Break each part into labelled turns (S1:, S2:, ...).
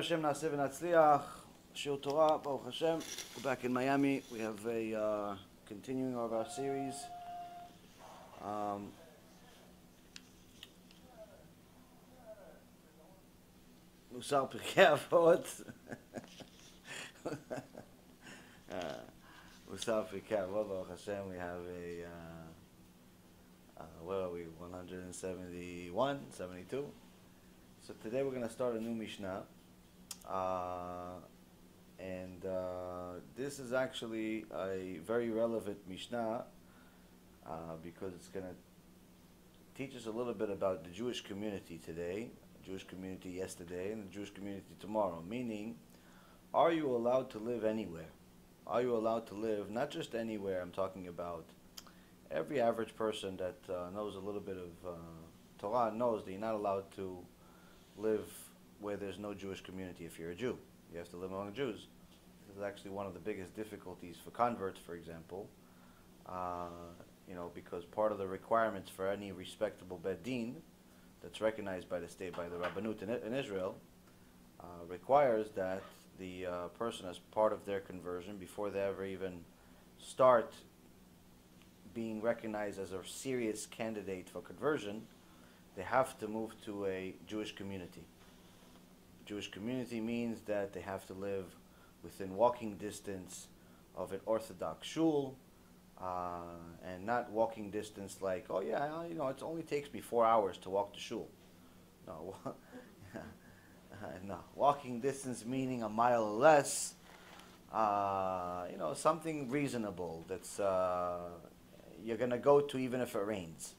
S1: Hashem Naaseh v'Natzliach. Shir Torah, Baruch Hashem. We're back in Miami. We have a continuing of our series. MUSSAR Pirkei Avot. MUSSAR Pirkei Avot, Baruch Hashem. We have where are we? 171, 72. So today we're going to start a new Mishnah. This is actually a very relevant Mishnah because it's going to teach us a little bit about the Jewish community today, the Jewish community yesterday, and the Jewish community tomorrow. Meaning, are you allowed to live anywhere? Are you allowed to live, not just anywhere, I'm talking about every average person that knows a little bit of Torah knows that you're not allowed to live where there's no Jewish community. If you're a Jew, you have to live among Jews. This is actually one of the biggest difficulties for converts, for example, because part of the requirements for any respectable Beit Din that's recognized by the state, by the Rabbanut in Israel, requires that the person, as part of their conversion, before they ever even start being recognized as a serious candidate for conversion, they have to move to a Jewish community. Jewish community means that they have to live within walking distance of an Orthodox shul, and not walking distance like, oh yeah, it only takes me 4 hours to walk to shul. No, no. Walking distance meaning a mile or less, something reasonable that's you're going to go to even if it rains.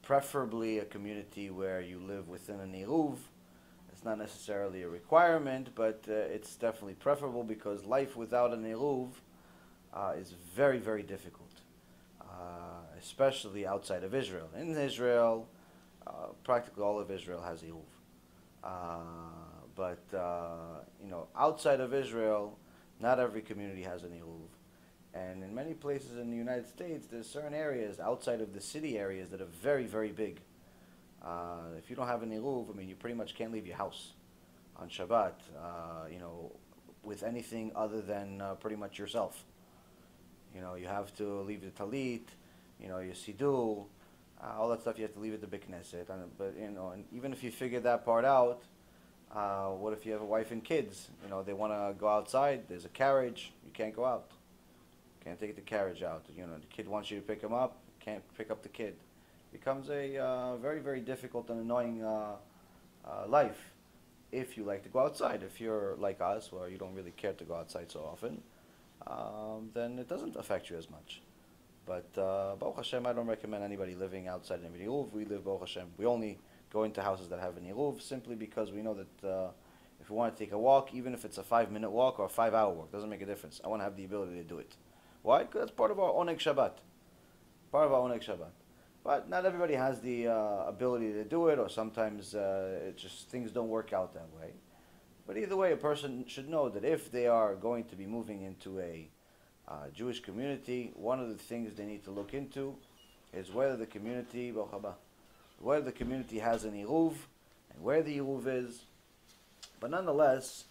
S1: Preferably a community where you live within an Kiruv. It's not necessarily a requirement, but it's definitely preferable because life without an Kiruv is very, very difficult, especially outside of Israel. In Israel, practically all of Israel has Kiruv. But outside of Israel, not every community has an Kiruv. And in many places in the United States, there's certain areas outside of the city areas that are very, very big. If you don't have an Kiruv, you pretty much can't leave your house on Shabbat, with anything other than pretty much yourself. You have to leave the talit, your siddur, all that stuff you have to leave at the Beit Knesset. And even if you figure that part out, what if you have a wife and kids? They want to go outside, there's a carriage, you can't go out. Can't take the carriage out. The kid wants you to pick him up. Can't pick up the kid. Becomes a very, very difficult and annoying life if you like to go outside. If you're like us, where you don't really care to go outside so often, then it doesn't affect you as much. But Baruch Hashem, I don't recommend anybody living outside an Kiruv. We live, Baruch Hashem, we only go into houses that have an Kiruv simply because we know that if we want to take a walk, even if it's a 5-minute walk or a 5-hour walk, doesn't make a difference. I want to have the ability to do it. Why? Because that's part of our Oneg Shabbat. Part of our Oneg Shabbat. But not everybody has the ability to do it, or sometimes things don't work out that way. But either way, a person should know that if they are going to be moving into a Jewish community, one of the things they need to look into is whether the community has an Kiruv, and where the Kiruv is. But nonetheless,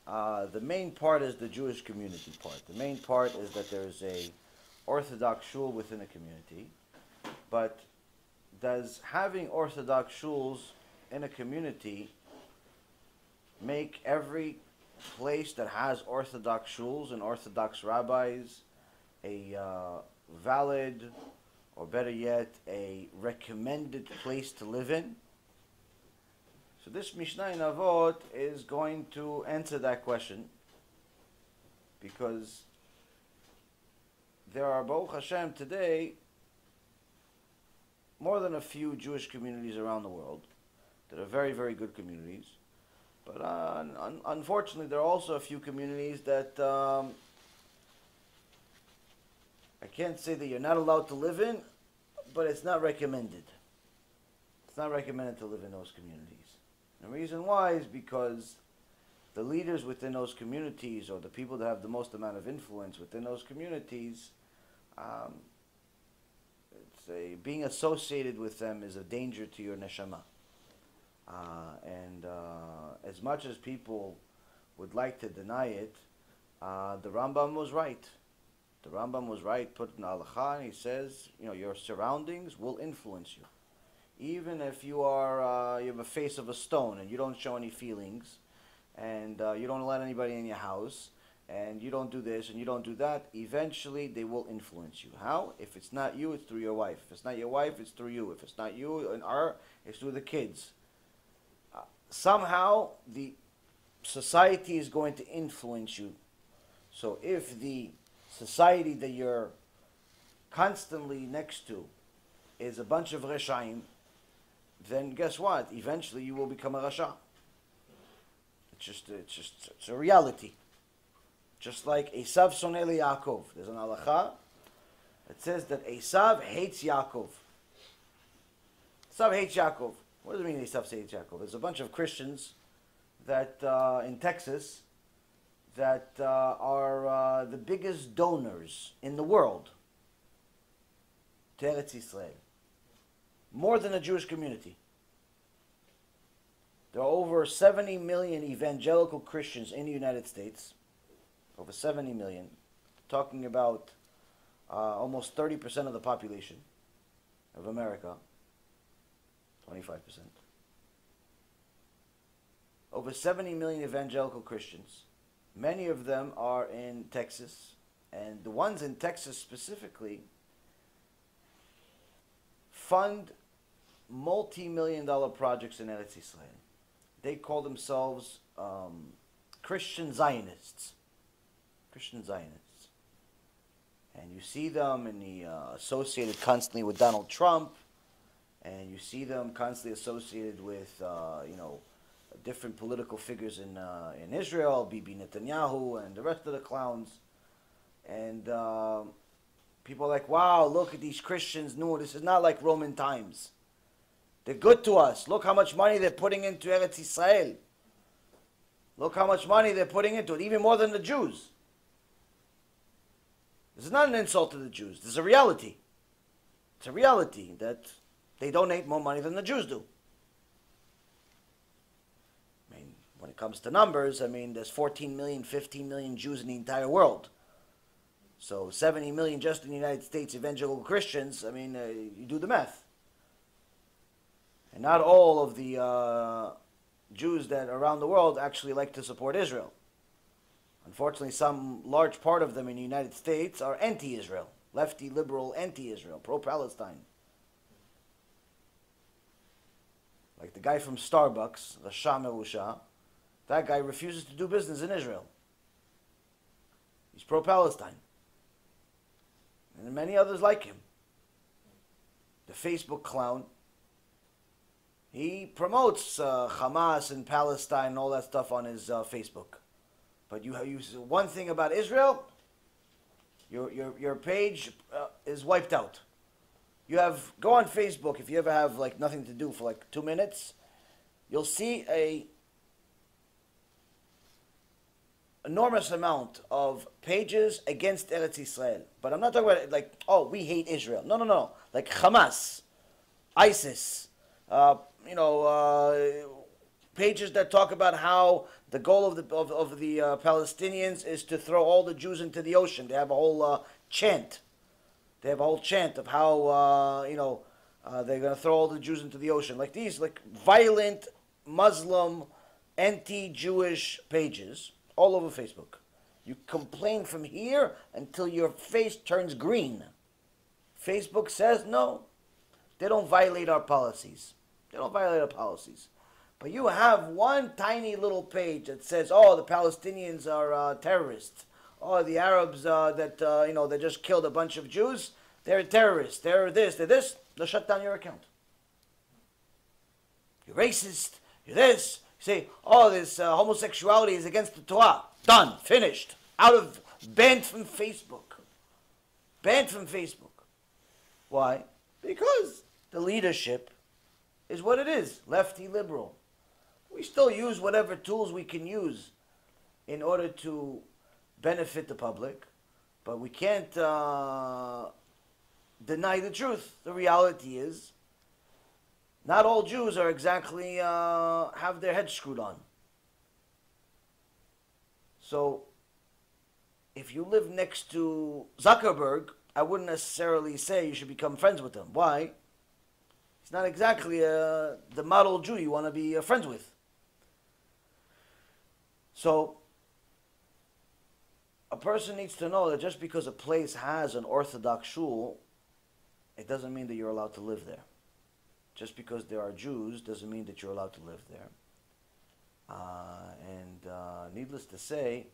S1: the main part is the Jewish community part. The main part is that there is a Orthodox shul within a community. But does having Orthodox shuls in a community make every place that has Orthodox shuls and Orthodox rabbis a valid, or better yet, a recommended place to live in? So this Mishnah in Avot is going to answer that question, because there are, Baruch Hashem, today more than a few Jewish communities around the world that are very, very good communities. But unfortunately, there are also a few communities that I can't say that you're not allowed to live in, but it's not recommended. It's not recommended to live in those communities. The reason why is because the leaders within those communities, or the people that have the most amount of influence within those communities, being associated with them is a danger to your neshama. And as much as people would like to deny it, the Rambam was right. The Rambam was right, put in Halacha, and he says, your surroundings will influence you. Even if you have a face of a stone and you don't show any feelings, and you don't let anybody in your house, and you don't do this and you don't do that, eventually they will influence you. How? If it's not you, it's through your wife. If it's not your wife, it's through you. If it's not you and her, it's through the kids. Somehow the society is going to influence you. So if the society that you're constantly next to is a bunch of Reshaim, then guess what? Eventually you will become a Rasha. It's a reality. Just like Esav soneh Yaakov. There's an halacha that says that Esav hates Yaakov. Esav hates Yaakov. What does it mean Esav hates Yaakov? There's a bunch of Christians that in Texas that are the biggest donors in the world to Eretz Yisrael. More than the Jewish community. There are over 70 million evangelical Christians in the United States. Over 70 million. Talking about almost 30% of the population of America. 25%. Over 70 million evangelical Christians. Many of them are in Texas. And the ones in Texas specifically fund multi-million-dollar projects in Eretz Yisrael. They call themselves Christian Zionists. Christian Zionists. And you see them associated constantly with Donald Trump, and you see them constantly associated with, different political figures in Israel, Bibi Netanyahu, and the rest of the clowns. And people are like, wow, look at these Christians. No, this is not like Roman times. They're good to us. Look how much money they're putting into Eretz Yisrael. Look how much money they're putting into it, even more than the Jews. This is not an insult to the Jews. This is a reality. It's a reality that they donate more money than the Jews do. I mean, when it comes to numbers, there's 14 million, 15 million Jews in the entire world. So 70 million just in the United States evangelical Christians, you do the math. And not all of the Jews that are around the world actually like to support Israel. Unfortunately, some large part of them in the United States are anti-Israel. Lefty, liberal, anti-Israel, pro-Palestine. Like the guy from Starbucks, Rasha Merusha, that guy refuses to do business in Israel. He's pro-Palestine. And many others like him. The Facebook clown, he promotes Hamas and Palestine and all that stuff on his Facebook. But you one thing about Israel, your page is wiped out. Go on Facebook if you ever have nothing to do for 2 minutes, you'll see a enormous amount of pages against Eretz Yisrael. But I'm not talking about we hate Israel. No. Like Hamas, ISIS, pages that talk about how the goal of the Palestinians is to throw all the Jews into the ocean. They have a whole chant. They have a whole chant of how they're going to throw all the Jews into the ocean. Like these, violent Muslim, anti-Jewish pages all over Facebook. You complain from here until your face turns green. Facebook says no. They don't violate our policies. They don't violate our policies. But you have one tiny little page that says, the Palestinians are terrorists. The Arabs they just killed a bunch of Jews, they're terrorists. They're this, they'll shut down your account. You're racist, you're this. You say, this homosexuality is against the Torah. Done, finished. Banned from Facebook. Banned from Facebook. Why? Because the leadership is what it is, lefty liberal. We still use whatever tools we can use in order to benefit the public, but we can't deny the truth. The reality is Not all Jews are exactly have their heads screwed on. So, if you live next to Zuckerberg, I wouldn't necessarily say you should become friends with him. Why? He's not exactly the model Jew you want to be friends with. So, a person needs to know that just because a place has an Orthodox shul, it doesn't mean that you're allowed to live there. Just because there are Jews doesn't mean that you're allowed to live there. Needless to say,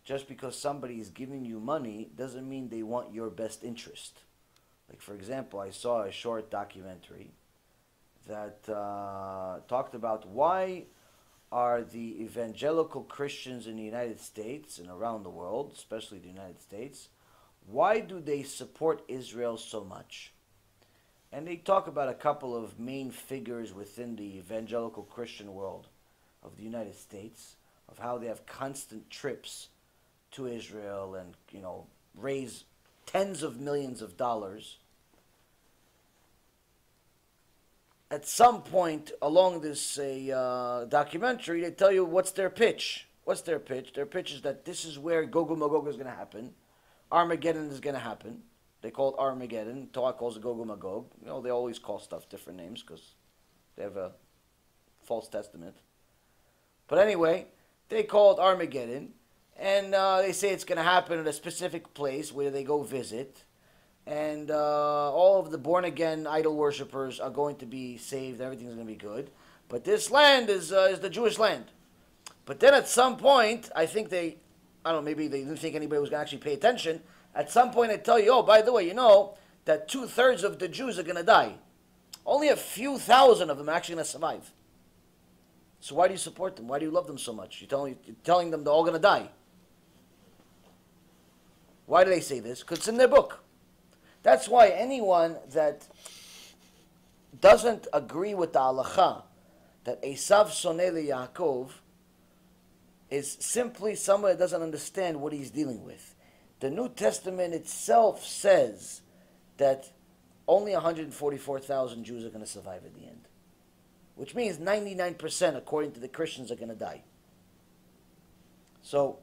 S1: just because somebody is giving you money doesn't mean they want your best interest. Like, for example, I saw a short documentary that talked about why are the evangelical Christians in the United States and around the world, especially the United States, why do they support Israel so much? And they talk about a couple of main figures within the evangelical Christian world of the United States, of how they have constant trips to Israel and, raise tens of millions of dollars. At some point along this documentary, they tell you what's their pitch. What's their pitch? Their pitch is that this is where Gog and Magog is going to happen. Armageddon is going to happen. They call it Armageddon. Torah calls it Gog and Magog. They always call stuff different names because they have a false testament. But anyway, they call it Armageddon. And they say it's going to happen at a specific place where they go visit. And all of the born-again idol worshippers are going to be saved. Everything's going to be good. But this land is the Jewish land. But then at some point, I think maybe they didn't think anybody was going to actually pay attention. At some point, they tell you, oh, by the way, that 2/3 of the Jews are going to die. Only a few thousand of them are actually going to survive. So why do you support them? Why do you love them so much? You're telling them they're all going to die. Why do they say this? Because it's in their book. That's why anyone that doesn't agree with the halacha that Esav soneh Yaakov is simply someone that doesn't understand what he's dealing with. The New Testament itself says that only 144,000 Jews are going to survive at the end, which means 99%, according to the Christians, are going to die. So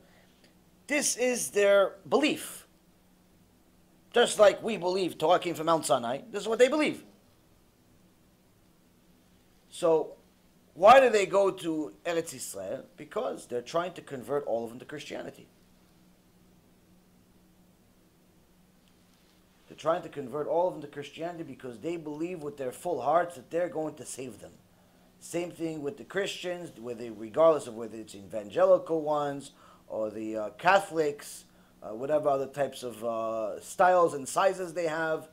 S1: this is their belief. Just like we believe Torah came from Mount Sinai, this is what they believe. So why do they go to Eretz Yisrael? Because they're trying to convert all of them to Christianity. They're trying to convert all of them to Christianity because they believe with their full hearts that they're going to save them. Same thing with the Christians, regardless of whether it's evangelical ones or the Catholics, whatever other types of styles and sizes they have,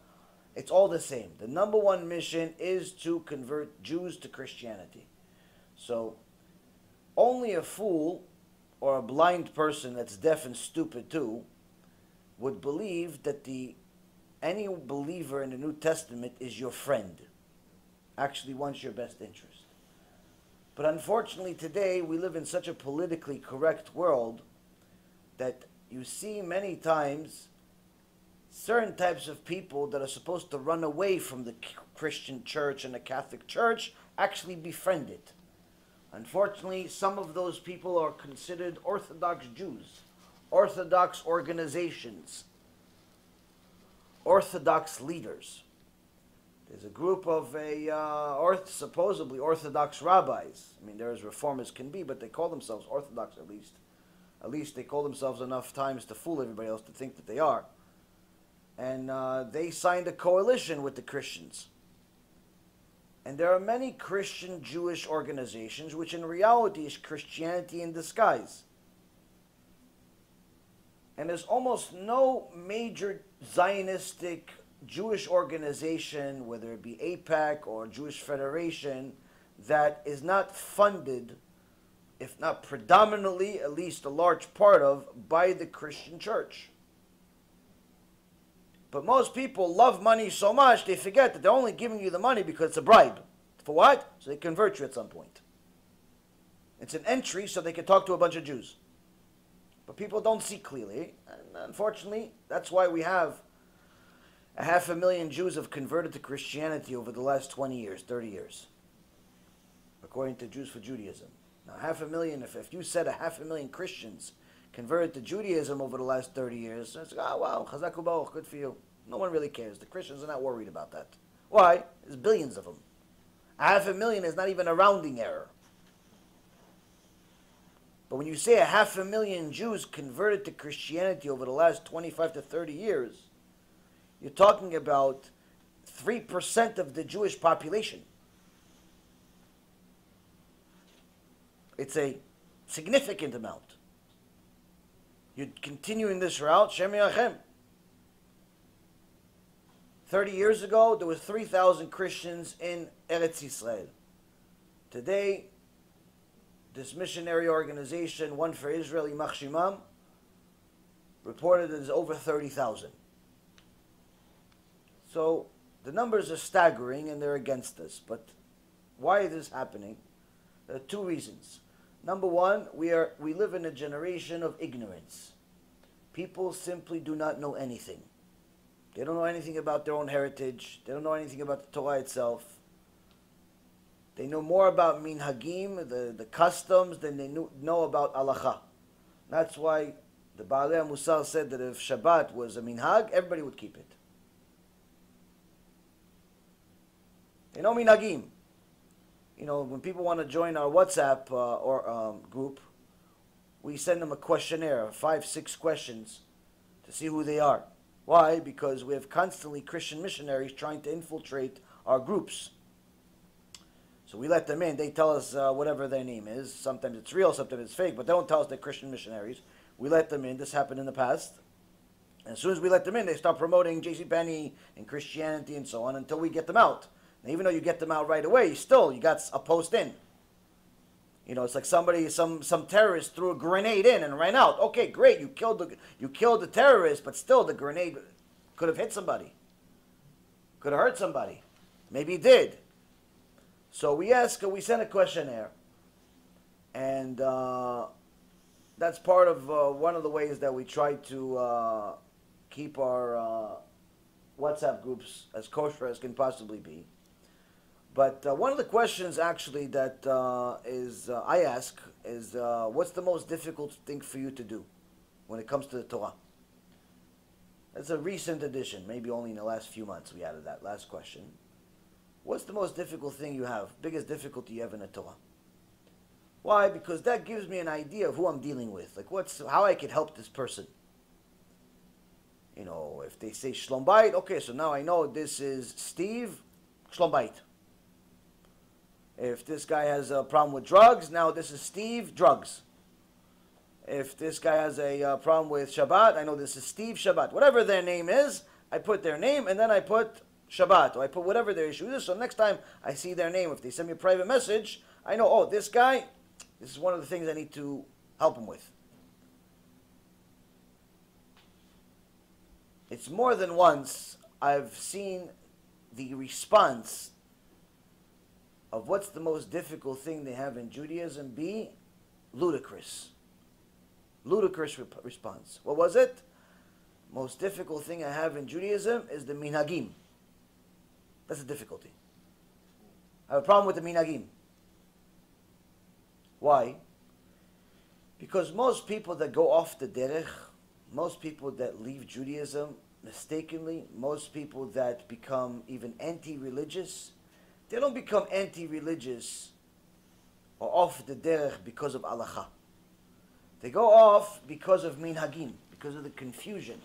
S1: it's all the same. The number one mission is to convert Jews to Christianity. So only a fool or a blind person that's deaf and stupid too would believe that any believer in the New Testament is your friend, actually wants your best interest. But unfortunately today we live in such a politically correct world that you see many times certain types of people that are supposed to run away from the Christian church and the Catholic church actually befriend it. Unfortunately, some of those people are considered Orthodox Jews, Orthodox organizations, Orthodox leaders. There's a group of supposedly Orthodox rabbis. I mean, they're as reform as can be, but they call themselves Orthodox at least. At least they call themselves enough times to fool everybody else to think that they are. And they signed a coalition with the Christians. And there are many Christian Jewish organizations which in reality is Christianity in disguise. And there's almost no major Zionistic Jewish organization, whether it be AIPAC or Jewish Federation, that is not funded, if not predominantly, at least a large part of, by the Christian church. But most people love money so much, they forget that they're only giving you the money because it's a bribe. For what? So they convert you at some point. It's an entry so they can talk to a bunch of Jews. But people don't see clearly. And unfortunately, that's why we have 500,000 Jews have converted to Christianity over the last 20 years, 30 years, according to Jews for Judaism. Now, 500,000, if you said 500,000 Christians converted to Judaism over the last 30 years, it's like, oh, wow, chazak u'baruch, good for you. No one really cares. The Christians are not worried about that. Why? There's billions of them. 500,000 is not even a rounding error. But when you say 500,000 Jews converted to Christianity over the last 25 to 30 years, you're talking about 3% of the Jewish population. It's a significant amount. You're continuing this route, Shem Yachem. 30 years ago, there was 3,000 Christians in Eretz Yisrael. Today, this missionary organization, One for Israel, Yimach Shimam, reported there's over 30,000. So the numbers are staggering and they're against us. But why is this happening? There are two reasons. Number one, we live in a generation of ignorance. People simply do not know anything. They don't know anything about their own heritage. They don't know anything about the Torah itself. They know more about minhagim, the customs, than they know about halacha. That's why the Baalei Mussar said that if Shabbat was a minhag, everybody would keep it. They know minhagim. You know, when people want to join our WhatsApp group, we send them a questionnaire, 5, 6 questions, to see who they are. Why? Because we have constantly Christian missionaries trying to infiltrate our groups. So we let them in. They tell us whatever their name is. Sometimes it's real, sometimes it's fake, but they don't tell us they're Christian missionaries. We let them in. This happened in the past. And as soon as we let them in, they start promoting JCPenney and Christianity and so on until we get them out. And even though you get them out right away, you got a post in. You know, it's like somebody, some terrorist threw a grenade in and ran out. Okay, great, you killed the terrorist, but still the grenade could have hit somebody. Could have hurt somebody. Maybe it did. So we sent a questionnaire. And that's part of one of the ways that we try to keep our WhatsApp groups as kosher as can possibly be. But one of the questions actually that I ask is, what's the most difficult thing for you to do when it comes to the Torah? That's a recent addition, maybe only in the last few months we added that last question. What's the most difficult thing you have, biggest difficulty you have in the Torah? Why? Because that gives me an idea of who I'm dealing with, like how I could help this person. You know, if they say Shlom Bayit, okay, so now I know this is Steve, Shlom Bayit. If this guy has a problem with drugs, now this is Steve, drugs. If this guy has a problem with Shabbat, I know this is Steve, Shabbat. Whatever their name is, I put their name and then I put Shabbat, or I put whatever their issue is. So next time I see their name, if they send me a private message, I know, oh, this guy, this is one of the things I need to help him with. It's more than once I've seen the response of what's the most difficult thing they have in Judaism be ludicrous. Ludicrous response. What was it? Most difficult thing I have in Judaism is the minhagim. That's a difficulty. I have a problem with the minhagim. Why? Because most people that go off the derech, most people that leave Judaism mistakenly, most people that become even anti-religious, they don't become anti-religious or off the derech because of halacha. They go off because of minhagim, because of the confusion,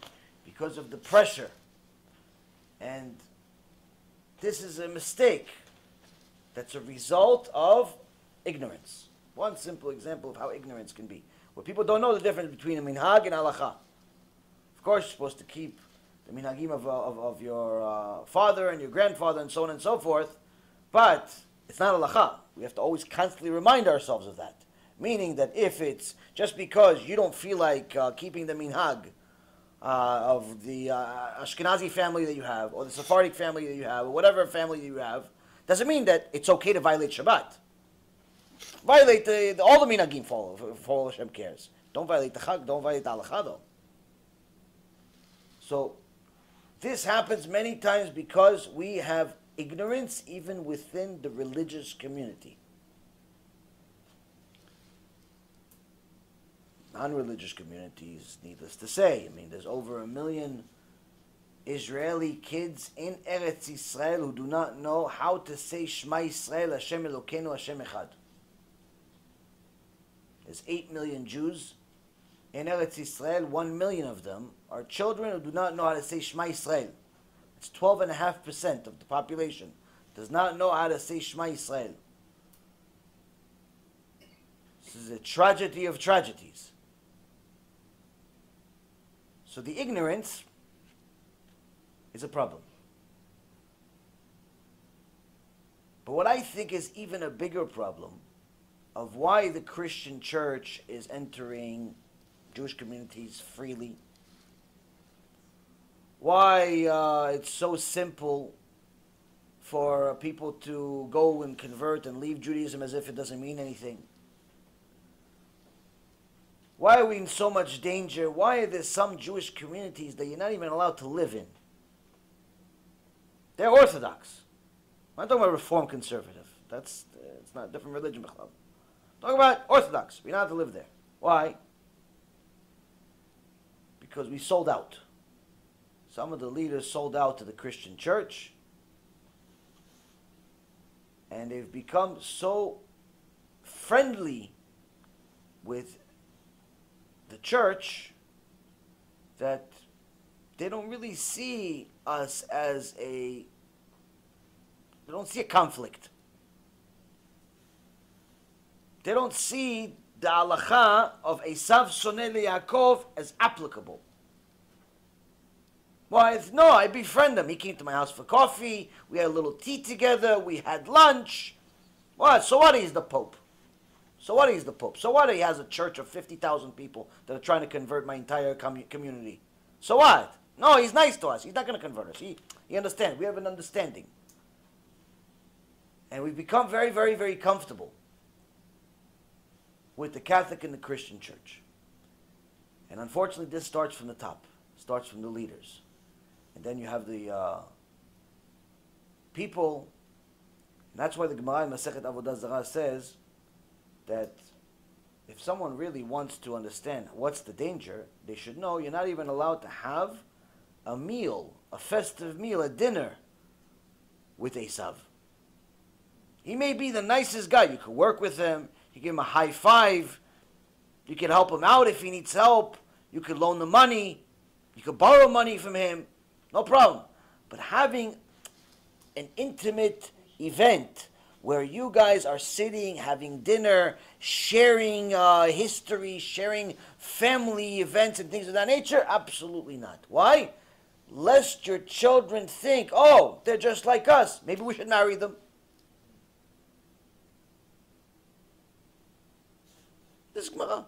S1: because of the pressure. And this is a mistake that's a result of ignorance. One simple example of how ignorance can be. Where people don't know the difference between a minhag and halacha. Of course, you're supposed to keep the minhagim of your father and your grandfather and so on and so forth, but it's not halacha. We have to always constantly remind ourselves of that. Meaning that if it's just because you don't feel like keeping the minhag of the Ashkenazi family that you have, or the Sephardic family that you have, or whatever family that you have, doesn't mean that it's okay to violate Shabbat. Violate all the minhagim for all Hashem cares. Don't violate the Chag, don't violate the halacha though. So, This happens many times because we have ignorance even within the religious community. Non-religious communities, needless to say. I mean, there's over 1 million Israeli kids in Eretz Yisrael who do not know how to say Shema Yisrael, Hashem Elokeinu, Hashem Echad. There's 8 million Jews in Eretz Yisrael. 1 million of them are children who do not know how to say Shema Yisrael. It's 12.5% of the population does not know how to say Shema Yisrael. This is a tragedy of tragedies. So the ignorance is a problem. But what I think is even a bigger problem of why the Christian church is entering Jewish communities freely, why it's so simple for people to go and convert and leave Judaism as if it doesn't mean anything. Why are we in so much danger? Why are there some Jewish communities that you're not even allowed to live in? They're Orthodox. I'm not talking about Reform Conservative. It's not a different religion. I'm talking about Orthodox. We're not allowed to live there. Why? Because we sold out. Some of the leaders sold out to the Christian church, and they've become so friendly with the church that they don't really see us as they don't see a conflict. They don't see the halacha of Esav Soneh Yaakov as applicable. Why? No, I befriend him. He came to my house for coffee. We had a little tea together. We had lunch. What? So what? He's the Pope. So what? He's the Pope. So what? He has a church of 50,000 people that are trying to convert my entire community. So what? No, he's nice to us. He's not going to convert us. He understands. We have an understanding. And we've become very, very, very comfortable with the Catholic and the Christian church. And unfortunately, this starts from the top. Starts from the leaders. And then you have the people. And that's why the Gemara in Masechet Avodah Zarah says that if someone really wants to understand what's the danger, they should know you're not even allowed to have a meal, a festive meal, a dinner with Esav. He may be the nicest guy. You could work with him. You give him a high five. You can help him out if he needs help. You could loan him money. You could borrow money from him. No problem. But having an intimate event where you guys are sitting, having dinner, sharing history, sharing family events and things of that nature, absolutely not. Why? Lest your children think, oh, they're just like us. Maybe we should marry them. This is Gemara.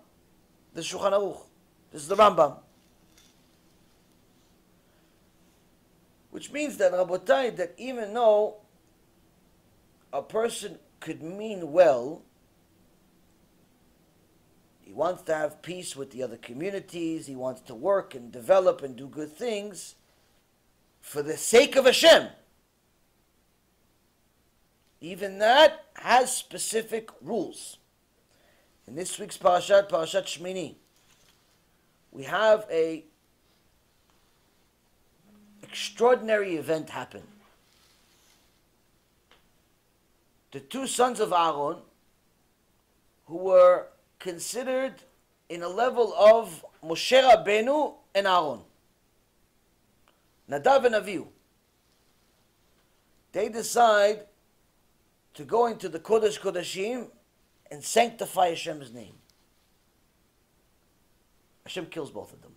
S1: This is Shulchan Aruch. This is the Rambam. Which means that, Rabotai, that even though a person could mean well, he wants to have peace with the other communities, he wants to work and develop and do good things for the sake of Hashem. Even that has specific rules. In this week's Parshat Shemini, we have a extraordinary event happen. The two sons of Aaron, who were considered in a level of Moshe Rabbeinu and Aaron, Nadav and Avihu, they decide to go into the Kodesh Kodashim and sanctify Hashem's name. Hashem kills both of them.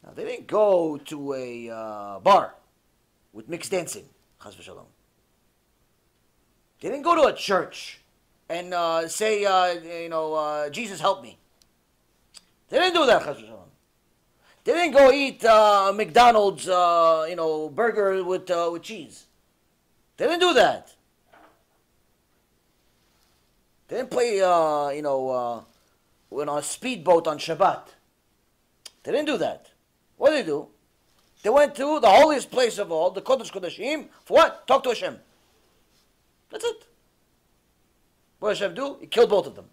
S1: Now, they didn't go to a bar with mixed dancing, chas v'shalom. They didn't go to a church and say, Jesus help me. They didn't do that, chas v'shalom. They didn't go eat McDonald's, burger with cheese. They didn't do that. They didn't play, on a speedboat on Shabbat. They didn't do that. What did they do? They went to the holiest place of all, the Kodesh Kodashim, for what? Talk to Hashem. That's it. What did Hashem do? He killed both of them.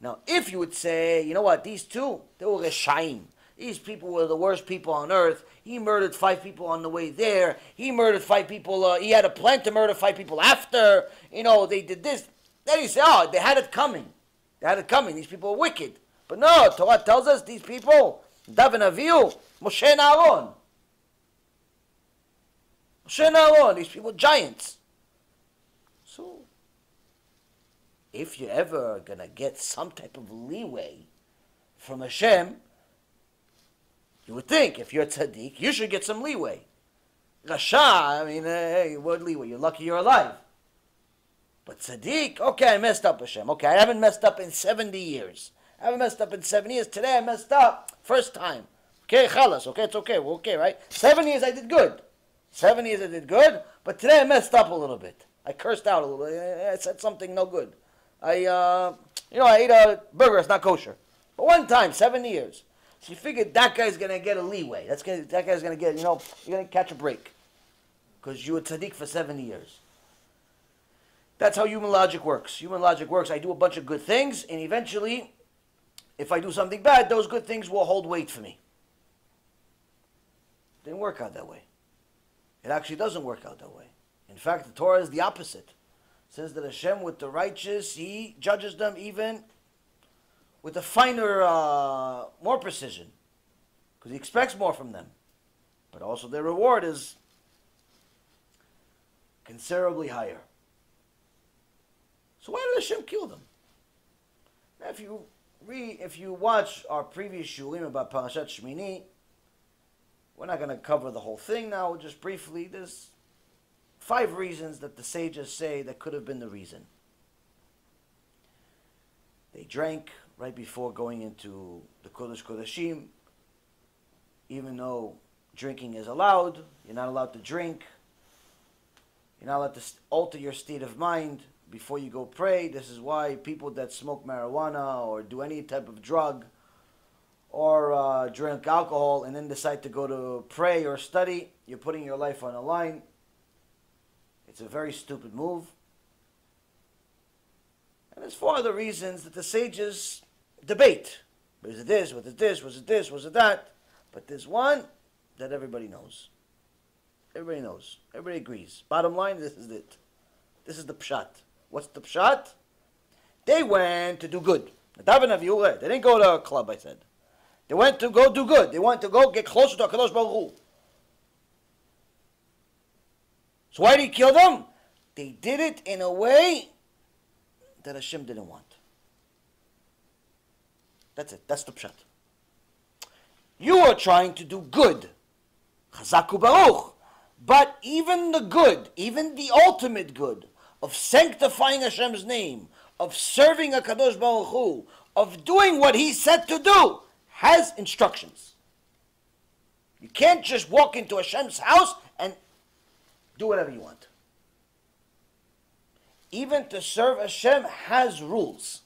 S1: Now, if you would say, you know what, these two, they were Reshaim. These people were the worst people on earth. He murdered 5 people on the way there. He murdered 5 people. He had a plan to murder 5 people after. They did this. Then you say, oh, they had it coming. They had it coming. These people are wicked. But no, Torah tells us these people, Daven Avihu, Moshe and Aaron. Moshe and Aaron, these people are giants. So, if you're ever going to get some type of leeway from Hashem, you would think, if you're tzaddik, you should get some leeway. Rasha, hey, what leeway? You're lucky you're alive. But tzaddik, okay, I messed up, Hashem. Okay, I haven't messed up in 70 years. I haven't messed up in 7 years. Today I messed up. First time. Okay, chalas. Okay, it's okay. We're okay, right? 7 years I did good. 7 years I did good, but today I messed up a little bit. I cursed out a little bit. I said something no good. I ate a burger. It's not kosher. But one time, 7 years. So you figured that guy's going to get a leeway. That guy's going to get, you're going to catch a break. Because you were tzaddik for 7 years. That's how human logic works. Human logic works. I do a bunch of good things, and eventually, if I do something bad, those good things will hold weight for me. It didn't work out that way. It actually doesn't work out that way. In fact, the Torah is the opposite. It says that Hashem, with the righteous, He judges them even with a finer, more precision. Because He expects more from them. But also their reward is considerably higher. So why did Hashem kill them? Now, if you watch our previous shulim about Parshat Shemini, we're not going to cover the whole thing now. Just briefly, there's 5 reasons that the sages say that could have been the reason. They drank right before going into the Kodesh Kodashim. Even though drinking is allowed, you're not allowed to drink. You're not allowed to alter your state of mind before you go pray. This is why people that smoke marijuana or do any type of drug or drink alcohol and then decide to go to pray or study, you're putting your life on the line. It's a very stupid move. And there's 4 other reasons that the sages debate. Was it this? Was it this? Was it this? Was it that? But there's one that everybody knows. Everybody knows. Everybody agrees. Bottom line, this is it. This is the pshat. What's the pshat? They went to do good. They didn't go to a club, I said. They went to go do good. They went to go get closer to HaKadosh Baruch Hu. So why did He kill them? They did it in a way that Hashem didn't want. That's it. That's the pshat. You are trying to do good. Chazaku Baruch. But even the good, even the ultimate good, of sanctifying Hashem's name, of serving HaKadosh Baruch Hu, of doing what He said to do, has instructions. You can't just walk into Hashem's house and do whatever you want. Even to serve Hashem has rules.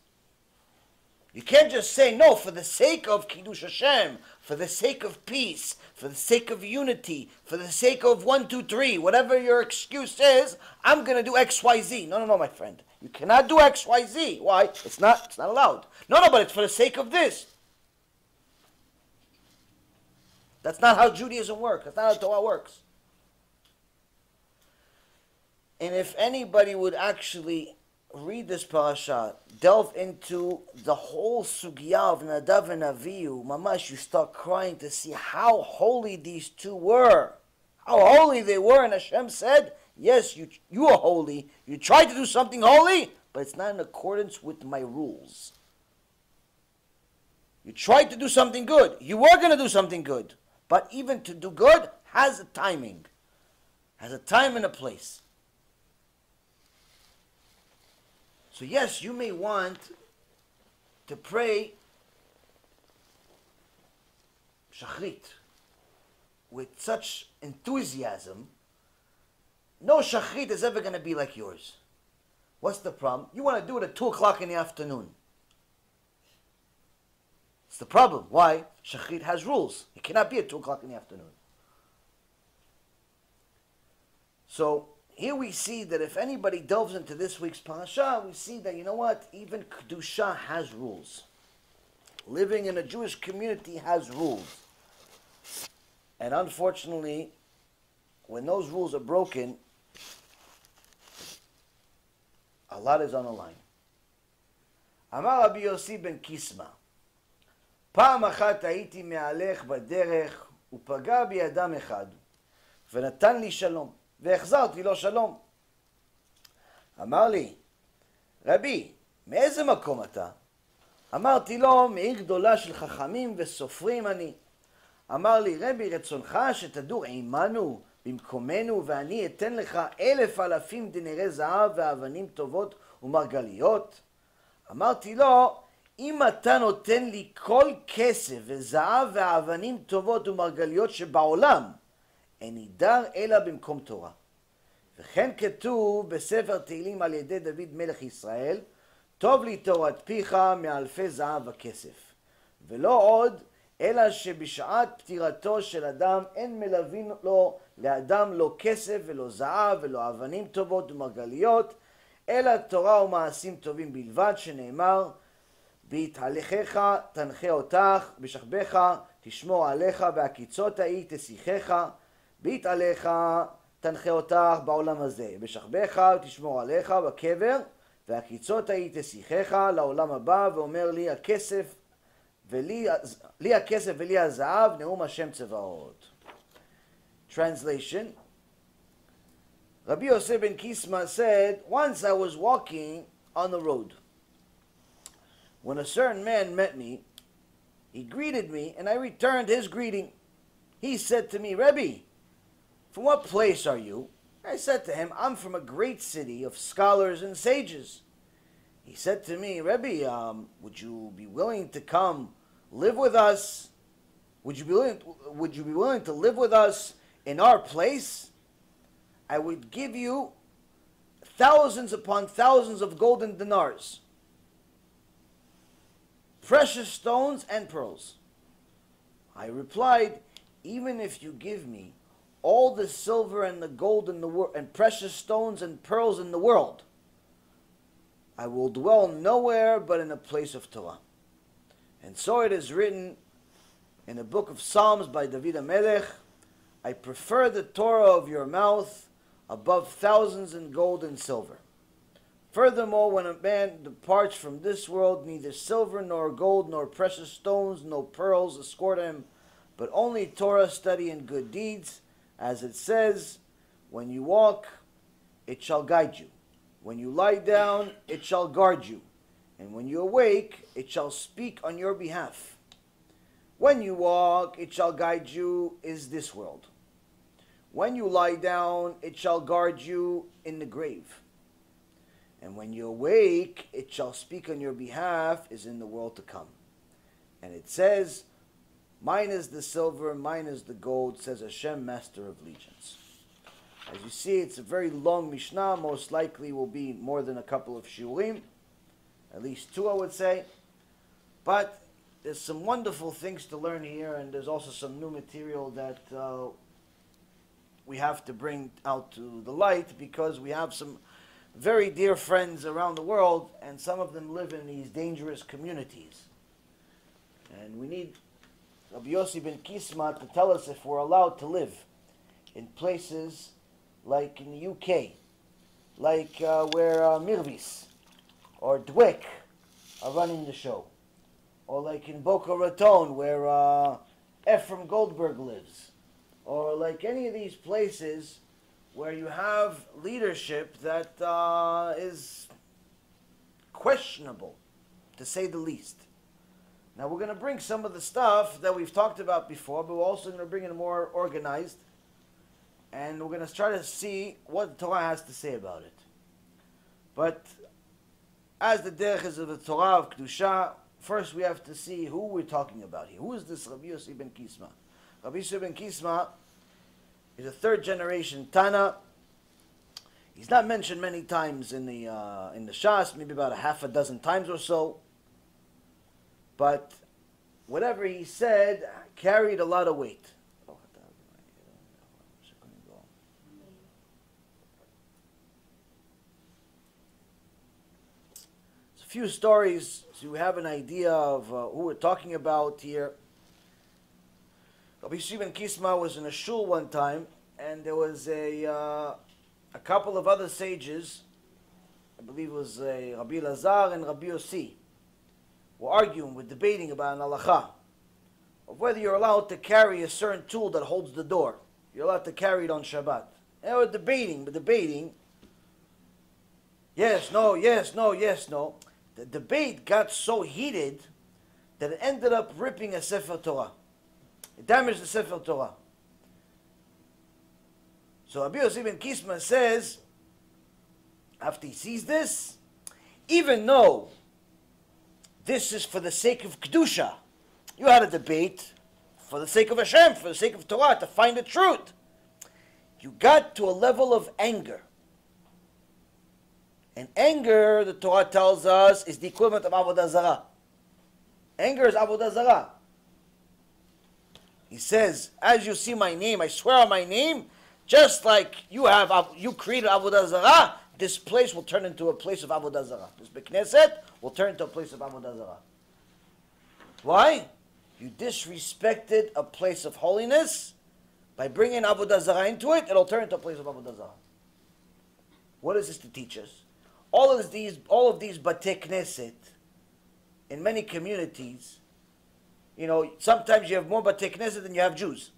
S1: You can't just say, no, for the sake of Kiddush Hashem, for the sake of peace, for the sake of unity, for the sake of 1, 2, 3, whatever your excuse is, I'm going to do X, Y, Z. No, my friend. You cannot do X, Y, Z. Why? It's not allowed. No, but it's for the sake of this. That's not how Judaism works. That's not how Torah works. And if anybody would actually read this parasha, delve into the whole sugya of Nadav and Avihu, mamash, you start crying to see how holy these two were. How holy they were. And Hashem said, yes, you are holy. You tried to do something holy, but it's not in accordance with my rules. You tried to do something good. You were going to do something good. But even to do good has a timing. Has a time and a place. So yes, you may want to pray Shachrit with such enthusiasm. No Shachrit is ever going to be like yours. What's the problem? You want to do it at 2 o'clock in the afternoon. It's the problem. Why? Shachrit has rules. It cannot be at 2 o'clock in the afternoon. So here we see that if anybody delves into this week's parasha, we see that, you know what? Even Kedusha has rules. Living in a Jewish community has rules. And unfortunately, when those rules are broken, a lot is on the line. Amar Rabbi Yossi ben Kisma, פעם אחת הייתי מהלך בדרך ופגע בי אדם אחד ונתן לי שלום והחזרתי לו שלום. אמר לי, רבי, מאיזה מקום אתה? אמרתי לו, מעיר גדולה של חכמים וסופרים אני. אמר לי, רבי, רצונך שתדור עמנו במקומנו ואני אתן לך 1,000 דינרי זהב ואבנים טובות ומרגליות? אמרתי לו, אם אתה נותן לי כל כסף וזהב ואבנים טובות ומרגליות שבעולם, אין דר אלא במקום תורה. וכן כתוב בספר תהילים על ידי דוד מלך ישראל, טוב לי תורת פיך מאלפי זהב וכסף. ולא עוד, אלא שבשעת פטירתו של אדם אין מלווין לו לאדם לא כסף ולא זהב ולא אבנים טובות ומרגליות, אלא תורה ומעשים טובים בלבד, שנאמר, בהתהלכך תנחה אותך, בשכבך תשמור עליך, בהקיצות ההיא תשיחך, בהתהלך תנחה אותך בעולם הזה, בשכבך תשמור עליך בקבר, והקיצות ההיא תשיחך לעולם הבא, ואומר לי הכסף לי הכסף ולי הזהב, נאום השם צבאות. Translation. Rabbi Yossi ben Kisma said, once I was walking on the road. When a certain man met me, he greeted me, and I returned his greeting. He said to me, Rebbe, from what place are you? I said to him, I'm from a great city of scholars and sages. He said to me, Rebbe, would you be willing to come live with us? Would you be willing to live with us in our place? I would give you thousands upon thousands of golden dinars, precious stones and pearls. I replied, even if you give me all the silver and the gold in the world and precious stones and pearls in the world, I will dwell nowhere but in a place of Torah. And so it is written in the book of Psalms by David HaMelech, I prefer the Torah of your mouth above thousands in gold and silver. Furthermore, when a man departs from this world, neither silver nor gold nor precious stones nor pearls escort him, but only Torah study and good deeds. As it says, when you walk, it shall guide you. When you lie down, it shall guard you. And when you awake, it shall speak on your behalf. When you walk, it shall guide you is this world. When you lie down, it shall guard you in the grave. And when you awake, it shall speak on your behalf is in the world to come. And it says, mine is the silver, mine is the gold, says Hashem, Master of Legions. As you see, it's a very long Mishnah, most likely will be more than a couple of shiurim, at least 2 I would say. But there's some wonderful things to learn here, and there's also some new material that we have to bring out to the light, because we have some very dear friends around the world, and some of them live in these dangerous communities. And we need Rabbi Yossi ben Kisma to tell us if we're allowed to live in places like in the UK, like where Mirvis or Dwick are running the show, or like in Boca Raton where Ephraim Goldberg lives, or like any of these places where you have leadership that is questionable, to say the least. Now we're going to bring some of the stuff that we've talked about before, but we're also going to bring it more organized, and we're going to try to see what the Torah has to say about it. But as the derech is of the Torah of Kedusha, first we have to see who we're talking about here. Who is this Rabbi Yossi ben Kisma? Rabbi Yossi ben Kisma is a 3rd generation Tana. He's not mentioned many times in the Shas, maybe about a half a dozen times or so. But whatever he said carried a lot of weight. It's a few stories so you have an idea of who we're talking about here. Rabbi Yossi ben Kisma was in a shul one time, and there was a couple of other sages, I believe it was Rabbi Elazar and Rabbi Yossi, were arguing, were debating about an halacha of whether you're allowed to carry a certain tool that holds the door. You're allowed to carry it on Shabbat. And they were debating, yes, no, yes, no, yes, no. The debate got so heated that it ended up ripping a Sefer Torah. It damaged the Sefer Torah. So Rabbi Yossi ben Kisma says, after he sees this, even though this is for the sake of Kedusha, you had a debate for the sake of Hashem, for the sake of Torah, to find the truth. You got to a level of anger. And anger, the Torah tells us, is the equivalent of Avodah Zarah. Anger is Avodah Zarah. He says, as you see my name, I swear on my name, just like you created Avodah Zarah, this place will turn into a place of Avodah Zarah. This Knesset will turn into a place of Avodah Zarah. Why? You disrespected a place of holiness. By bringing Avodah Zarah into it, it'll turn into a place of Avodah Zarah. What is this to teach us? All of these Batei Knesset, in many communities, you know, sometimes you have more Batei Knesset than you have Jews.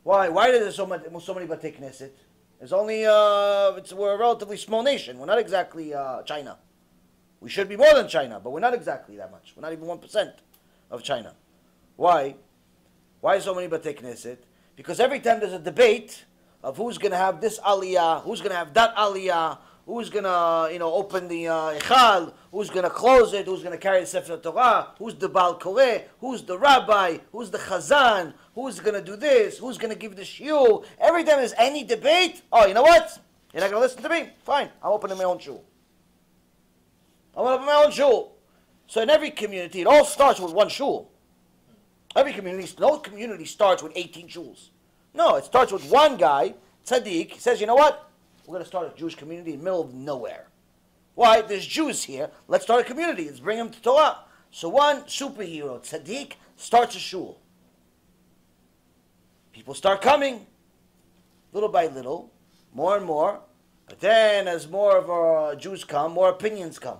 S1: Why? Why is there so many Batei Knesset? It's only, we're a relatively small nation. We're not exactly China. We should be more than China, but we're not exactly that much. We're not even 1% of China. Why? Why so many Batei Knesset? Because every time there's a debate of who's going to have this aliyah, who's going to have that aliyah, who's going to, open the Echal, who's going to close it, who's going to carry the Sefer Torah, who's the Baal Koreh, who's the rabbi, who's the Chazan, who's going to do this, who's going to give the shiur. Every time there's any debate, oh, you know what? You're not going to listen to me? Fine, I'm opening my own shul. I'm going to open my own shul. So in every community, it all starts with one shul. No community starts with 18 shuls. No, it starts with one guy, tzaddik, he says, you know what? We're going to start a Jewish community in the middle of nowhere. Why? There's Jews here. Let's start a community. Let's bring them to Torah. So one superhero, tzaddik, starts a shul. People start coming, little by little, more and more. But then as more of our Jews come, more opinions come.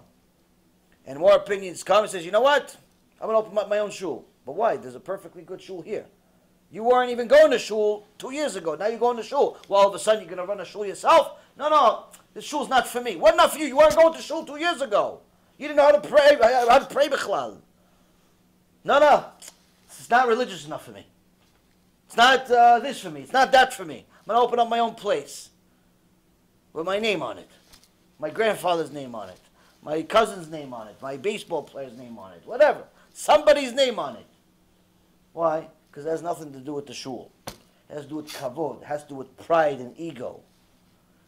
S1: And more opinions come, he says, you know what? I'm going to open up my own shul. But why? There's a perfectly good shul here. You weren't even going to shul 2 years ago. Now you're going to shul. Well, all of a sudden you're going to run a shul yourself? No. This shul's not for me. What not for you? You weren't going to shul 2 years ago. You didn't know how to pray bichlal. No. It's not religious enough for me. It's not this for me. It's not that for me. I'm going to open up my own place with my name on it. My grandfather's name on it. My cousin's name on it. My baseball player's name on it. Whatever. Somebody's name on it. Why? Because it has nothing to do with the shul. It has to do with kavod. It has to do with pride and ego.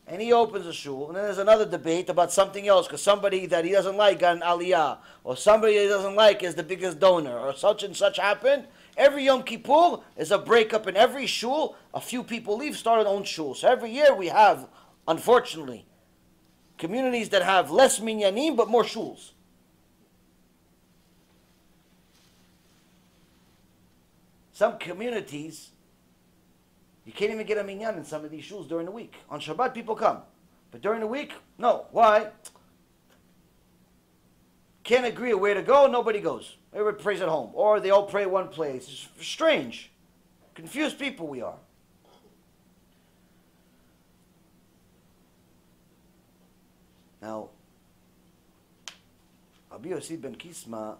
S1: And he opens a shul, and then there's another debate about something else, because somebody that he doesn't like got an aliyah, or somebody that he doesn't like is the biggest donor, or such and such happened. Every Yom Kippur is a breakup in every shul. A few people leave, start their own shul. So every year we have, unfortunately, communities that have less minyanim, but more shuls. Some communities, you can't even get a minyan in some of these shuls during the week. On Shabbat, people come. But during the week, no. Why? Can't agree where to go, nobody goes. Everybody prays at home. Or they all pray one place. It's strange. Confused people we are. Now, Rabbi Yossi ben Kisma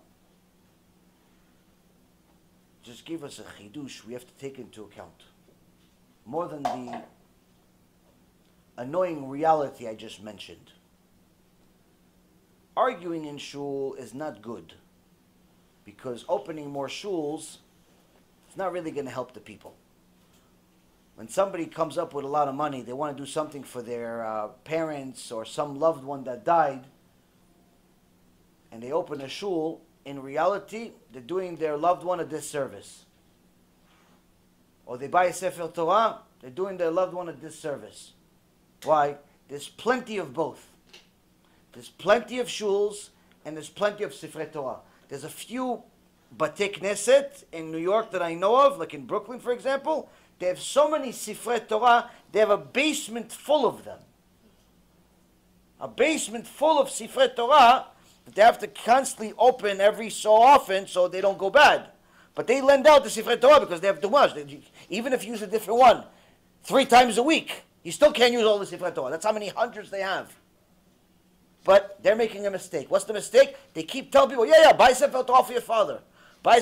S1: just gave us a chidush we have to take into account. More than the annoying reality I just mentioned. Arguing in shul is not good, because opening more shuls is not really going to help the people. When somebody comes up with a lot of money, they want to do something for their parents or some loved one that died, and they open a shul, in reality, they're doing their loved one a disservice. Or they buy a Sefer Torah, they're doing their loved one a disservice. Why? There's plenty of both. There's plenty of shuls, and there's plenty of Sefer Torah. There's a few Batei Knesset in New York that I know of, like in Brooklyn, for example. They have so many Sefer Torah, they have a basement full of them. A basement full of Sefer Torah that they have to constantly open every so often so they don't go bad. But they lend out the Sefer Torah because they have too much. Even if you use a different one 3 times a week, you still can't use all the Sefer Torah. That's how many hundreds they have. But they're making a mistake. What's the mistake? They keep telling people, yeah, buy Sefer Torah for your father.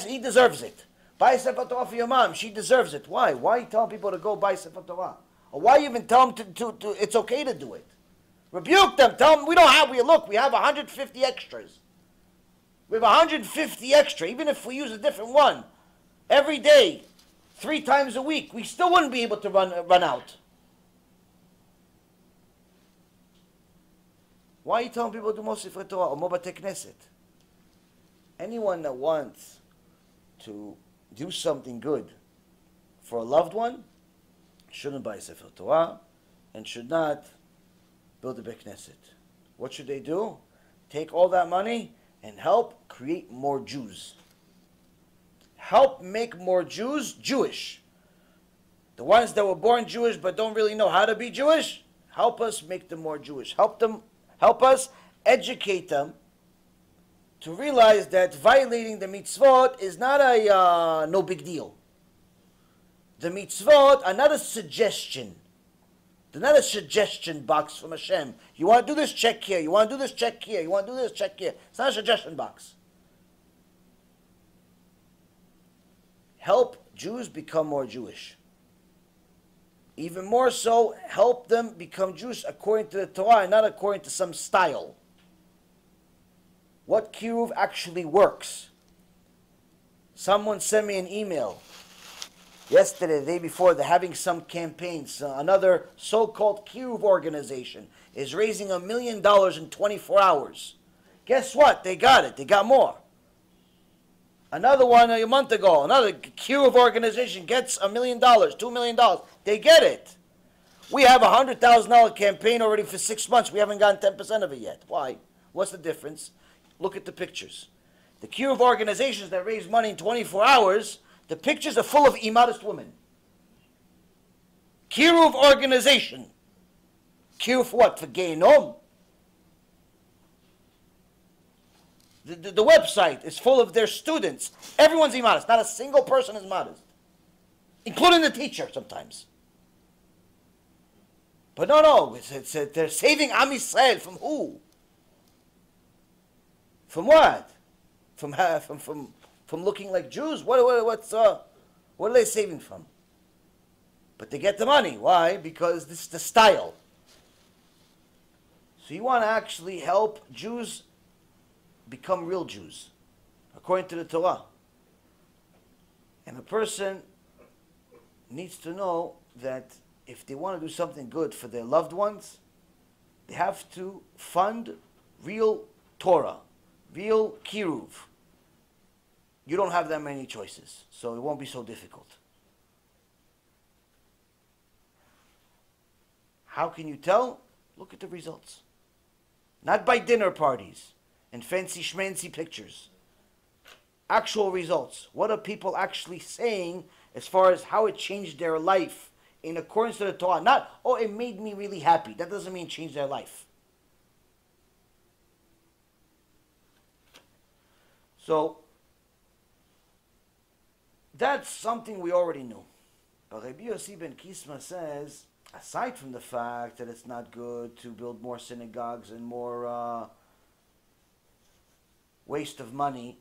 S1: He deserves it. Buy Sefer Torah for your mom. She deserves it. Why? Why are you telling people to go buy Sefer Torah? Or why you even tell them to it's okay to do it? Rebuke them. Tell them we have 150 extras. We have 150 extra. Even if we use a different one every day, 3 times a week, we still wouldn't be able to run out. Why are you telling people to do more Sefer Torah or more Batei Knesset? Anyone that wants to do something good for a loved one shouldn't buy Sefer Torah and should not build a Beit Knesset. What should they do? Take all that money and help create more Jews. Help make more Jews Jewish. The ones that were born Jewish but don't really know how to be Jewish, help us make them more Jewish. Help us educate them to realize that violating the mitzvot is not a no big deal. The mitzvot are not a suggestion. They're not a suggestion box from Hashem. You want to do this, check here. You want to do this, check here. You want to do this, check here. It's not a suggestion box. Help Jews become more Jewish. Even more so, help them become Jews according to the Torah and not according to some style. What Kiruv actually works. Someone sent me an email yesterday, the day before. They're having some campaigns. Another so-called Kiruv organization is raising $1 million in 24 hours. Guess what? They got it. They got more. Another one a month ago, another Kiruv organization gets $1 million, $2 million. They get it. We have a $100,000 campaign already for 6 months. We haven't gotten 10% of it yet. Why? What's the difference? Look at the pictures. The Kiruv organizations that raise money in 24 hours, the pictures are full of immodest women. Kiruv organization. Kiruv for what? For Gehinom? The website is full of their students. Everyone's immodest. Not a single person is modest. Including the teacher sometimes. But no, they're saving Am Yisrael from who? From what? From looking like Jews? What are they saving from? But they get the money. Why? Because this is the style. So you want to actually help Jews become real Jews, according to the Torah. And a person needs to know that if they want to do something good for their loved ones, they have to fund real Torah, real Kiruv. You don't have that many choices, so it won't be so difficult. How can you tell? Look at the results. Not by dinner parties and fancy schmancy pictures. Actual results. What are people actually saying as far as how it changed their life in accordance to the Torah? Not, oh, it made me really happy. That doesn't mean change their life. So, that's something we already knew. But Rabbi Yossi ben Kisma says, aside from the fact that it's not good to build more synagogues and more waste of money,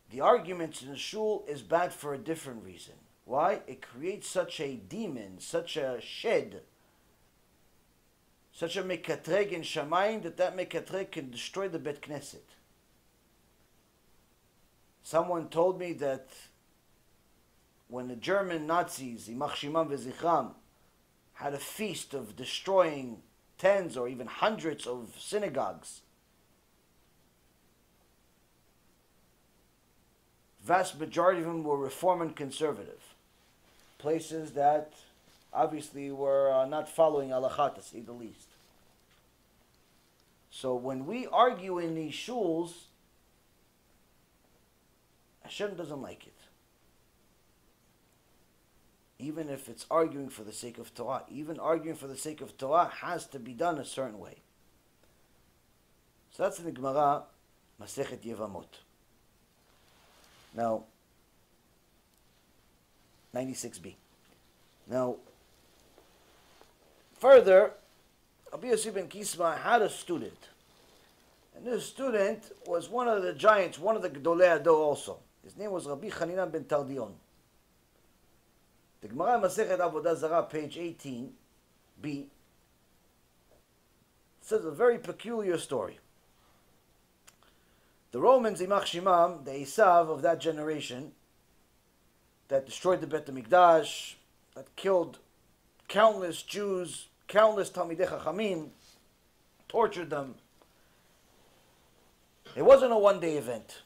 S1: the arguments in the shul is bad for a different reason. Why? It creates such a demon, such a shed, such a mekatreg in Shamayim that mekatreg can destroy the Bet Knesset. Someone told me that when the German Nazis, Yimach Shimam v'Zichram, had a feast of destroying tens or even hundreds of synagogues, vast majority of them were Reform and Conservative. Places that obviously were not following halakha, to say the least. So when we argue in these shuls, Hashem doesn't like it. Even if it's arguing for the sake of Torah, even arguing for the sake of Torah has to be done a certain way. So that's in the Gemara, Masechet Yevamot. Now, 96b. Now, further, Rabbi Yossi ben Kisma had a student. And this student was one of the giants, one of the Gedolei Ador also. His name was Rabbi Chanina ben Tardion. The Gemara Masechet Avodah Zarah, page 18b, says a very peculiar story. The Romans, Imach Shimam, the Esav of that generation, that destroyed the Bet HaMikdash, that killed countless Jews, countless Talmidei Chachamim, tortured them. It wasn't a one-day event.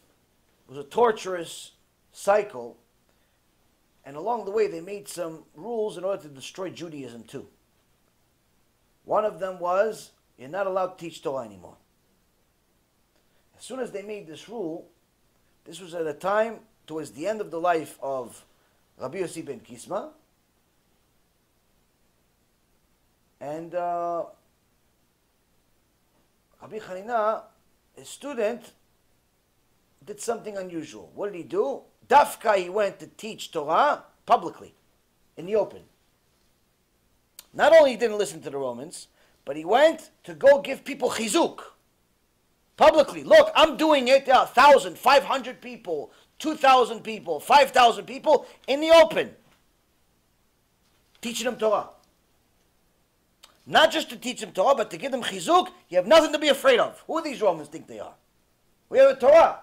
S1: It was a torturous cycle. And along the way, they made some rules in order to destroy Judaism too. One of them was, you're not allowed to teach Torah anymore. As soon as they made this rule, this was at a time towards the end of the life of Rabbi Yossi ben Kisma. And Rabbi Chanina, his student, did something unusual. What did he do? Dafka, he went to teach Torah publicly, in the open. Not only he didn't listen to the Romans, but he went to go give people chizuk. Publicly. Look, I'm doing it. 1,000, 500 people, 2,000 people, 5,000 people in the open. Teaching them Torah. Not just to teach them Torah, but to give them chizuk. You have nothing to be afraid of. Who do these Romans think they are? We have a Torah.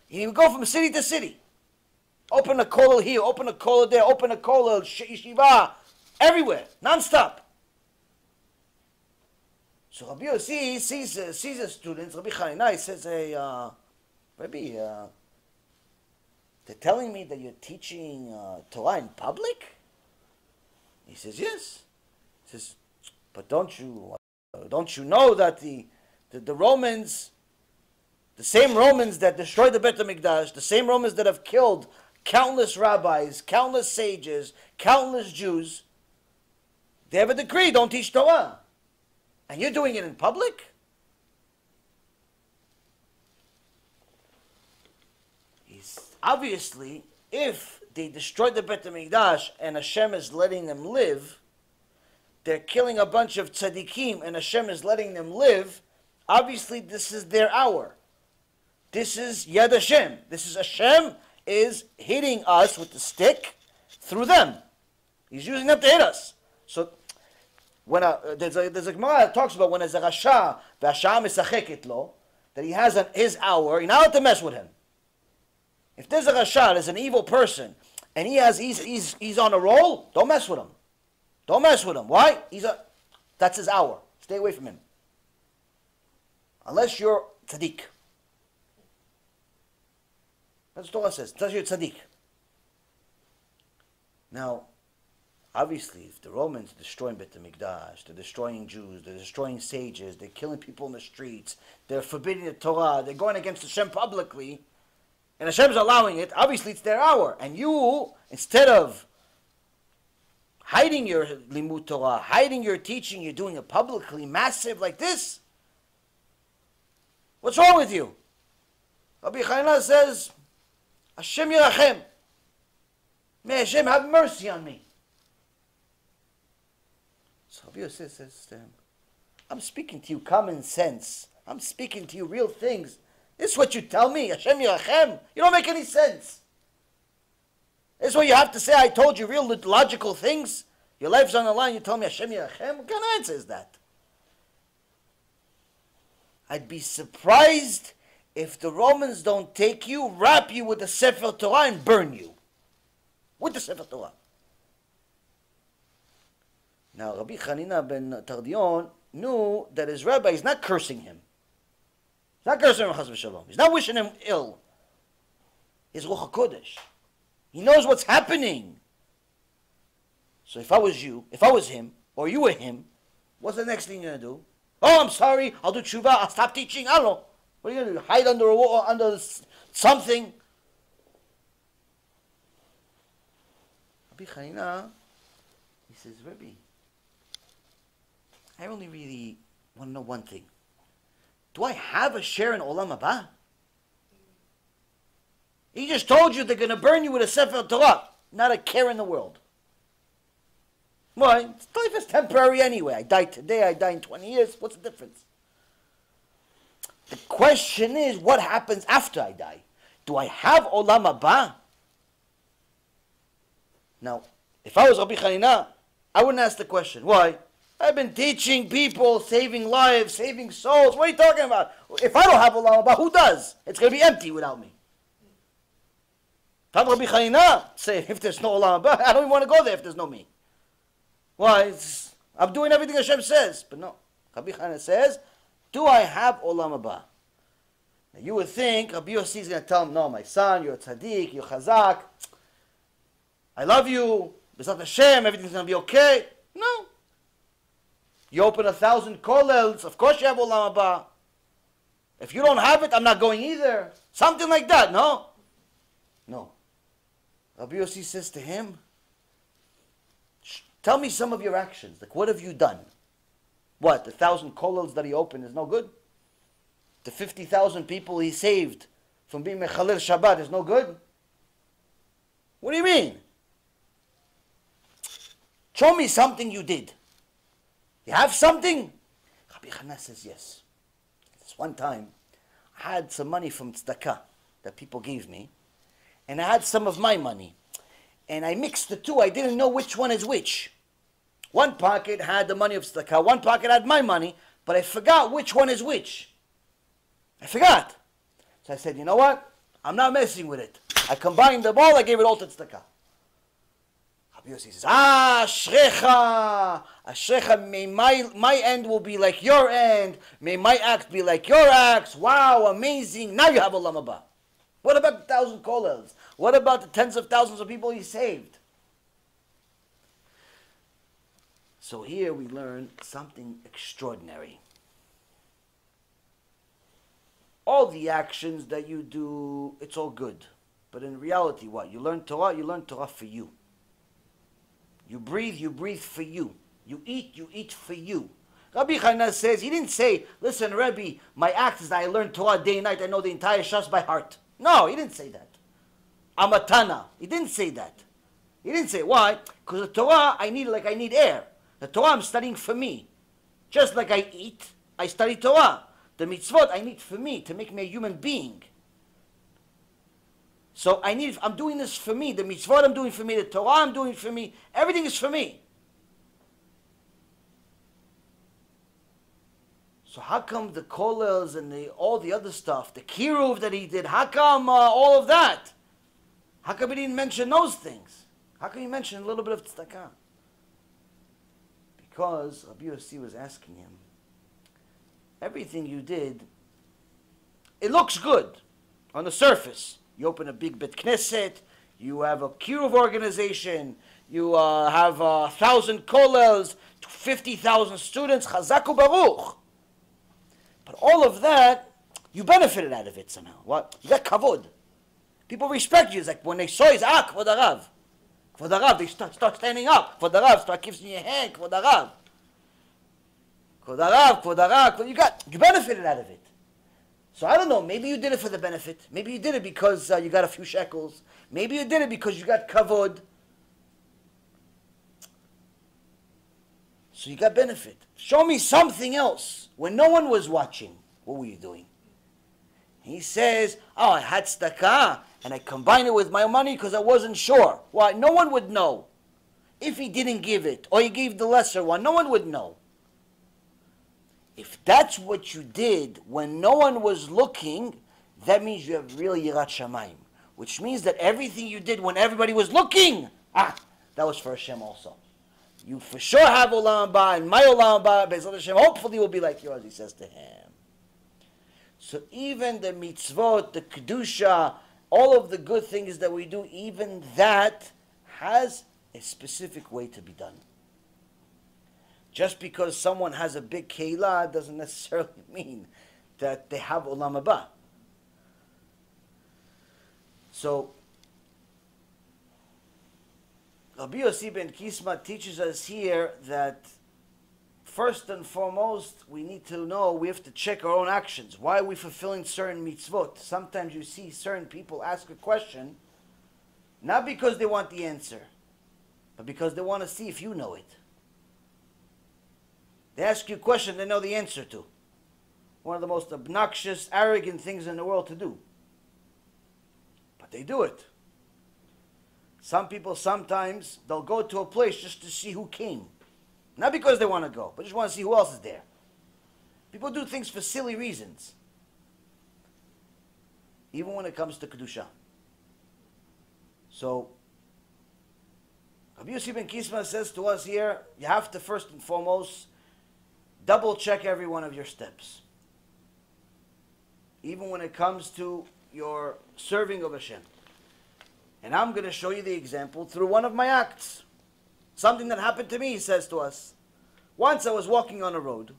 S1: You go from city to city. Open a kollel here, open a kollel there, open a kollel, yeshiva, everywhere, non-stop. So Rabbi Yossi sees the students, Rabbi Chanina, he says, hey, Rabbi, they're telling me that you're teaching Torah in public? He says, yes. He says, but don't you know that the Romans, the same Romans that destroyed the Bet HaMikdash, the same Romans that have killed countless rabbis, countless sages, countless Jews, they have a decree, don't teach Torah. And you're doing it in public? Obviously, if they destroyed the Bet HaMikdash and Hashem is letting them live, they're killing a bunch of tzaddikim and Hashem is letting them live, obviously this is their hour. This is Yad Hashem. This is Hashem is hitting us with the stick through them. He's using them to hit us. So when there's a Gemara that talks about when there's a Rasha, v'Hasha misacheket lo, that he has his hour, you're not allowed to mess with him. If there's a Rasha, there's an evil person, and he's on a roll, don't mess with him. Don't mess with him. Why? That's his hour. Stay away from him. Unless you're tzaddik. That's what Torah says. Unless you're tzaddik. Now, obviously, if the Romans are destroying Bet HaMikdash, they're destroying Jews, they're destroying sages, they're killing people in the streets, they're forbidding the Torah, they're going against Hashem publicly, and Hashem's allowing it, obviously it's their hour. And you, instead of hiding your limud Torah, hiding your teaching, you're doing it publicly, massive like this, what's wrong with you? Rabbi Chanina says, Hashem Yerachem. May Hashem have mercy on me. So Rabbi Yossi says to him, I'm speaking to you common sense. I'm speaking to you real things. This is what you tell me, Hashem Yerachem. You don't make any sense. This is what you have to say. I told you real logical things. Your life's on the line. You tell me Hashem Yerachem. What kind of answer is that? I'd be surprised if the Romans don't take you, wrap you with the Sefer Torah and burn you. With the Sefer Torah. Now, Rabbi Chanina ben Tardion knew that his rabbi is not cursing him. He's not cursing him, Chas v'Shalom. He's not wishing him ill. He has Ruach HaKodesh. He knows what's happening. So if I was you, if I was him, or you were him, what's the next thing you're going to do? Oh, I'm sorry, I'll do tshuva, I'll stop teaching, I don't know. What are you going to do? Hide under a wall, under something? Rabbi Chanina, he says, Rabbi, I only really want to know one thing. Do I have a share in Olam Haba? He just told you they're going to burn you with a Sefer Torah. Not a care in the world. Why? Life is temporary anyway. I die today, I die in 20 years. What's the difference? The question is, what happens after I die? Do I have Olam Haba? Now, if I was Rabbi Chanina, I wouldn't ask the question. Why? I've been teaching people, saving lives, saving souls. What are you talking about? If I don't have Olam Haba, who does? It's going to be empty without me. If I'm Rabbi Chanina, say, if there's no Olam Haba, I don't even want to go there if there's no me. Why? I'm doing everything Hashem says. But no. Rabbi Chanina says, do I have Olam Haba? Now you would think Rabbi Yossi is going to tell him, no, my son, you're a tzaddik, you're chazak. I love you. B'ezrat Hashem, everything's going to be okay. No. You open 1,000 kollels, of course you have Olam Haba. If you don't have it, I'm not going either. Something like that, no? No. Rabbi Yossi says to him, tell me some of your actions. Like, what have you done? What, the 1,000 kollels that he opened is no good? The 50,000 people he saved from being Mechalel Shabbat is no good? What do you mean? Show me something you did. You have something? Rabbi Chanina says yes. This one time, I had some money from tzedakah that people gave me, and I had some of my money. And I mixed the two. I didn't know which one is which. One pocket had the money of tzedakah, one pocket had my money, but I forgot which one is which. I forgot. So I said, you know what? I'm not messing with it. I combined them all, I gave it all to tzedakah. Rabbi Yossi says, Ashrecha, Ashrecha, may my end will be like your end. May my acts be like your acts. Wow, amazing. Now you have Olam Haba. What about the 1,000 kollels? What about the tens of thousands of people he saved? So here we learn something extraordinary. All the actions that you do, it's all good. But in reality, what? You learn Torah for you. You breathe for you. You eat for you. Rabbi Chanina says, he didn't say, listen, Rebbe, my act is that I learn Torah day and night, I know the entire Shas by heart. No, he didn't say that. I'm a Tana. He didn't say that. He didn't say, why? Because the Torah, I need like I need air. The Torah I'm studying for me. Just like I eat, I study Torah. The mitzvot I need for me, to make me a human being. So I'm doing this for me. The mitzvot I'm doing for me, the Torah I'm doing for me, everything is for me. So how come the kollels and all the other stuff, the kiruv that he did, how come all of that? How come he didn't mention those things? How come he mentioned a little bit of tzedakah? Because Rabbi Yossi was asking him, everything you did, it looks good on the surface. You open a big bet knesset, you have a kiruv organization, you have 1,000 kollels, 50,000 students, chazaku baruch. But all of that, you benefited out of it somehow. What? You got kavod. People respect you. It's like when they saw his kvod harav. Kvod harav, they start standing up. Kvod harav, start kissing your hand. Kvod harav. Kvod harav, kvod harav. You benefited out of it. So I don't know, maybe you did it for the benefit. Maybe you did it because you got a few shekels. Maybe you did it because you got kavod. So you got benefit. Show me something else. When no one was watching, what were you doing? He says, oh, I had tzedakah, and I combined it with my money because I wasn't sure. Why? No one would know. If he didn't give it, or he gave the lesser one, no one would know. If that's what you did when no one was looking, that means you have really Yirat Shamayim. Which means that everything you did when everybody was looking, that was for Hashem also. You for sure have Olam Haba, and my Olam Haba, B'ezrat Hashem, hopefully will be like yours, he says to him. So even the mitzvot, the kedusha, all of the good things that we do, even that has a specific way to be done. Just because someone has a big keilah doesn't necessarily mean that they have olam haba. So, Rabbi Yossi ben Kisma teaches us here that first and foremost, we need to know, we have to check our own actions. Why are we fulfilling certain mitzvot? Sometimes you see certain people ask a question, not because they want the answer, but because they want to see if you know it. They ask you a question they know the answer to. One of the most obnoxious, arrogant things in the world to do. But they do it. Some people sometimes, they'll go to a place just to see who came. Not because they want to go, but just want to see who else is there. People do things for silly reasons. Even when it comes to Kedusha. So, Rabbi Yossi ben Kisma says to us here, you have to first and foremost double check every one of your steps. Even when it comes to your serving of Hashem. And I'm going to show you the example through one of my acts. Something that happened to me, he says to us. Once I was walking on a road.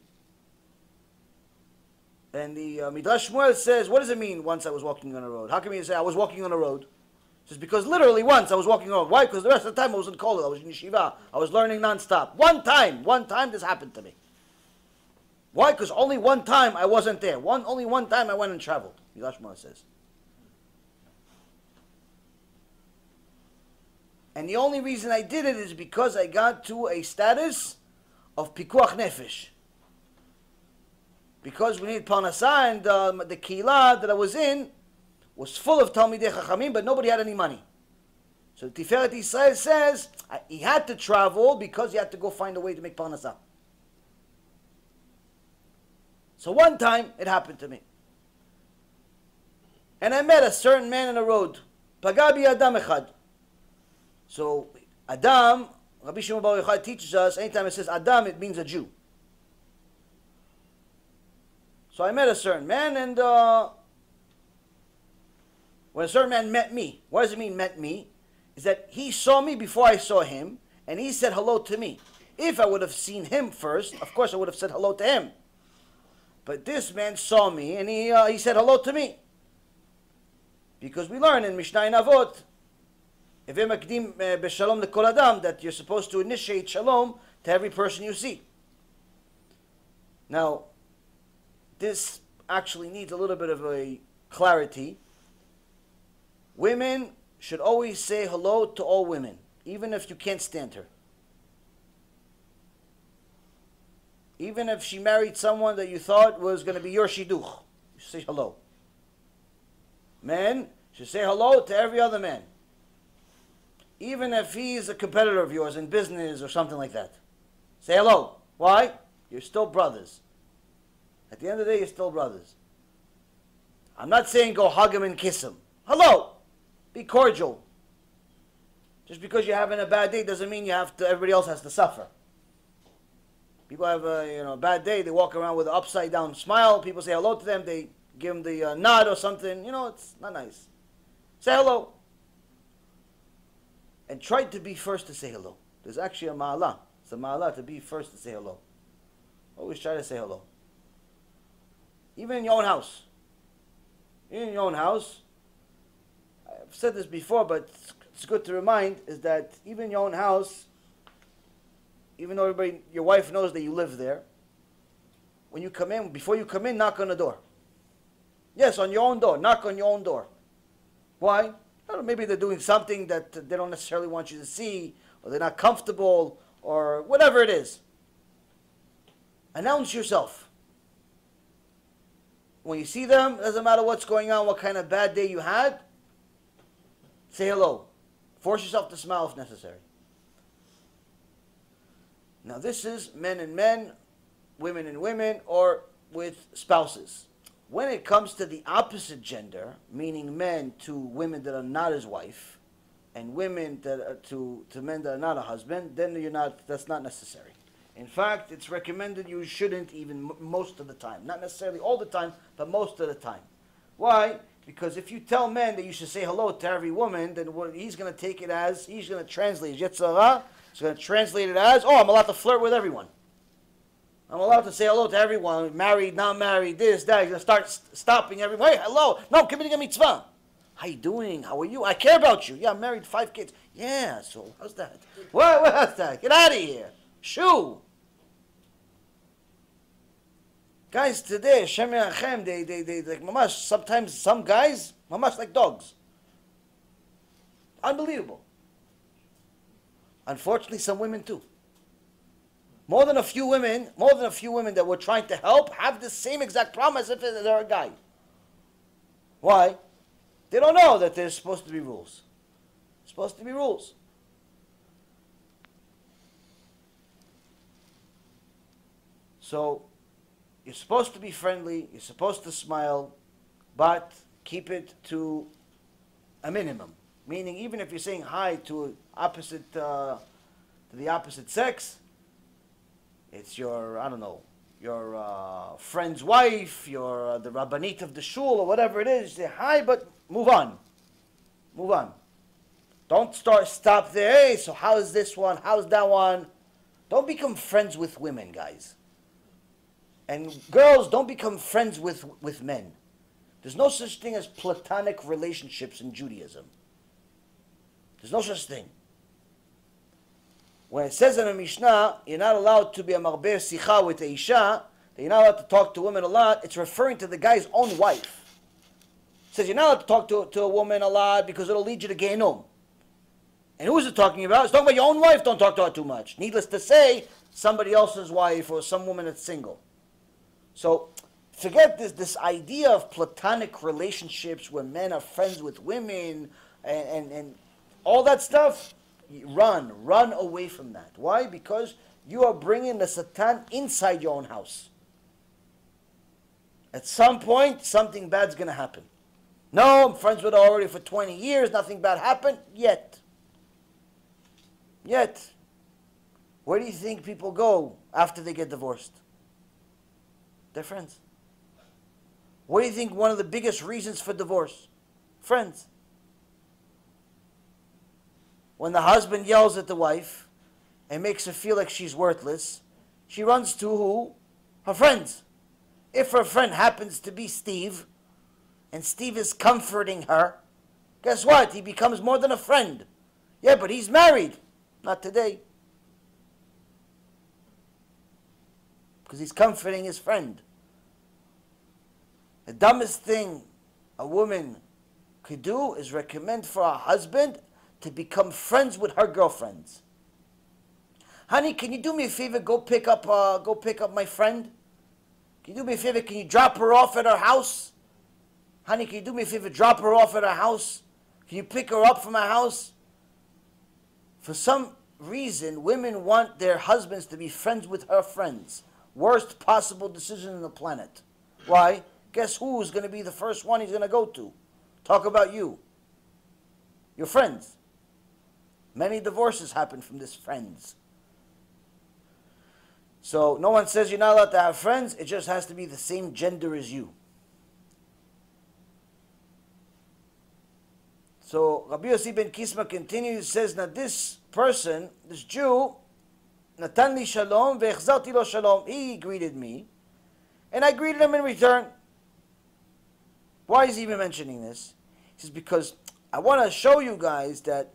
S1: And the Midrash Shmuel says, what does it mean, once I was walking on a road? How can you say I was walking on a road? It says, because literally once I was walking on a road. Why? Because the rest of the time I was in kollel, I was in yeshiva, I was learning non-stop. One time this happened to me. Why? Because only one time I wasn't there. Only one time I went and traveled, Midrash Shmuel says. And the only reason I did it is because I got to a status of pikuach nefesh. Because we needed parnasah, and the keilah that I was in was full of Talmidei Chachamim, but nobody had any money. So Tiferet Yisrael says he had to travel because he had to go find a way to make parnasah. So one time it happened to me. And I met a certain man on the road. Paga bi adam echad. So, Adam, Rabbi Shimon Bar Yochai teaches us, anytime it says Adam, it means a Jew. So I met a certain man, and when a certain man met me, what does it mean, met me? Is that he saw me before I saw him, and he said hello to me. If I would have seen him first, of course I would have said hello to him. But this man saw me, and he said hello to me. Because we learn in Mishnah in Avot, that you're supposed to initiate shalom to every person you see. Now, this actually needs a little bit of a clarity. Women should always say hello to all women, even if you can't stand her. Even if she married someone that you thought was going to be your shidduch, you say hello. Men should say hello to every other man. Even if he's a competitor of yours in business or something like that. Say hello. Why? You're still brothers. At the end of the day, you're still brothers. I'm not saying go hug him and kiss him. Hello. Be cordial. Just because you're having a bad day doesn't mean everybody else has to suffer. People have a bad day, they walk around with an upside down smile, people say hello to them, they give them the nod or something. It's not nice. Say hello. And try to be first to say hello. There's actually a ma'alah. It's a ma'alah to be first to say hello. Always try to say hello. Even in your own house. Even in your own house. I've said this before, but it's good to remind, is that even in your own house, even though your wife knows that you live there, when you come in, before you come in, knock on the door. Yes, on your own door. Knock on your own door. Why? Maybe they're doing something that they don't necessarily want you to see, or they're not comfortable, or whatever it is. Announce yourself. When you see them, doesn't matter what's going on, what kind of bad day you had, say hello. Force yourself to smile if necessary. Now this is men and men, women and women, or with spouses. When it comes to the opposite gender, meaning men to women that are not his wife, and women that are to men that are not a husband, then that's not necessary. In fact, it's recommended you shouldn't even most of the time. Not necessarily all the time, but most of the time. Why? Because if you tell men that you should say hello to every woman, then what he's going to take it as, he's going to translate it. Yetzer hara, he's going to translate it as, oh, I'm allowed to flirt with everyone. I'm allowed to say hello to everyone, married, not married, this, that. He's going to start stopping everyone. Hey, hello. No, I'm committing a mitzvah. How you doing? How are you? I care about you. Yeah, I'm married, 5 kids. Yeah, so how's that? What's that? Get out of here. Shoo. Guys today, Shem Yachem, they like mamash, sometimes some guys, mamash like dogs. Unbelievable. Unfortunately, some women too. More than a few women that we're trying to help have the same exact problem as if they're a guy. Why? They don't know that there's supposed to be rules. There's supposed to be rules. So, you're supposed to be friendly, you're supposed to smile, but keep it to a minimum. Meaning, even if you're saying hi to the opposite sex, it's your, I don't know, your friend's wife, your the rabbanit of the shul, or whatever it is. You say hi, but move on. Move on. Don't stop there. Hey, so how's this one? How's that one? Don't become friends with women, guys. And girls, don't become friends with men. There's no such thing as platonic relationships in Judaism. There's no such thing. When it says in a Mishnah, you're not allowed to be a marber sicha with a isha, that you're not allowed to talk to women a lot, it's referring to the guy's own wife. It says you're not allowed to talk to a woman a lot because it'll lead you to Gehinnom. And who is it talking about? It's talking about your own wife, don't talk to her too much. Needless to say, somebody else's wife or some woman that's single. So, forget this idea of platonic relationships where men are friends with women and all that stuff. Run away from that. Why? Because you are bringing the Satan inside your own house. At some point, something bad's going to happen. No, I'm friends with her already for 20 years, nothing bad happened yet. Where do you think people go after they get divorced? They're friends. What do you think one of the biggest reasons for divorce? Friends. When the husband yells at the wife and makes her feel like she's worthless, she runs to who? Her friends. If her friend happens to be Steve, and Steve is comforting her, guess what? He becomes more than a friend. Yeah, but he's married. Not today. Because he's comforting his friend. The dumbest thing a woman could do is recommend for her husband to become friends with her girlfriends. Honey, can you do me a favor? Go pick up my friend. Can you do me a favor? Can you drop her off at her house? Honey, can you do me a favor? Drop her off at her house. Can you pick her up from her house? For some reason, women want their husbands to be friends with her friends. Worst possible decision on the planet. Why? Guess who's going to be the first one he's going to go to? Talk about you. Your friends. Many divorces happen from this friends. So no one says you're not allowed to have friends. It just has to be the same gender as you. So Rabbi Yossi ben Kisma continues, says, now this person, this Jew, Natan li shalom ve'echzarti lo shalom. He greeted me, and I greeted him in return. Why is he even mentioning this? He says, because I want to show you guys that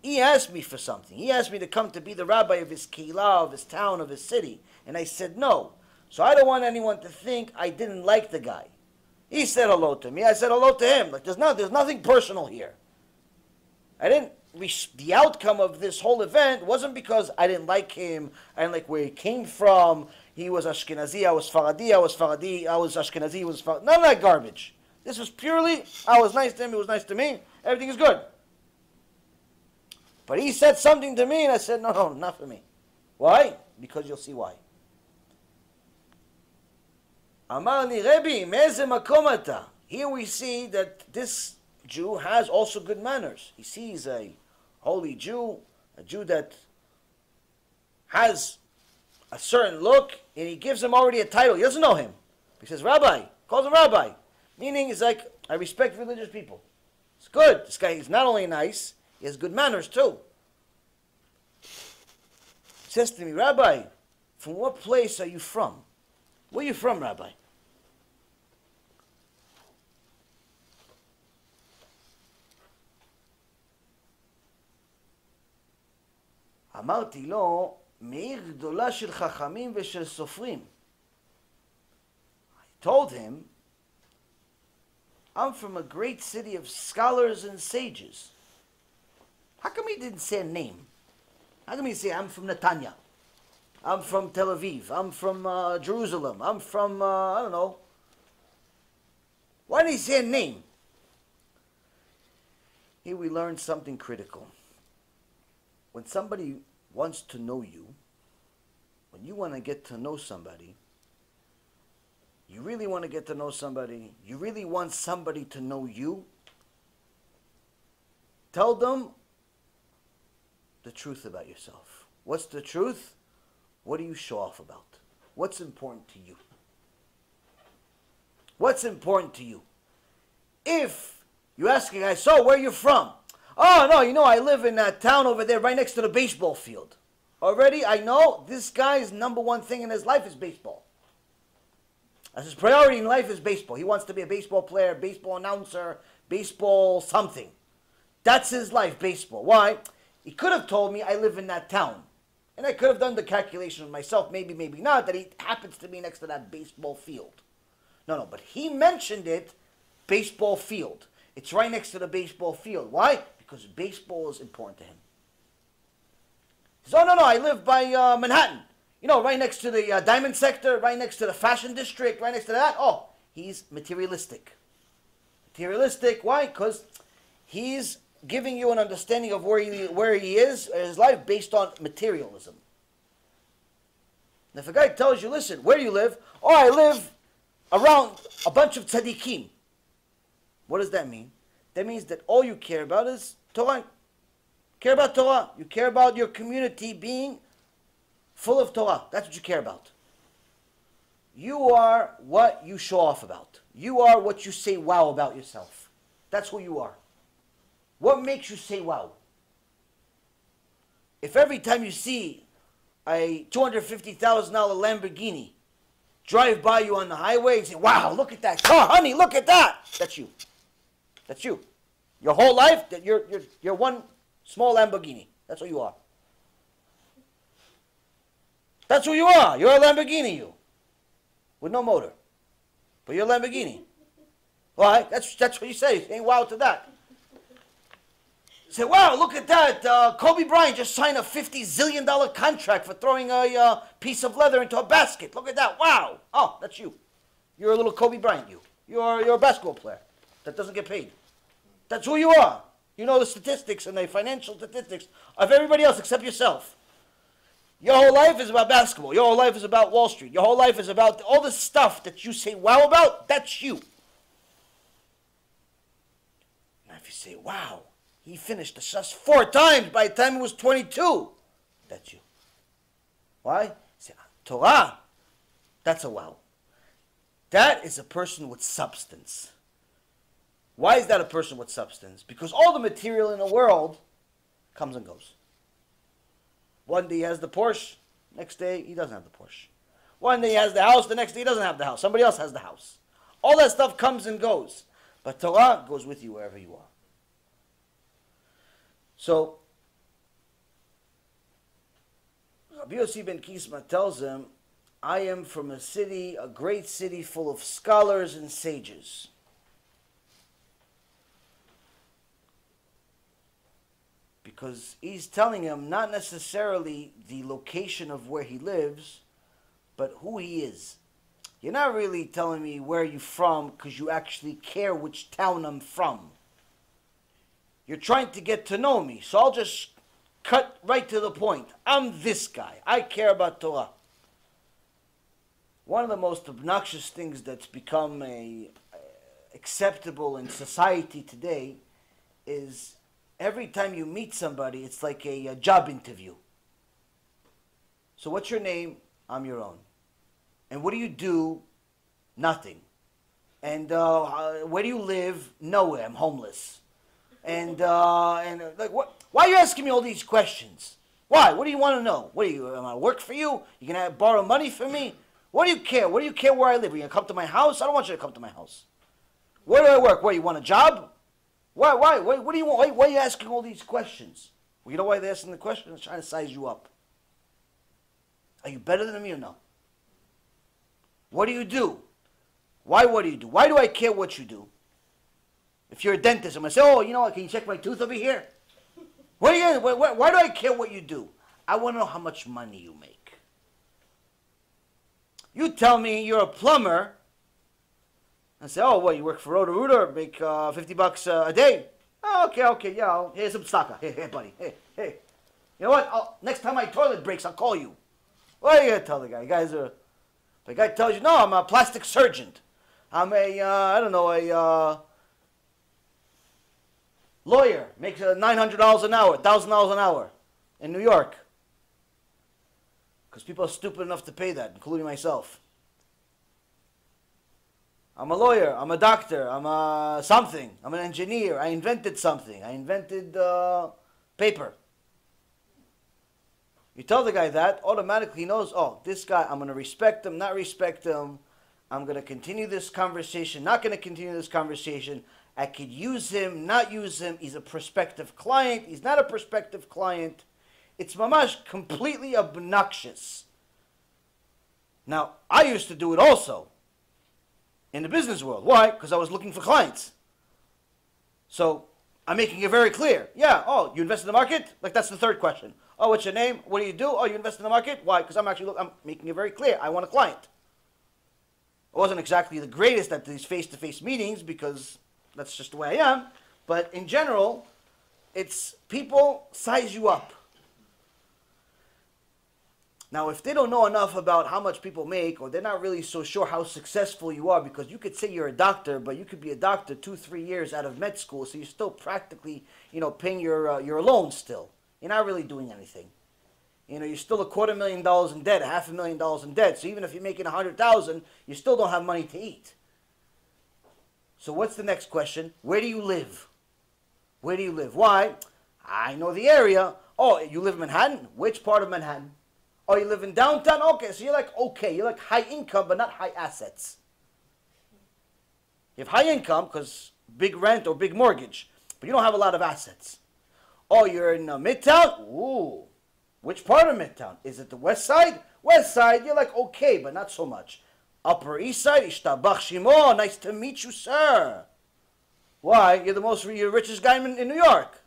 S1: he asked me for something. He asked me to come to be the rabbi of his keilah, of his town, of his city. And I said no. So I don't want anyone to think I didn't like the guy. He said hello to me. I said hello to him. Like there's nothing personal here. The outcome of this whole event wasn't because I didn't like him, I didn't like where he came from, he was Ashkenazi, I was Faradi, I was Ashkenazi, he was Faradi. None of that garbage. This was purely, I was nice to him, he was nice to me, everything is good. But he said something to me, and I said, no, not for me. Why? Because you'll see why. Amar li Rebbe, me'eze makom ata. Here we see that this Jew has also good manners. He sees a holy Jew, a Jew that has a certain look, and he gives him already a title. He doesn't know him. He says, Rabbi, calls him Rabbi. Meaning, he's like, I respect religious people. It's good. This guy is not only nice, he has good manners too. He says to me, Rabbi, from what place are you from? Where are you from, Rabbi? אמרתי לו, מעיר גדולה של חכמים ושל סופרים. I told him, I'm from a great city of scholars and sages. How come he didn't say a name? How come he say, I'm from Netanya? I'm from Tel Aviv. I'm from Jerusalem. I'm from, I don't know. Why didn't he say a name? Here we learn something critical. When somebody wants to know you, when you want to get to know somebody, you really want to get to know somebody, you really want somebody to know you, tell them the truth about yourself. What's the truth? What do you show off about? What's important to you? What's important to you? If you ask a guy, so where are you from? Oh, no, you know, I live in that town over there right next to the baseball field. Already, I know this guy's number one thing in his life is baseball. That's his priority in life is baseball. He wants to be a baseball player, baseball announcer, baseball something. That's his life, baseball. Why? He could have told me I live in that town. And I could have done the calculation of myself, maybe, maybe not, that he happens to be next to that baseball field. No, but he mentioned it, baseball field. It's right next to the baseball field. Why? Because baseball is important to him. He says, oh, no, I live by Manhattan. You know, right next to the diamond sector, right next to the fashion district, right next to that. Oh, he's materialistic. Materialistic, why? Because he's giving you an understanding of where he is in his life based on materialism. And if a guy tells you, listen, where do you live? Oh, I live around a bunch of tzaddikim. What does that mean? That means that all you care about is Torah. You care about Torah. You care about your community being full of Torah. That's what you care about. You are what you show off about. You are what you say wow about yourself. That's who you are. What makes you say wow? If every time you see a $250,000 Lamborghini drive by you on the highway and say, wow, look at that car, honey, look at that. That's you. That's you. Your whole life, that you're one small Lamborghini. That's who you are. That's who you are. You're a Lamborghini, you. With no motor. But you're a Lamborghini. Why? That's what you say. Saying wow to that. Say, wow, look at that. Kobe Bryant just signed a $50 zillion contract for throwing a piece of leather into a basket. Look at that. Wow. Oh, that's you. You're a little Kobe Bryant, you. You're a basketball player that doesn't get paid. That's who you are. You know the statistics and the financial statistics of everybody else except yourself. Your whole life is about basketball. Your whole life is about Wall Street. Your whole life is about all the stuff that you say wow about. That's you. Now if you say, wow, he finished the shas 4 times by the time he was 22. That's you. Why? You say, Torah, that's a wow. That is a person with substance. Why is that a person with substance? Because all the material in the world comes and goes. One day he has the Porsche, next day he doesn't have the Porsche. One day he has the house, the next day he doesn't have the house. Somebody else has the house. All that stuff comes and goes. But Torah goes with you wherever you are. So, Rabbi Yossi ben Kisma tells him, I am from a city, a great city full of scholars and sages. Because he's telling him not necessarily the location of where he lives, but who he is. You're not really telling me where you're from because you actually care which town I'm from. You're trying to get to know me, so I'll just cut right to the point. I'm this guy. I care about Torah. One of the most obnoxious things that's become acceptable in society today is every time you meet somebody, it's like a job interview. So what's your name? I'm your own. And what do you do? Nothing. And where do you live? Nowhere. I'm homeless. And like, what? Why are you asking me all these questions? Why? What do you want to know? What do you? Am I work for you? You gonna borrow money from me? What do you care? What do you care where I live? Are you gonna come to my house? I don't want you to come to my house. Where do I work? Where, you want a job? Why? What do you want? Why are you asking all these questions? Well, you know why they're asking the questions? They're trying to size you up. Are you better than me or no? What do you do? Why? What do you do? Why do I care what you do? If you're a dentist, I'm gonna say, oh, you know what? Can you check my tooth over here? Why do I care what you do? I want to know how much money you make. You tell me you're a plumber. I say, oh, what, you work for Roto-Rooter, make $50 a day? Oh, okay, yeah, here's some tzedakah. Hey, buddy, hey. You know what? Next time my toilet breaks, I'll call you. What are you going to tell the guy? The guy tells you, no, I'm a plastic surgeon. I'm a lawyer, makes $900 an hour, $1,000 an hour in New York. Because people are stupid enough to pay that, including myself. I'm a lawyer, I'm a doctor, I'm a something, I'm an engineer, I invented something, I invented paper. You tell the guy that, automatically he knows, oh, this guy, I'm going to respect him, not respect him. I'm going to continue this conversation, not going to continue this conversation. I could use him, not use him. He's a prospective client, he's not a prospective client. It's mamash completely obnoxious. Now, I used to do it also in the business world. Why? Because I was looking for clients. So, I'm making it very clear. Yeah, oh, you invest in the market? Like, that's the third question. Oh, what's your name? What do you do? Oh, you invest in the market? Why? Because I'm making it very clear. I want a client. I wasn't exactly the greatest at these face-to-face meetings because that's just the way I am. But in general, it's people size you up. Now, if they don't know enough about how much people make, or they're not really so sure how successful you are, because you could say you're a doctor, but you could be a doctor 2-3 years out of med school, so you're still practically, paying your loans still. You're not really doing anything. You're still $250,000 in debt, $500,000 in debt. So even if you're making $100,000, you still don't have money to eat. So what's the next question? Where do you live? Where do you live? Why? I know the area. Oh, you live in Manhattan? Which part of Manhattan? Oh, you live in downtown? Okay, so you're like high income, but not high assets. You have high income because big rent or big mortgage, but you don't have a lot of assets. Oh, you're in Midtown? Ooh. Which part of Midtown? Is it the West Side? West Side, you're like, okay, but not so much. Upper East Side? Ishtabach Shimo, nice to meet you, sir. Why? You're the richest guy in New York.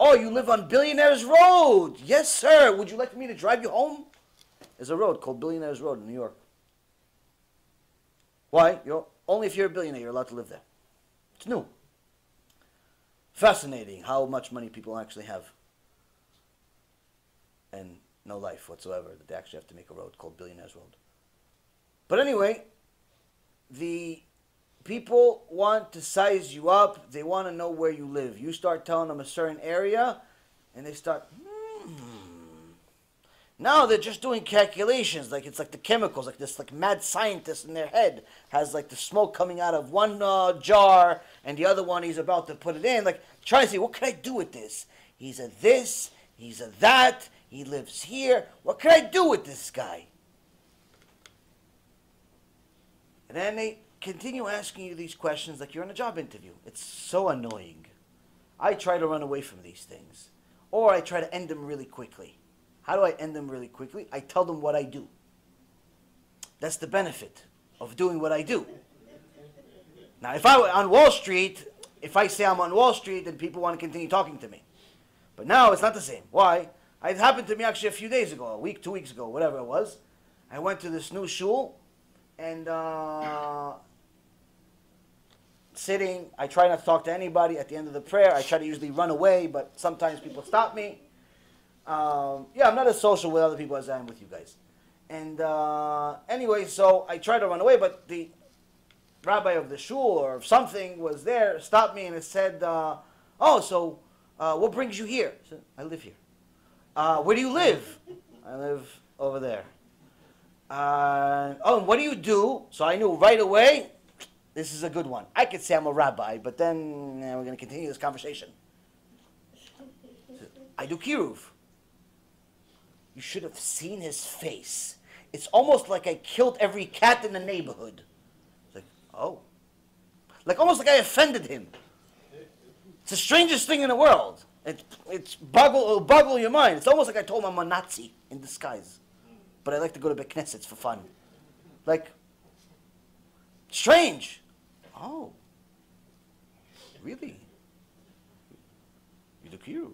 S1: Oh, you live on Billionaires Road. Yes, sir. Would you like me to drive you home? There's a road called Billionaires Road in New York. Why? Only if you're a billionaire, you're allowed to live there. It's new. Fascinating how much money people actually have. And no life whatsoever, that they actually have to make a road called Billionaires Road. But anyway, the people want to size you up. They want to know where you live. You start telling them a certain area, and they start, Now they're just doing calculations. Like it's like the chemicals, like this like mad scientist in their head has like the smoke coming out of one jar, and the other one he's about to put it in. Like trying to say, what can I do with this? He's a this, he's a that, he lives here. What can I do with this guy? And then they continue asking you these questions like you're in a job interview. It's so annoying. I try to run away from these things. Or I try to end them really quickly. How do I end them really quickly? I tell them what I do. That's the benefit of doing what I do. Now, if I were on Wall Street, if I say I'm on Wall Street, then people want to continue talking to me. But now it's not the same. Why? It happened to me actually a few days ago, a week, 2 weeks ago, whatever it was. I went to this new shul, and sitting, I try not to talk to anybody at the end of the prayer. I try to usually run away, but sometimes people stop me. I'm not as social with other people as I am with you guys. And anyway, so I tried to run away, but the rabbi of the shul or something was there, stopped me, and it said, what brings you here? I said, I live here. Where do you live? I live over there. And what do you do? So I knew right away, this is a good one. I could say I'm a rabbi, but then we're going to continue this conversation. I do Kiruv. You should have seen his face. It's almost like I killed every cat in the neighborhood. It's like, oh. Like almost like I offended him. It's the strangest thing in the world. It'll boggle your mind. It's almost like I told him I'm a Nazi in disguise. But I like to go to Beit Knesset for fun. Like, strange. Oh. Really? You do Kiruv?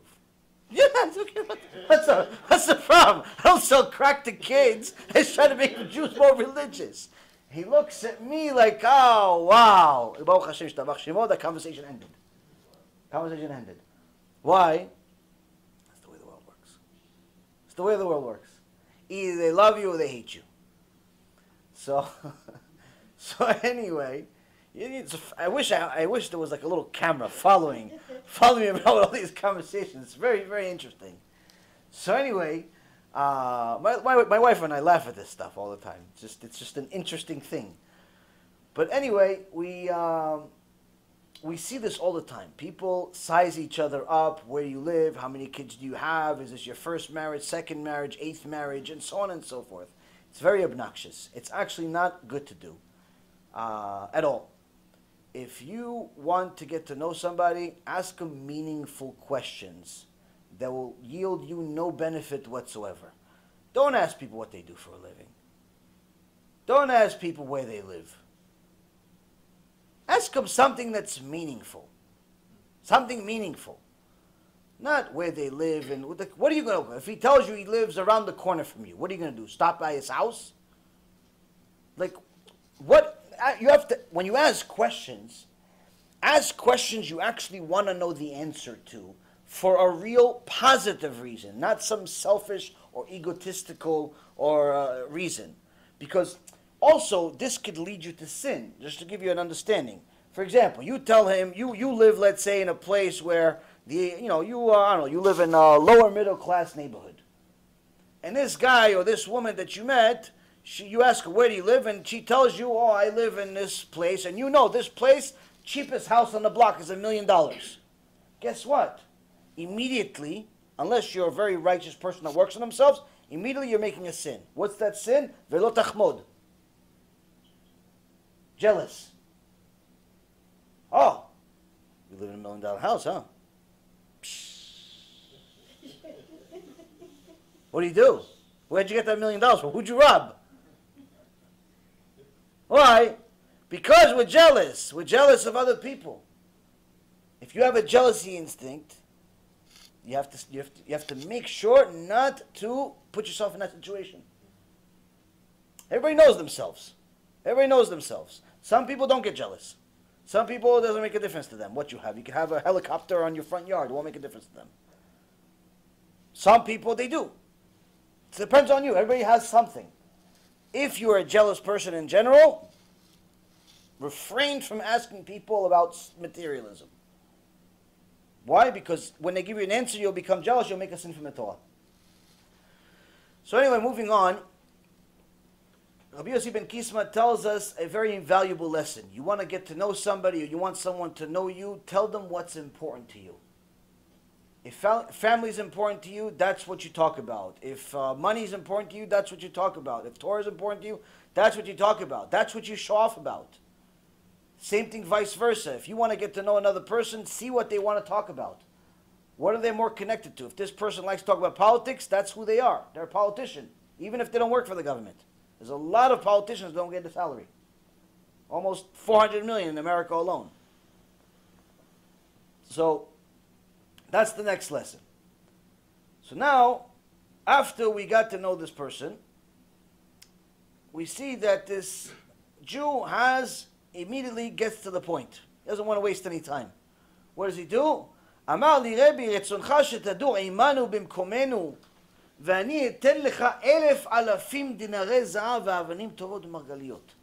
S1: Yeah, that's the problem. I don't sell crack to kids. I just try to make the Jews more religious. He looks at me like, oh, wow. Baruch Hashem, Shtabach Shemo. The conversation ended. Why? That's the way the world works. It's the way the world works. Either they love you or they hate you. So anyway, I wish there was like a little camera following me around with all these conversations. It's very, very interesting. So anyway, my wife and I laugh at this stuff all the time. It's just an interesting thing. But anyway, we see this all the time. People size each other up. Where do you live? How many kids do you have? Is this your first marriage, second marriage, eighth marriage, and so on and so forth. It's very obnoxious. It's actually not good to do at all. If you want to get to know somebody, ask them meaningful questions that will yield you no benefit whatsoever. Don't ask people what they do for a living. Don't ask people where they live. Ask them something that's meaningful. Something meaningful. Not where they live and what are you going to do? If he tells you he lives around the corner from you, what are you going to do? Stop by his house? Like, what? You have to, when you ask questions you actually want to know the answer to for a real positive reason, not some selfish or egotistical or reason. Because also, this could lead you to sin, just to give you an understanding. For example, you tell him, you live, let's say, in a place where, you live in a lower middle class neighborhood. And this guy or this woman that you met, you ask her, where do you live? And she tells you, oh, I live in this place. And you know this place, cheapest house on the block is $1 million. Guess what? Immediately, unless you're a very righteous person that works on themselves, immediately you're making a sin. What's that sin? Velo tachmod. Jealous. Oh, you live in $1 million house, huh? What do you do? Where'd you get that $1 million from? Who'd you rob? Why? Because we're jealous. We're jealous of other people. If you have a jealousy instinct, you have to make sure not to put yourself in that situation. Everybody knows themselves. Everybody knows themselves. Some people don't get jealous. Some people, it doesn't make a difference to them what you have. You can have a helicopter on your front yard. It won't make a difference to them. Some people, they do. It depends on you. Everybody has something. If you're a jealous person in general, refrain from asking people about materialism. Why? Because when they give you an answer, you'll become jealous. You'll make a sin from the Torah. So anyway, moving on. Rabbi Yossi ben Kisma tells us a very invaluable lesson. You want to get to know somebody or you want someone to know you, tell them what's important to you. If family is important to you, that's what you talk about. If money is important to you, that's what you talk about. If Torah is important to you, that's what you talk about. That's what you show off about. Same thing vice versa. If you want to get to know another person, see what they want to talk about. What are they more connected to? If this person likes to talk about politics, that's who they are. They're a politician, even if they don't work for the government. There's a lot of politicians who don't get the salary. Almost 400 million in America alone. So, that's the next lesson. So now, after we got to know this person, we see that this Jew immediately gets to the point. He doesn't want to waste any time. What does he do? אמר לי רבי רצונך שתדור עמנו במקומנו ואני אתן לך 1,000 דינרי זהב ואבנים טובות ומרגליות.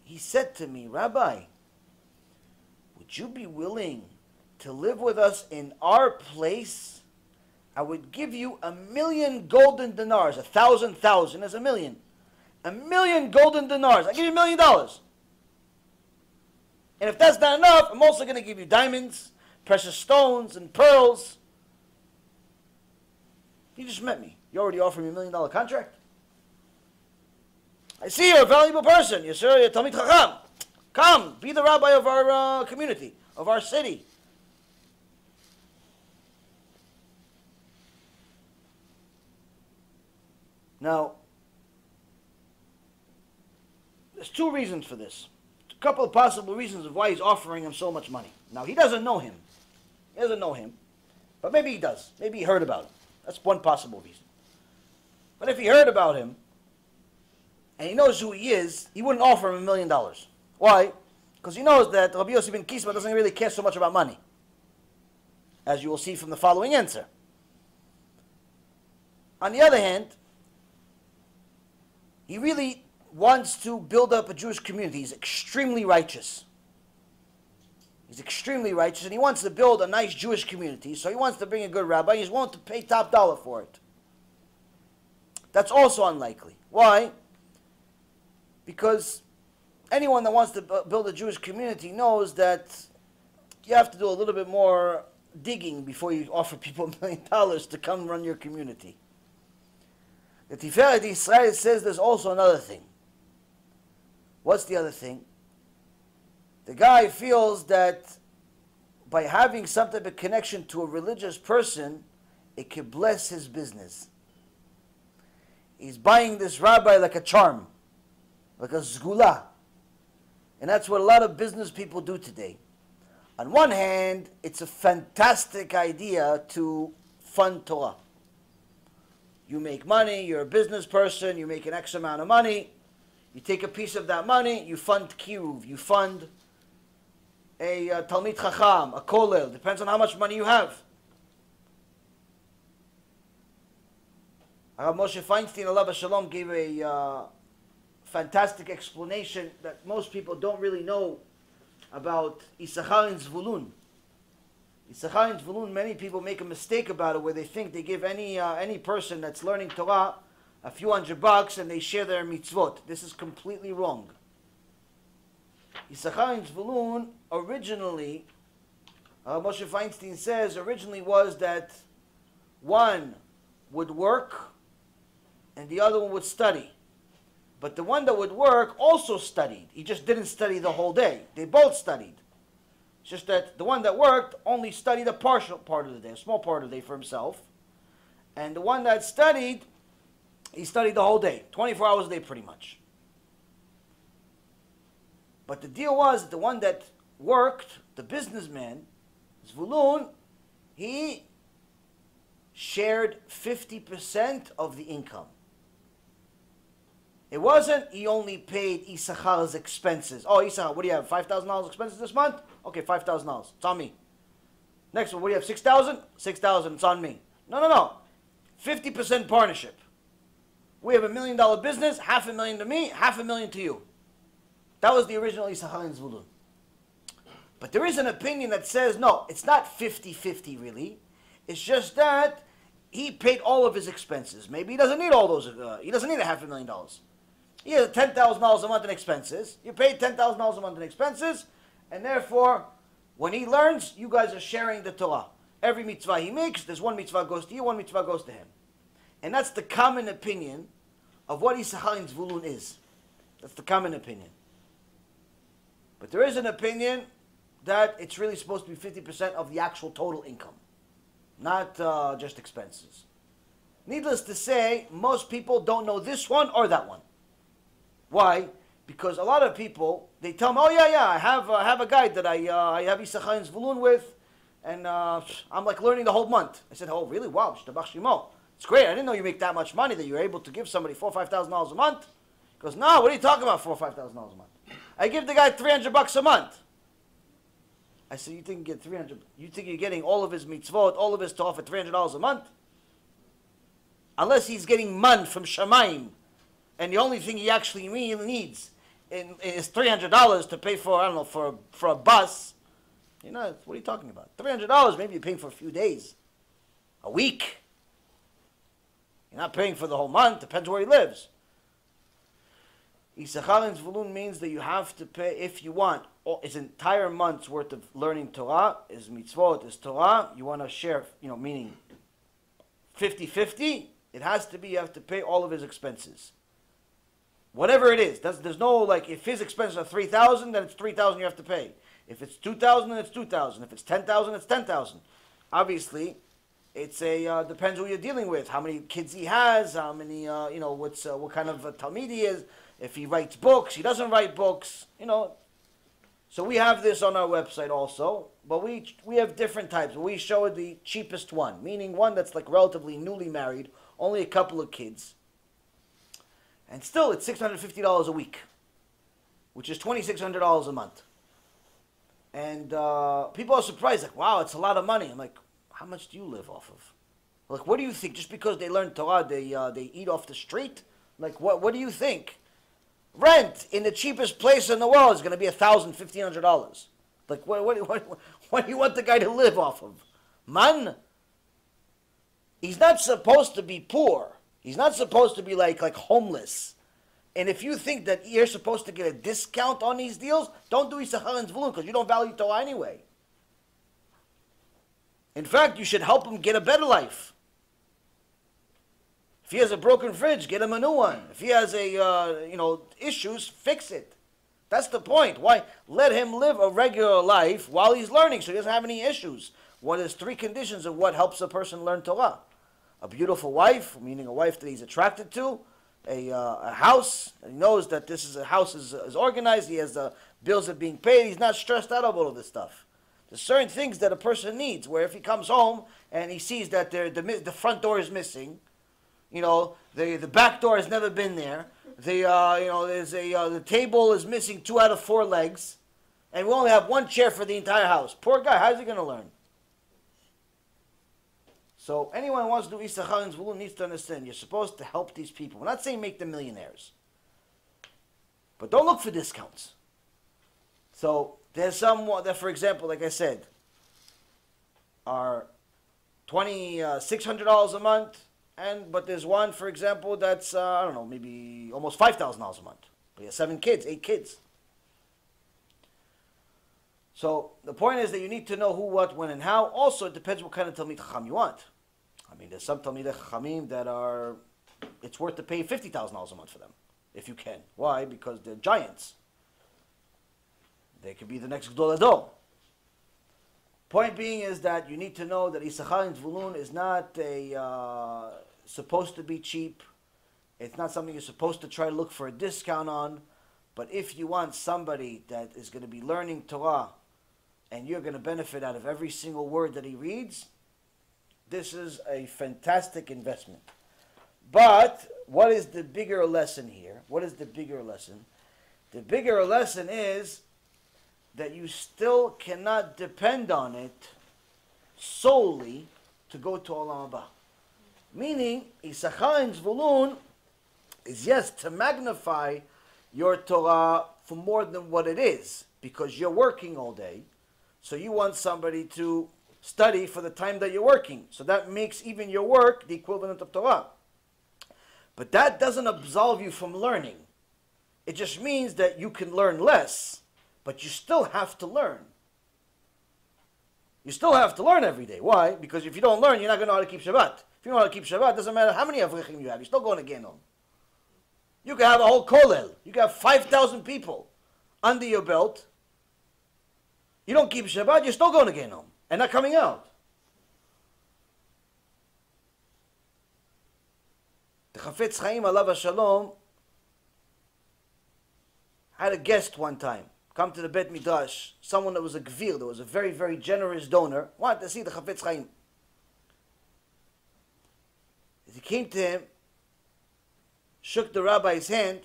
S1: He said to me, Rabbi, would you be willing to live with us in our place I would give you 1,000,000 golden dinars. 1,000 is 1,000,000. 1,000,000 golden dinars. I give you $1,000,000. And if that's not enough, I'm also going to give you diamonds, precious stones, and pearls. You just met me. You already offered me $1,000,000 contract. I see you're a valuable person. You're a Talmid Chacham. Come, be the rabbi of our community, of our city. Now, there's two reasons for this. A couple of possible reasons of why he's offering him so much money. Now, he doesn't know him. He doesn't know him. But maybe he does. Maybe he heard about him. That's one possible reason. But if he heard about him, and he knows who he is, he wouldn't offer him $1,000,000. Why? Because he knows that Rabbi Yossi ben Kisma doesn't really care so much about money, as you will see from the following answer. On the other hand, he really wants to build up a Jewish community. He's extremely righteous. He's extremely righteous, and he wants to build a nice Jewish community, so he wants to bring a good rabbi. He's willing to pay top dollar for it. That's also unlikely. Why? Because anyone that wants to build a Jewish community knows that you have to do a little bit more digging before you offer people $1,000,000 to come run your community. The Tiferet Israel says there's also another thing. What's the other thing? The guy feels that by having some type of connection to a religious person, it can bless his business. He's buying this rabbi like a charm, like a zgula. And that's what a lot of business people do today. On one hand, it's a fantastic idea to fund Torah. You make money, you're a business person, you make an X amount of money, you take a piece of that money, you fund Kiruv, you fund a Talmid Chacham, a Kollel, depends on how much money you have. Rabbi Moshe Feinstein, Allah Shalom, gave a fantastic explanation that most people don't really know about Isaachar and Zebulun. Isaachar and Zebulun, many people make a mistake about it where they think they give any person that's learning Torah a few $100 and they share their mitzvot. This is completely wrong. Isaachar and Zebulun originally, Moshe Feinstein says, originally was that one would work and the other one would study. But the one that would work also studied. He just didn't study the whole day. They both studied. It's just that the one that worked only studied a partial part of the day, a small part of the day for himself. And the one that studied, he studied the whole day, 24 hours a day pretty much. But the deal was that the one that worked, the businessman, Zvulun, he shared 50% of the income. It wasn't he only paid Isachar's expenses. Oh, Isachar, what do you have, $5,000 expenses this month? Okay, $5,000. It's on me. Next one, what do you have, 6,000? 6,000, it's on me. No. 50% partnership. We have $1 million business, $500,000 to me, $500,000 to you. That was the original Isaachar and Zebulun. But there is an opinion that says, no, it's not 50-50 really. It's just that he paid all of his expenses. Maybe he doesn't need all those, he doesn't need $500,000. He has $10,000 a month in expenses. You paid $10,000 a month in expenses, and therefore, when he learns, you guys are sharing the Torah. Every mitzvah he makes, there's one mitzvah goes to you, one mitzvah goes to him. And that's the common opinion of what Isaachar and Zebulun is. That's the common opinion. But there is an opinion that it's really supposed to be 50% of the actual total income, not just expenses. Needless to say, most people don't know this one or that one. Why? Because a lot of people, they tell me, oh yeah, I have a guy that I have Isaachar and Zebulun with, and I'm like learning the whole month. I said, oh really? Wow, shtabach shemo. It's great. I didn't know you make that much money that you're able to give somebody $4,000 or $5,000 a month. He goes, no, what are you talking about, $4,000 or $5,000 a month? I give the guy $300 a month. I said, you think you get 300? You think you're getting all of his mitzvot, all of his Torah for $300 a month? Unless he's getting man from Shamayim, and the only thing he actually really needs is $300 to pay for, I don't know, for a bus. You know, what are you talking about? $300, maybe you're paying for a few days, a week. You're not paying for the whole month. Depends where he lives. Isaachar and Zebulun means that you have to pay, if you want, his entire month's worth of learning Torah, his mitzvot, his Torah, you want to share, meaning 50-50, it has to be, you have to pay all of his expenses. Whatever it is. There's no, like, if his expenses are 3,000, then it's 3,000 you have to pay. If it's 2,000, then it's 2,000. If it's 10,000, it's 10,000. Obviously, it's depends who you're dealing with, how many kids he has, how many, what kind of a Talmid he is, if he writes books, he doesn't write books, So we have this on our website also, but we have different types. We show the cheapest one, meaning one that's like relatively newly married, only a couple of kids. And still, it's $650 a week, which is $2,600 a month. And people are surprised, like, wow, it's a lot of money. I'm like, how much do you live off of? Like, what do you think? Just because they learn Torah, they eat off the street? Like, what do you think? Rent in the cheapest place in the world is going to be $1,000, $1,500. Like, what do you want the guy to live off of? Man, he's not supposed to be poor. He's not supposed to be like homeless. And if you think that you're supposed to get a discount on these deals, don't do Isaachar and Zebulun because you don't value Torah anyway. In fact, you should help him get a better life. If he has a broken fridge, get him a new one. If he has issues, fix it. That's the point. Why? Let him live a regular life while he's learning so he doesn't have any issues. What is 3 conditions of what helps a person learn Torah? A beautiful wife, meaning a wife that he's attracted to, a house, and he knows that house is organized, he has bills are being paid, he's not stressed out about all of this stuff. There's certain things that a person needs, where if he comes home and he sees that the front door is missing, the back door has never been there, the table is missing 2 out of 4 legs, and we only have 1 chair for the entire house. Poor guy, how's he going to learn? So anyone who wants to do Isaachar and Zebulun needs to understand, you're supposed to help these people. We're not saying make them millionaires. But don't look for discounts. So there's some that, for example, like I said, are $2,600 a month, but there's one, for example, that's, maybe almost $5,000 a month. But he has 7 kids, 8 kids. So the point is that you need to know who, what, when, and how. Also, it depends what kind of Talmid Chacham you want. There's some Talmid Chachamim that it's worth to pay $50,000 a month for them, if you can. Why? Because they're giants. They could be the next Gdol Ador. Point being is that you need to know that Isaachar and Zebulun is not supposed to be cheap. It's not something you're supposed to try to look for a discount on. But if you want somebody that is going to be learning Torah and you're going to benefit out of every single word that he reads, this is a fantastic investment. But what is the bigger lesson here? What is the bigger lesson? The bigger lesson is that you still cannot depend on it solely to go to Olam Haba. Meaning, Isaachar and Zebulun is, yes, to magnify your Torah for more than what it is, because you're working all day, so you want somebody to study for the time that you're working. So that makes even your work the equivalent of Torah. But that doesn't absolve you from learning. It just means that you can learn less, but you still have to learn. You still have to learn every day. Why? Because if you don't learn, you're not going to know how to keep Shabbat. If you know how to keep Shabbat, it doesn't matter how many Avrichim you have. You're still going to Genom. You can have a whole kollel. You can have 5,000 people under your belt. You don't keep Shabbat, you're still going to Genom and not coming out. The Chafetz Chaim, alav hashalom, had a guest one time come to the Bet Midrash, someone that was a gvir, that was a very, very generous donor, wanted to see the Chafetz Chaim. As he came to him, shook the rabbi's hand.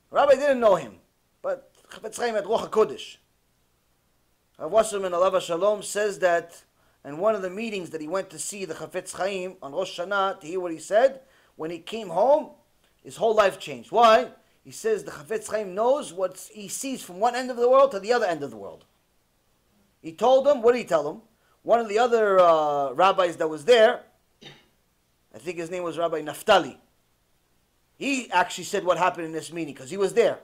S1: The rabbi didn't know him, but Chafetz Chaim had Ruach HaKodesh. Rav Wasserman, alav hashalom, says that in one of the meetings that he went to see the Chafetz Chaim on Rosh Hashanah, to hear what he said, when he came home, his whole life changed. Why? He says the Chafetz Chaim knows what he sees from one end of the world to the other end of the world. He told him, what did he tell him? One of the other rabbis that was there, I think his name was Rabbi Naftali. He actually said what happened in this meeting because he was there.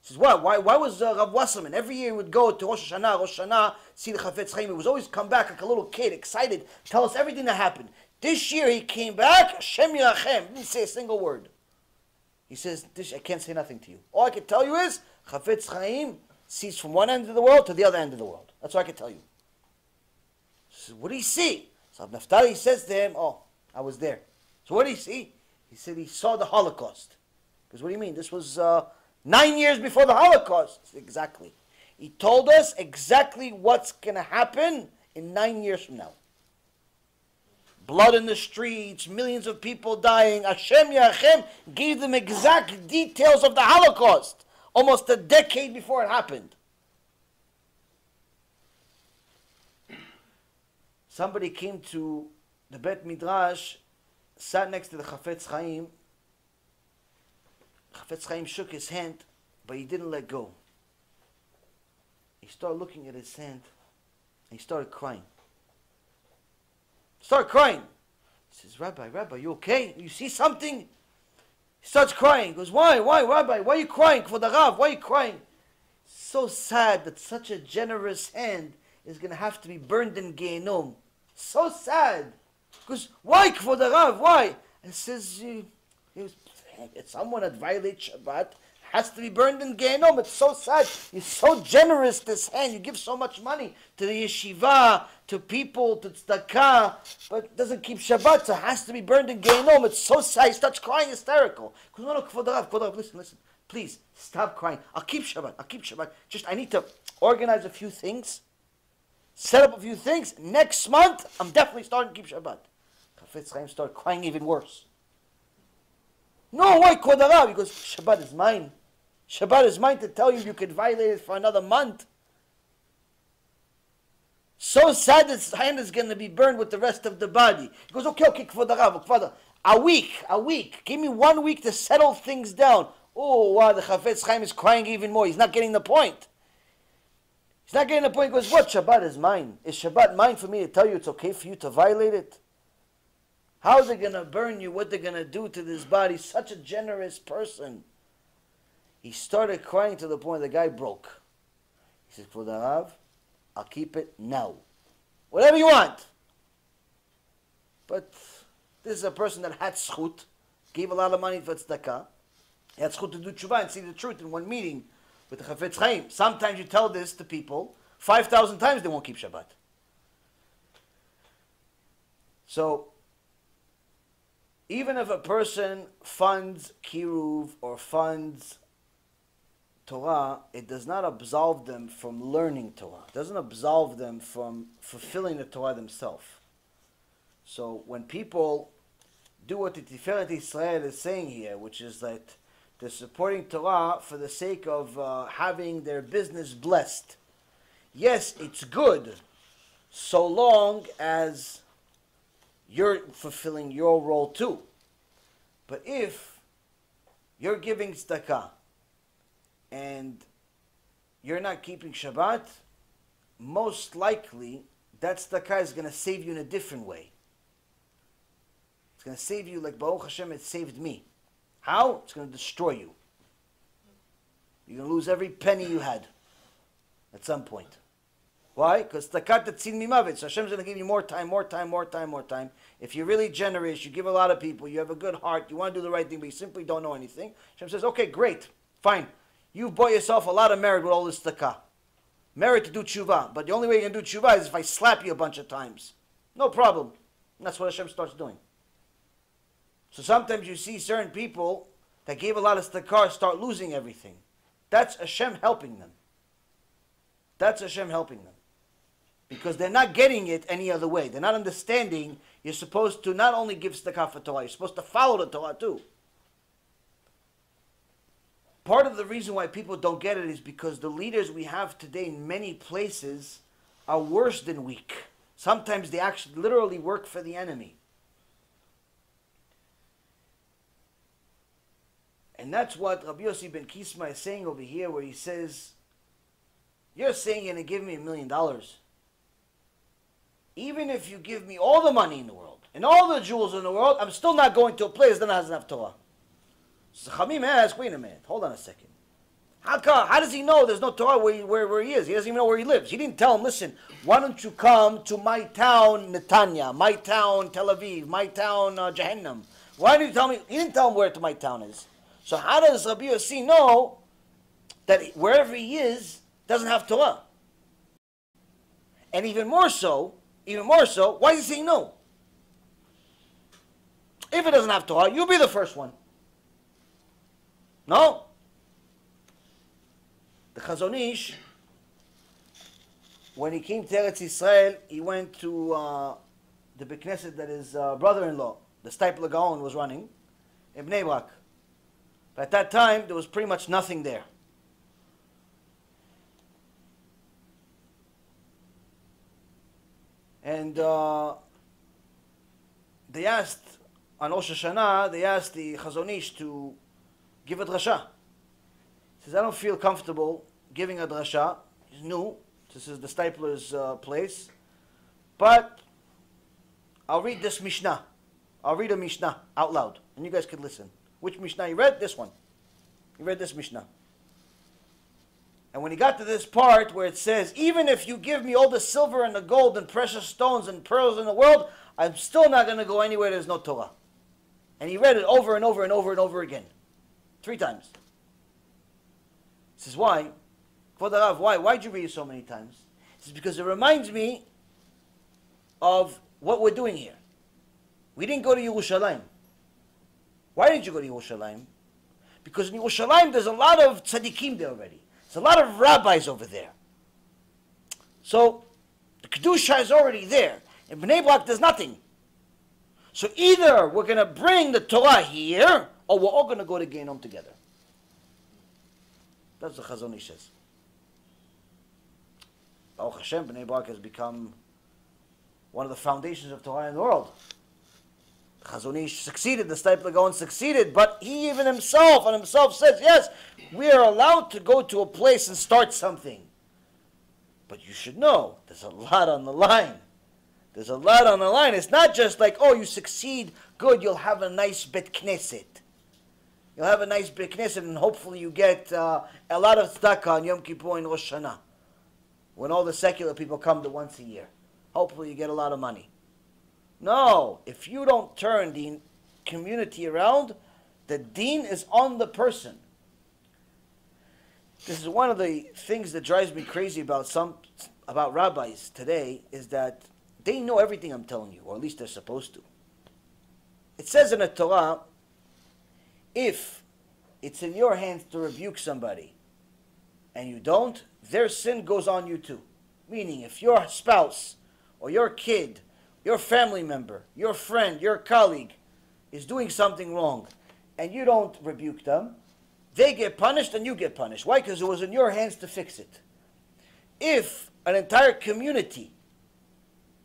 S1: He says, what? Why was Rav Wasserman? Every year he would go to Rosh Hashanah, see the Chafetz Chaim. He was always come back like a little kid, excited, tell us everything that happened. This year he came back, Hashem Yirachem, didn't say a single word. He says, I can't say nothing to you. All I can tell you is, Chafetz Chaim sees from one end of the world to the other end of the world. That's all I can tell you. He says, what do you see? So Naftali says to him, oh, I was there. So what did he see? He said he saw the Holocaust. Because what do you mean? This was 9 years before the Holocaust. Exactly. He told us exactly what's going to happen in 9 years from now. Blood in the streets, millions of people dying. Hashem Yachem gave them exact details of the Holocaust. Almost a decade before it happened. Somebody came to the Bet Midrash, sat next to the Chafetz Chaim. Chafetz Chaim shook his hand, but he didn't let go. He started looking at his hand, and he started crying. He says, Rabbi, you okay? You see something? He starts crying. He goes, why, Rabbi? Why are you crying? For the Rav, why are you crying? So sad that such a generous hand is going to have to be burned in Gehenom. So sad. Because why, for the Rav? Why? And says, someone that violates Shabbat has to be burned in Gehenom. It's so sad. You're so generous, this hand. You give so much money to the yeshiva, to people, to tzedakah, but it doesn't keep Shabbat, so it has to be burned in Gehenom. It's so sad. He starts crying hysterical. He goes, no, Kvod Rav, listen. Please, stop crying. I'll keep Shabbat. Just, I need to organize a few things, set up a few things. Next month, I'm definitely starting to keep Shabbat. Chafetz Chaim started crying even worse. No, why, Kvod Rav? He goes, Shabbat is mine. Shabbat is mine to tell you you could violate it for another month. So sad that his hand is going to be burned with the rest of the body. He goes, okay, Kvod Rav, a week. Give me 1 week to settle things down. Oh, wow, the Chafetz Chaim is crying even more. He's not getting the point. He goes, what? Shabbat is mine. Is Shabbat mine for me to tell you it's okay for you to violate it? How is it going to burn you? What they're going to do to this body? Such a generous person. He started crying to the point the guy broke. He says, Kvod Rav, I'll keep it now. Whatever you want. But this is a person that had zchut, gave a lot of money for tzedakah. He had zchut to do tshuva and see the truth in one meeting with the Chafetz Chaim. Sometimes you tell this to people, 5,000 times they won't keep Shabbat. So, even if a person funds Kiruv or funds Torah, it does not absolve them from learning Torah. It doesn't absolve them from fulfilling the Torah themselves. So when people do what the Tiferet Israel is saying here, which is that they're supporting Torah for the sake of having their business blessed. Yes, it's good, so long as you're fulfilling your role too. But if you're giving tzedakah and you're not keeping Shabbat, most likely that tzedakah is going to save you in a different way. It's going to save you like Baruch Hashem, it saved me. How? It's going to destroy you. You're going to lose every penny you had at some point. Why? Because tzedakah tetzil mimavet. So Hashem's going to give you more time. If you're really generous, you give a lot of people, you have a good heart, you want to do the right thing, but you simply don't know anything. Hashem says, okay, great, fine. You've bought yourself a lot of merit with all this tzedakah. Merit to do tshuva. But the only way you can do tshuva is if I slap you a bunch of times. No problem. And that's what Hashem starts doing. So sometimes you see certain people that gave a lot of tzedakah start losing everything. That's Hashem helping them. Because they're not getting it any other way. They're not understanding you're supposed to not only give tzedakah for Torah, you're supposed to follow the Torah too. Part of the reason why people don't get it is because the leaders we have today in many places are worse than weak. Sometimes they actually literally work for the enemy. And that's what Rabbi Yossi ben Kisma is saying over here, where he says, you're saying you're going to give me $1 million. Even if you give me all the money in the world, and all the Jews in the world, I'm still not going to a place that doesn't have Torah. So Chamim ask, wait a minute, hold on a second. How does he know there's no Torah where he is? He doesn't even know where he lives. He didn't tell him, listen, why don't you come to my town, Netanya, my town, Tel Aviv, my town, Jehannam. Why did you tell me? He didn't tell him where my town is. So how does Rabbi Yossi know that wherever he is doesn't have Torah? And even more so, why is he saying no? If it doesn't have Torah, you'll be the first one. No? The Chazon Ish, when he came to Eretz Yisrael, he went to the Beit Knesset that his brother-in-law, the Stipler Gaon, was running in Bnei Brak. But at that time, there was pretty much nothing there. And they asked, on Rosh Hashanah, they asked the Chazon Ish to give a drasha. He says, I don't feel comfortable giving a drasha. He's new. This is the Stipler's place. But I'll read this Mishnah. I'll read a Mishnah out loud. And you guys could listen. Which Mishnah he read? This one. He read this Mishnah. And when he got to this part where it says, even if you give me all the silver and the gold and precious stones and pearls in the world, I'm still not going to go anywhere there's no Torah. And he read it over and over and over and over again. 3 times. He says, why? Kvod Harav, why? Why'd you read it so many times? He says, because it reminds me of what we're doing here. We didn't go to Yerushalayim. Why didn't you go to Yerushalayim? Because in Yerushalayim there's a lot of tzaddikim there already. There's a lot of rabbis over there. So, the Kedusha is already there. In Bnei Brak there's nothing. So either we're going to bring the Torah here, or we're all going to go to Gehinnom together. That's what the Chazon Ish says. Baruch Hashem, Bnei Brak has become one of the foundations of Torah in the world. The Chazon Ish succeeded, the Stipler Gaon succeeded, but he even himself says, yes, we are allowed to go to a place and start something. But you should know, there's a lot on the line. There's a lot on the line. It's not just like, oh, you succeed, good, you'll have a nice Beit Knesset. You'll have a nice Beit Knesset, and hopefully you get a lot of tzedakah on Yom Kippur and Rosh Hashanah, when all the secular people come to once a year. Hopefully you get a lot of money. No, if you don't turn the community around, the deen is on the person. This is one of the things that drives me crazy about rabbis today, is that they know everything I'm telling you, or at least they're supposed to. It says in the Torah, if it's in your hands to rebuke somebody, and you don't, their sin goes on you too. Meaning, if your spouse, or your kid, your family member, your friend, your colleague is doing something wrong, and you don't rebuke them, they get punished and you get punished. Why? Because it was in your hands to fix it. If an entire community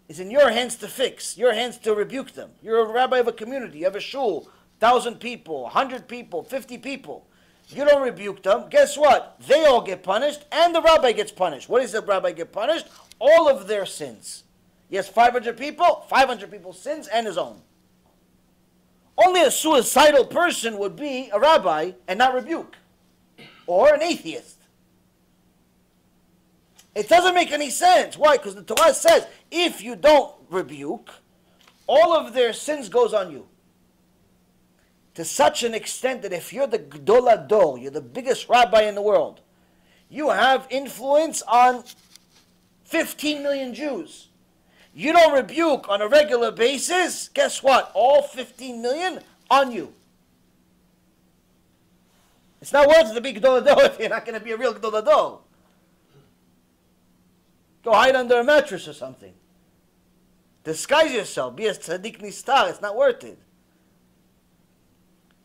S1: is in your hands to fix, your hands to rebuke them, you're a rabbi of a community, you have a shul, 1,000 people, 100 people, 50 people, you don't rebuke them, guess what? They all get punished and the rabbi gets punished. What does the rabbi get punished? All of their sins. Yes, 500 people's sins and his own. Only a suicidal person would be a rabbi and not rebuke. Or an atheist. It doesn't make any sense. Why? Because the Torah says, if you don't rebuke, all of their sins goes on you. To such an extent that if you're the Gdol Ador, you're the biggest rabbi in the world, you have influence on 15 million Jews. You don't rebuke on a regular basis, guess what? All 15 million on you. It's not worth it to be Gdol Ador if you're not going to be a real Gdol Ador. Go hide under a mattress or something. Disguise yourself. Be a tzaddik nistar. It's not worth it.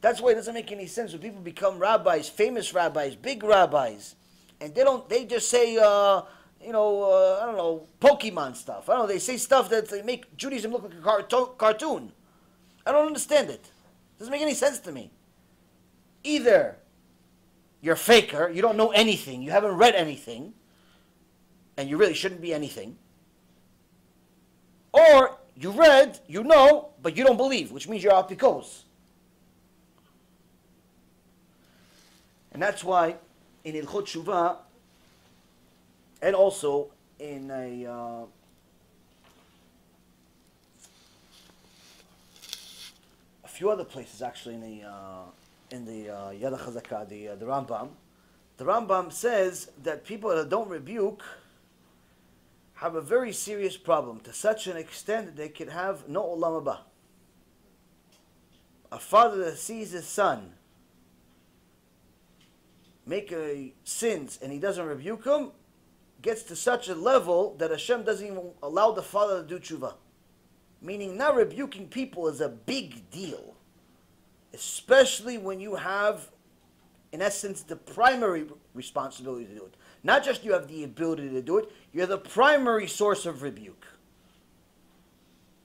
S1: That's why it doesn't make any sense when people become rabbis, famous rabbis, big rabbis, and they just say, I don't know, Pokemon stuff. I don't know, they say stuff that they make Judaism look like a cartoon. I don't understand it. It doesn't make any sense to me. Either you're a faker, you don't know anything, you haven't read anything, and you really shouldn't be anything, or You read, you know, but you don't believe, which means you're apikos. And that's why in Ilchot Shuvah, and also in a few other places, actually, in the Yad HaChazakah, the Rambam says that people that don't rebuke have a very serious problem, to such an extent that they could have no olam haba. A father that sees his son make sins and he doesn't rebuke him gets to such a level that Hashem doesn't even allow the father to do tshuva. Meaning, not rebuking people is a big deal, especially when you have, in essence, the primary responsibility to do it. Not just you have the ability to do it, you're the primary source of rebuke.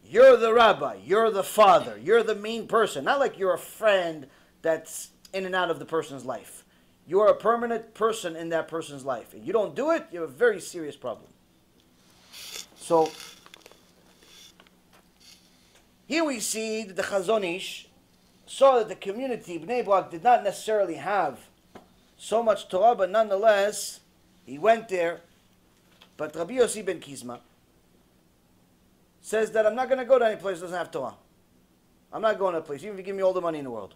S1: You're the rabbi, you're the father, you're the main person. Not like you're a friend that's in and out of the person's life. You're a permanent person in that person's life. And you don't do it, you have a very serious problem. So, here we see that the Chazon Ish saw that the community, Bnei Brak, did not necessarily have so much Torah, but nonetheless, he went there. But Rabbi Yossi ben Kisma says that I'm not going to go to any place that doesn't have Torah. I'm not going to a place, even if you give me all the money in the world.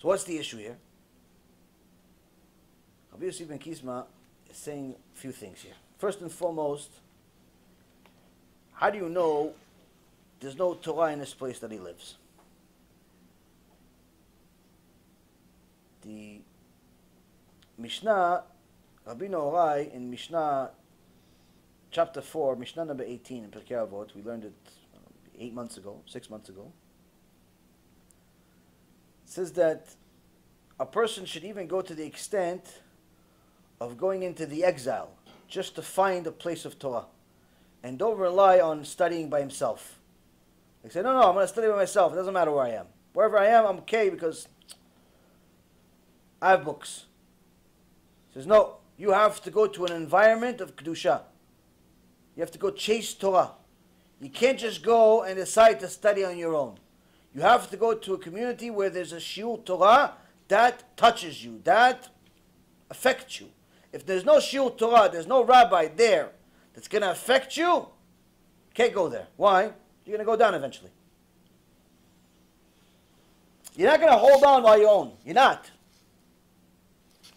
S1: So what's the issue here? Rabbi Yossi ben Kisma is saying a few things here. First and foremost, how do you know there's no Torah in this place that he lives? The Mishnah, Rabbi Norai, in Mishnah chapter 4, Mishnah number 18 in Pirkei Avot, we learned it 6 months ago, says that a person should even go to the extent of going into the exile just to find a place of Torah. And don't rely on studying by himself. They say, no, I'm going to study by myself. It doesn't matter where I am. Wherever I am, I'm okay because I have books. He says, no, you have to go to an environment of Kedusha. You have to go chase Torah. You can't just go and decide to study on your own. You have to go to a community where there's a shiur Torah that touches you, that affects you. If there's no shiur Torah, there's no rabbi there that's going to affect you, can't go there. Why? You're going to go down eventually. You're not going to hold on by your own. You're not.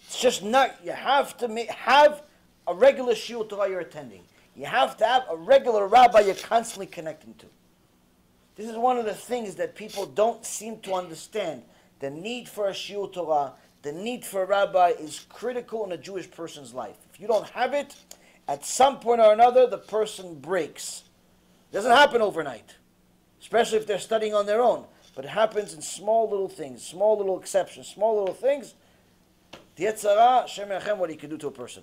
S1: It's just not. You have to have a regular shiur Torah you're attending. You have to have a regular rabbi you're constantly connecting to. This is one of the things that people don't seem to understand. The need for a shiur Torah, the need for a rabbi is critical in a Jewish person's life. If you don't have it, at some point or another, the person breaks. It doesn't happen overnight, especially if they're studying on their own. But it happens in small little things, small little exceptions, small little things. The Yetzer Hara, Shem Yachem, what he can do to a person.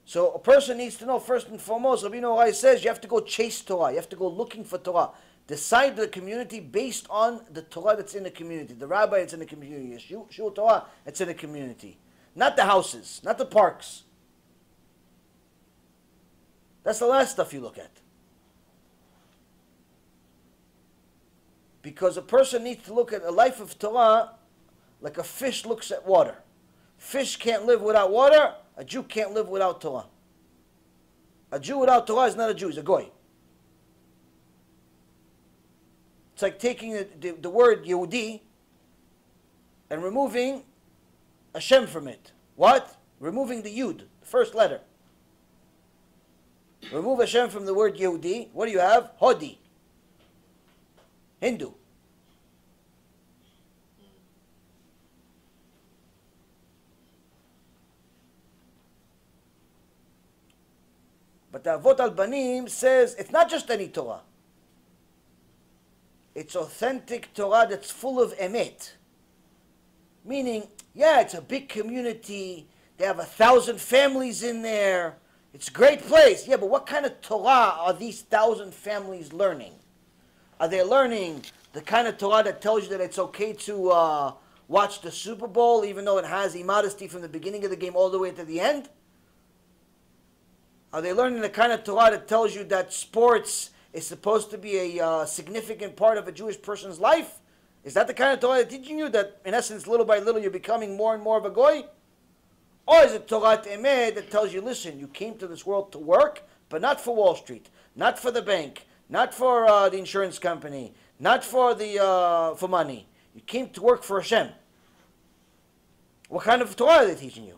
S1: So a person needs to know, first and foremost, Rabbi Norai says, you have to go chase Torah. You have to go looking for Torah. Decide the community based on the Torah that's in the community. The rabbi that's in the community. The shiur Torah that's in the community. Not the houses, not the parks. That's the last stuff you look at. Because a person needs to look at a life of Torah like a fish looks at water. Fish can't live without water. A Jew can't live without Torah. A Jew without Torah is not a Jew, he's a goy. It's like taking the word Yehudi and removing a Shem from it. What? Removing the Yud, the first letter. Remove Hashem from the word Yehudi. What do you have? Hodi. Hindu. But the Avot al-Banim says it's not just any Torah. It's authentic Torah that's full of emet. Meaning, yeah, it's a big community. They have 1,000 families in there. It's a great place. Yeah, but what kind of Torah are these 1,000 families learning? Are they learning the kind of Torah that tells you that it's okay to watch the Super Bowl even though it has immodesty from the beginning of the game all the way to the end? Are they learning the kind of Torah that tells you that sports is supposed to be a significant part of a Jewish person's life? Is that the kind of Torah they're teaching you, that in essence, little by little, you're becoming more and more of a goy? Or is it Torah Emet that tells you, listen, you came to this world to work, but not for Wall Street, not for the bank, not for the insurance company, not for for money. You came to work for Hashem. What kind of Torah are they teaching you?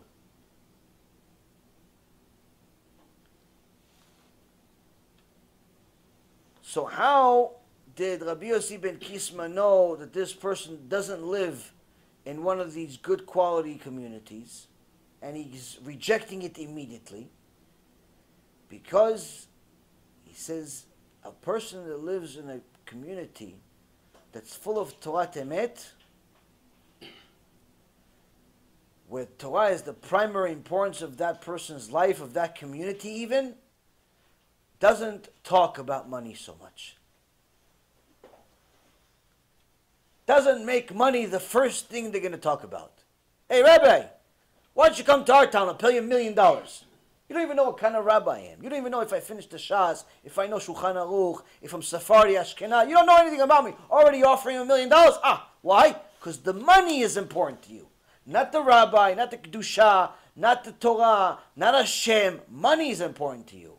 S1: So how did Rabbi Yossi ben Kisma know that this person doesn't live in one of these good quality communities, and he's rejecting it immediately? Because he says a person that lives in a community that's full of Torah Emet, where Torah is the primary importance of that person's life, of that community even, doesn't talk about money so much. Doesn't make money the first thing they're going to talk about. Hey, Rabbi, why don't you come to our town? I'll pay you $1 million. You don't even know what kind of rabbi I am. You don't even know if I finished the Shas, if I know Shulchan Aruch, if I'm Sephardi, Ashkenaz. You don't know anything about me. Already offering $1 million? Why? Because the money is important to you. Not the rabbi, not the Kedusha, not the Torah, not Hashem. Money is important to you.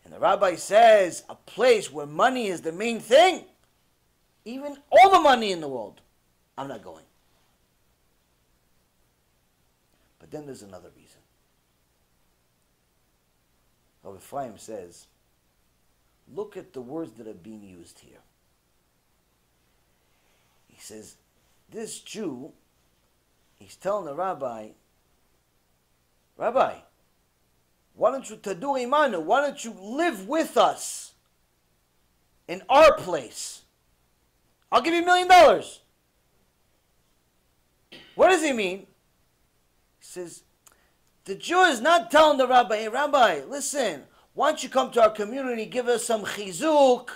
S1: And the rabbi says, a place where money is the main thing, even all the money in the world, I'm not going. But then there's another reason. Rabbi Ephraim says, look at the words that are being used here. He says, this Jew, he's telling the rabbi, Rabbi, why don't you tadur imanu? Why don't you live with us in our place? I'll give you $1 million. What does he mean? He says, the Jew is not telling the rabbi, hey, Rabbi, listen, why don't you come to our community, give us some chizuk,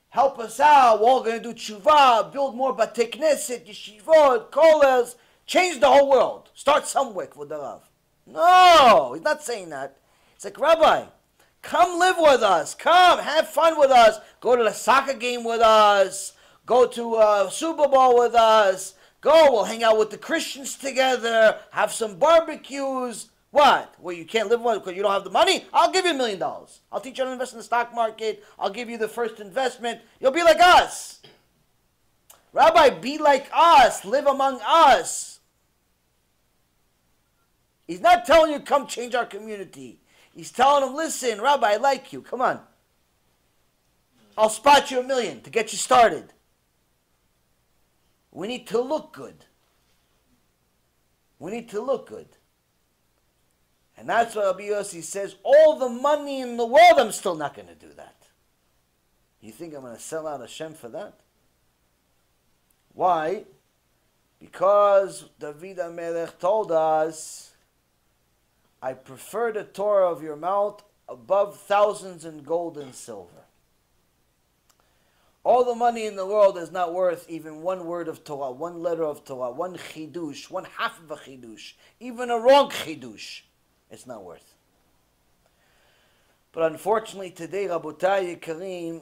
S1: help us out, we're all going to do tshuva, build more batei knesset, yeshivot, kollels, change the whole world. Start somewhere, kvod harav. No, he's not saying that. It's like, Rabbi, come live with us. Come, have fun with us. Go to the soccer game with us. Go to a Super Bowl with us. Go, we'll hang out with the Christians together. Have some barbecues. What? Well, you can't live with us because you don't have the money? I'll give you $1 million. I'll teach you how to invest in the stock market. I'll give you the first investment. You'll be like us. Rabbi, be like us. Live among us. He's not telling you, come change our community. He's telling him, listen, Rabbi, I like you. Come on. I'll spot you $1 million to get you started. We need to look good. We need to look good. And that's why Rabbi Yossi says, all the money in the world, I'm still not going to do that. You think I'm going to sell out Hashem for that? Why? Because David HaMelech told us, I prefer the Torah of your mouth above thousands in gold and silver. All the money in the world is not worth even one word of Torah, one letter of Torah, one chidush, one half of a chidush, even a wrong chidush. It's not worth. But unfortunately today, Rabotai Yekarim,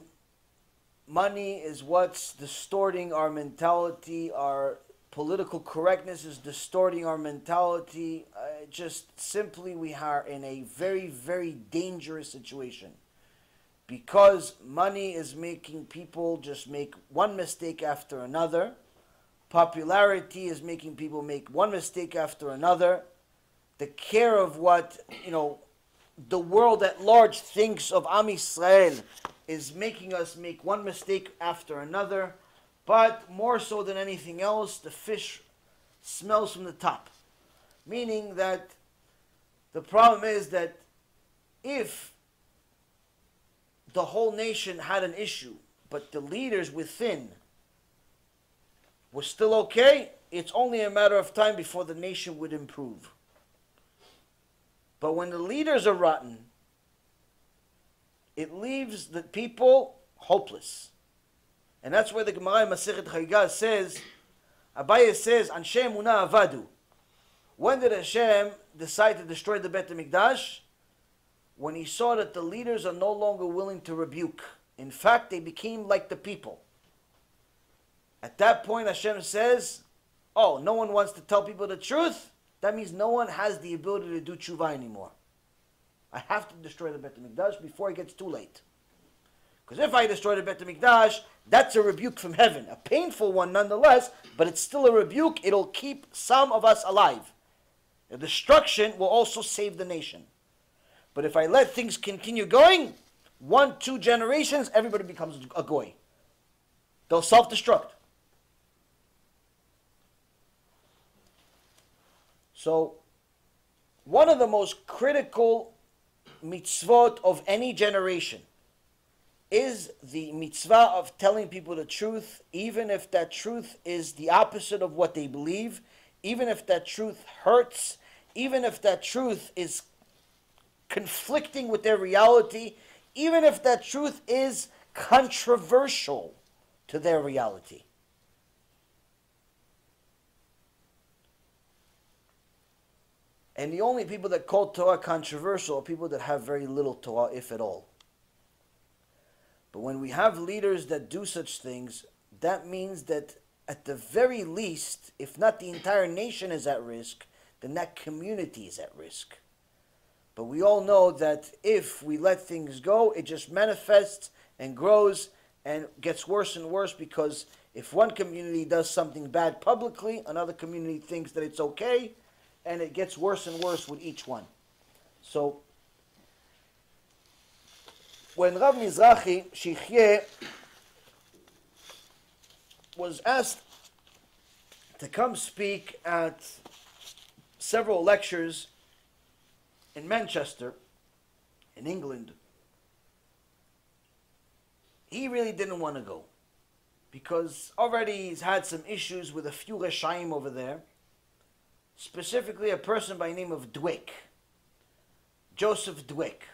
S1: money is what's distorting our mentality. Our political correctness is distorting our mentality. Just simply, we are in a very, very dangerous situation. Because money is making people just make one mistake after another. Popularity is making people make one mistake after another. The care of what, the world at large thinks of Am Yisrael is making us make one mistake after another. But more so than anything else, the fish smells from the top. Meaning that the problem is that if the whole nation had an issue, but the leaders within were still okay, it's only a matter of time before the nation would improve. But when the leaders are rotten, it leaves the people hopeless. And that's where the Gemara in Masechet Chagigah says, Abaye says, Anshe Emunah Avadu. When did Hashem decide to destroy the Beit HaMikdash? when he saw that the leaders are no longer willing to rebuke. In fact, they became like the people. At that point, Hashem says, oh, no one wants to tell people the truth? That means no one has the ability to do tshuva anymore. I have to destroy the Beit HaMikdash before it gets too late. Because if I destroy the Beit HaMikdash, that's a rebuke from heaven. A painful one nonetheless, but it's still a rebuke. It'll keep some of us alive. The destruction will also save the nation. But if I let things continue going, 1-2 generations, everybody becomes a goy. They'll self-destruct. So, one of the most critical mitzvot of any generation is the mitzvah of telling people the truth, even if that truth is the opposite of what they believe, even if that truth hurts, even if that truth is conflicting with their reality, even if that truth is controversial to their reality. And the only people that call Torah controversial are people that have very little Torah, if at all. But when we have leaders that do such things, that means that at the very least, if not the entire nation is at risk, then that community is at risk. But we all know that if we let things go, it just manifests and grows and gets worse and worse, because if one community does something bad publicly, another community thinks that it's okay, and it gets worse and worse with each one. So, when Rav Mizrahi Shichyeh was asked to come speak at several lectures in Manchester, in England, he really didn't want to go, because already he's had some issues with a few Reshaim over there, specifically a person by the name of Dwick, Joseph Dwick,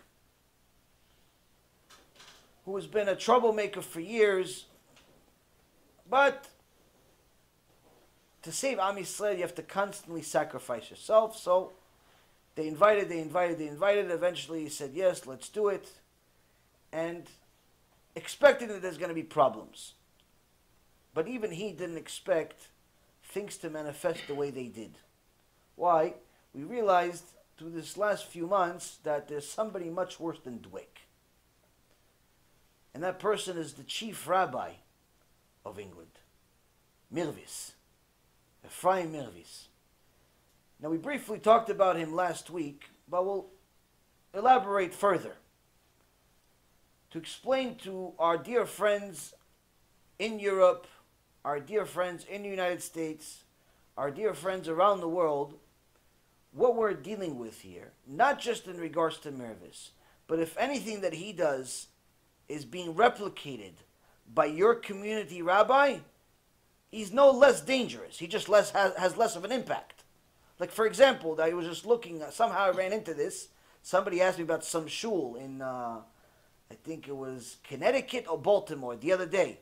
S1: who has been a troublemaker for years. But to save Am Yisrael, you have to constantly sacrifice yourself. So they invited. Eventually he said, yes, let's do it. And expecting that there's going to be problems. But even he didn't expect things to manifest the way they did. Why? We realized through this last few months that there's somebody much worse than Dwick. And that person is the chief rabbi of England, Mirvis, Ephraim Mirvis. Now, we briefly talked about him last week, but we'll elaborate further to explain to our dear friends in Europe, our dear friends in the United States, our dear friends around the world, what we're dealing with here, not just in regards to Mirvis, but if anything that he does is being replicated by your community rabbi, he's no less dangerous. He just has less of an impact. Like, for example, I was just looking, somehow I ran into this. Somebody asked me about some shul in, I think it was Connecticut or Baltimore the other day.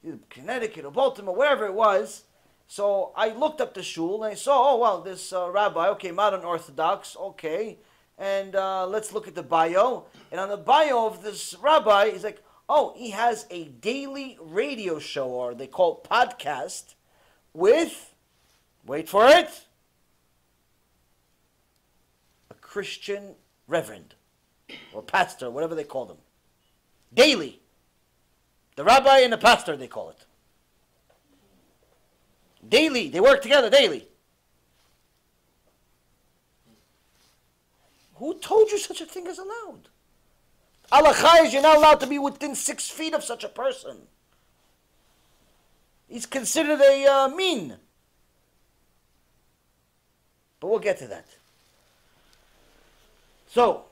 S1: Either Connecticut or Baltimore, wherever it was. So I looked up the shul and I saw, oh, well, this rabbi, okay, modern Orthodox, okay. And let's look at the bio. And on the bio of this rabbi, he's like, oh, he has a daily radio show, or they call it podcast, with, wait for it, a Christian reverend, or pastor, whatever they call them. Daily. The rabbi and the pastor, they call it. Daily. They work together daily. Who told you such a thing is allowed? Halakha is you're not allowed to be within 6 feet of such a person. He's considered a mean. But we'll get to that. So,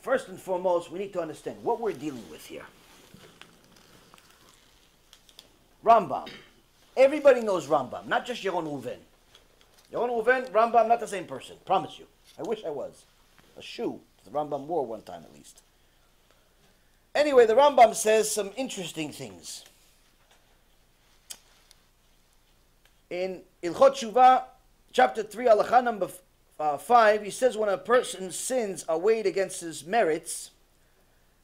S1: first and foremost, we need to understand what we're dealing with here. Rambam. Everybody knows Rambam, not just Yaron Reuven. Yaron Reuven, Rambam, not the same person. Promise you. I wish I was. A shoe. The Rambam wore one time at least. Anyway, the Rambam says some interesting things. In Ilchot Shuvah, chapter 3, halakha number 5, he says when a person's sins are weighed against his merits,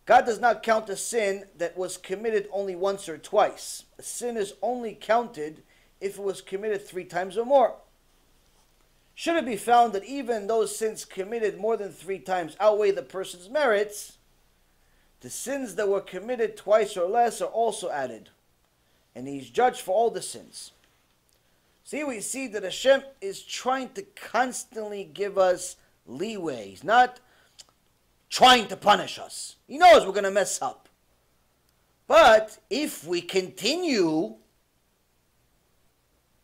S1: God does not count a sin that was committed only once or twice. A sin is only counted if it was committed 3 times or more. Should it be found that even those sins committed more than 3 times outweigh the person's merits, the sins that were committed twice or less are also added, and he's judged for all the sins. See, we see that Hashem is trying to constantly give us leeway. He's not trying to punish us. He knows we're going to mess up. But if we continue,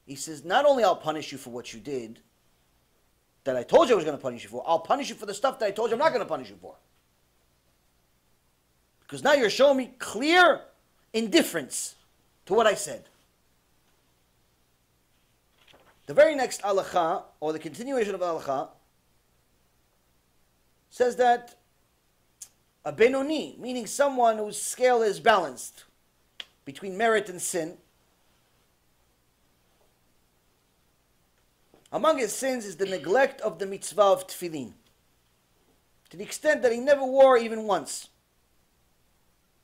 S1: he says, not only I'll punish you for what you did, that I told you I was going to punish you for, I'll punish you for the stuff that I told you I'm not going to punish you for. Because now you're showing me clear indifference to what I said. The very next halakha, or the continuation of halakha, says that a benoni, meaning someone whose scale is balanced between merit and sin, among his sins is the neglect of the mitzvah of tefillin, to the extent that he never wore even once.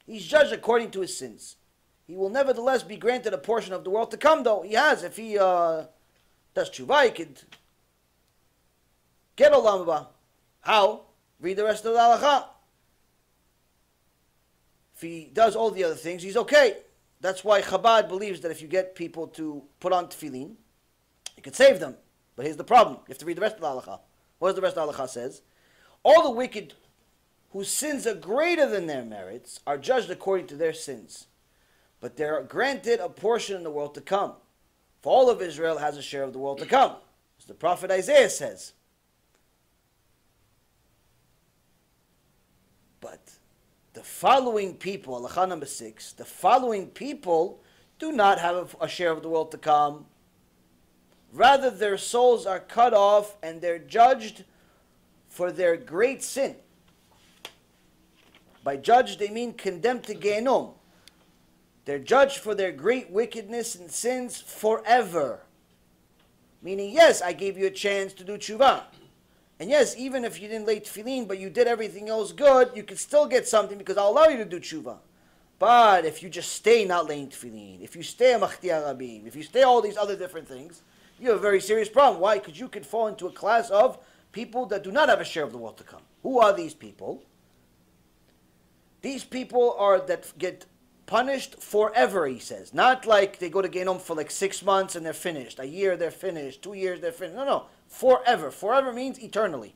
S1: He's judged according to his sins. He will nevertheless be granted a portion of the world to come, though. He has, if he does tshuva, he could get olam haba. How? Read the rest of the halakha. If he does all the other things, he's okay. That's why Chabad believes that if you get people to put on tefillin, you could save them. But here's the problem. You have to read the rest of the halakha. What does the rest of the halakha says? All the wicked whose sins are greater than their merits are judged according to their sins. But they're granted a portion in the world to come. For all of Israel has a share of the world to come. As the prophet Isaiah says. But the following people, halakha number 6, the following people do not have a share of the world to come. Rather, their souls are cut off and they're judged for their great sin. By judged, they mean condemned to Gehenom. They're judged for their great wickedness and sins forever. Meaning, yes, I gave you a chance to do tshuva. And yes, even if you didn't lay tefillin, but you did everything else good, you can still get something because I'll allow you to do tshuva. But if you just stay not laying tefillin, if you stay a machti arabim, if you stay all these other different things, you have a very serious problem. Why? Because you could fall into a class of people that do not have a share of the world to come. Who are these people? These people are that get punished forever, he says. Not like they go to Gehenom for like 6 months and they're finished. A year they're finished. 2 years they're finished. No, no. Forever. Forever means eternally.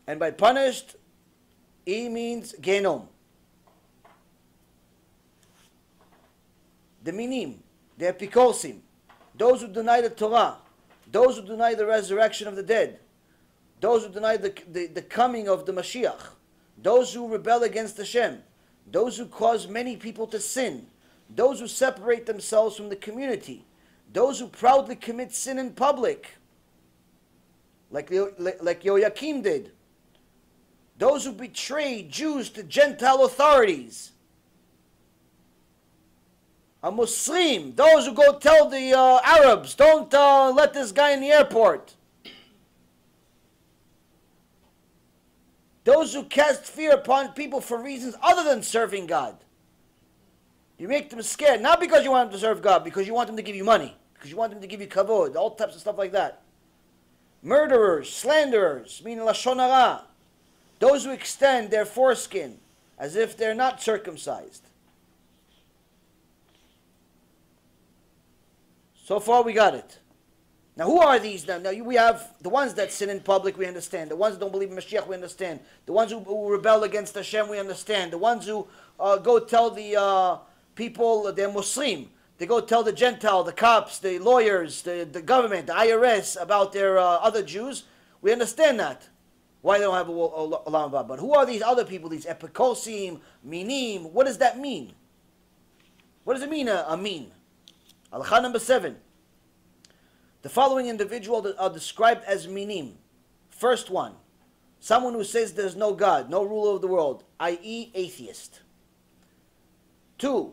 S1: And by punished, he means Gehenom. The minim, the epikosim, those who deny the Torah, those who deny the resurrection of the dead, those who deny the coming of the Mashiach, those who rebel against Hashem, those who cause many people to sin, those who separate themselves from the community, those who proudly commit sin in public, like Yoakim did, those who betray Jews to Gentile authorities, a Muslim, those who go tell the Arabs, don't let this guy in the airport. Those who cast fear upon people for reasons other than serving God. You make them scared, not because you want them to serve God, because you want them to give you money, because you want them to give you kavod, all types of stuff like that. Murderers, slanderers, meaning lashon hara. Those who extend their foreskin as if they're not circumcised. So far we got it. Now who are these now? Now we have the ones that sin in public, we understand. The ones that don't believe in Mashiach, we understand. The ones who rebel against Hashem, we understand. The ones who go tell the people, they're Muslim. They go tell the Gentile, the cops, the lawyers, the government, the IRS about their other Jews. We understand that. Why they don't have a olam haba. But who are these other people, these epikosim, minim? What does that mean? What does it mean, a min? Halakha number 7. The following individuals are described as minim. First one, someone who says there's no God, no ruler of the world, i.e. atheist. 2,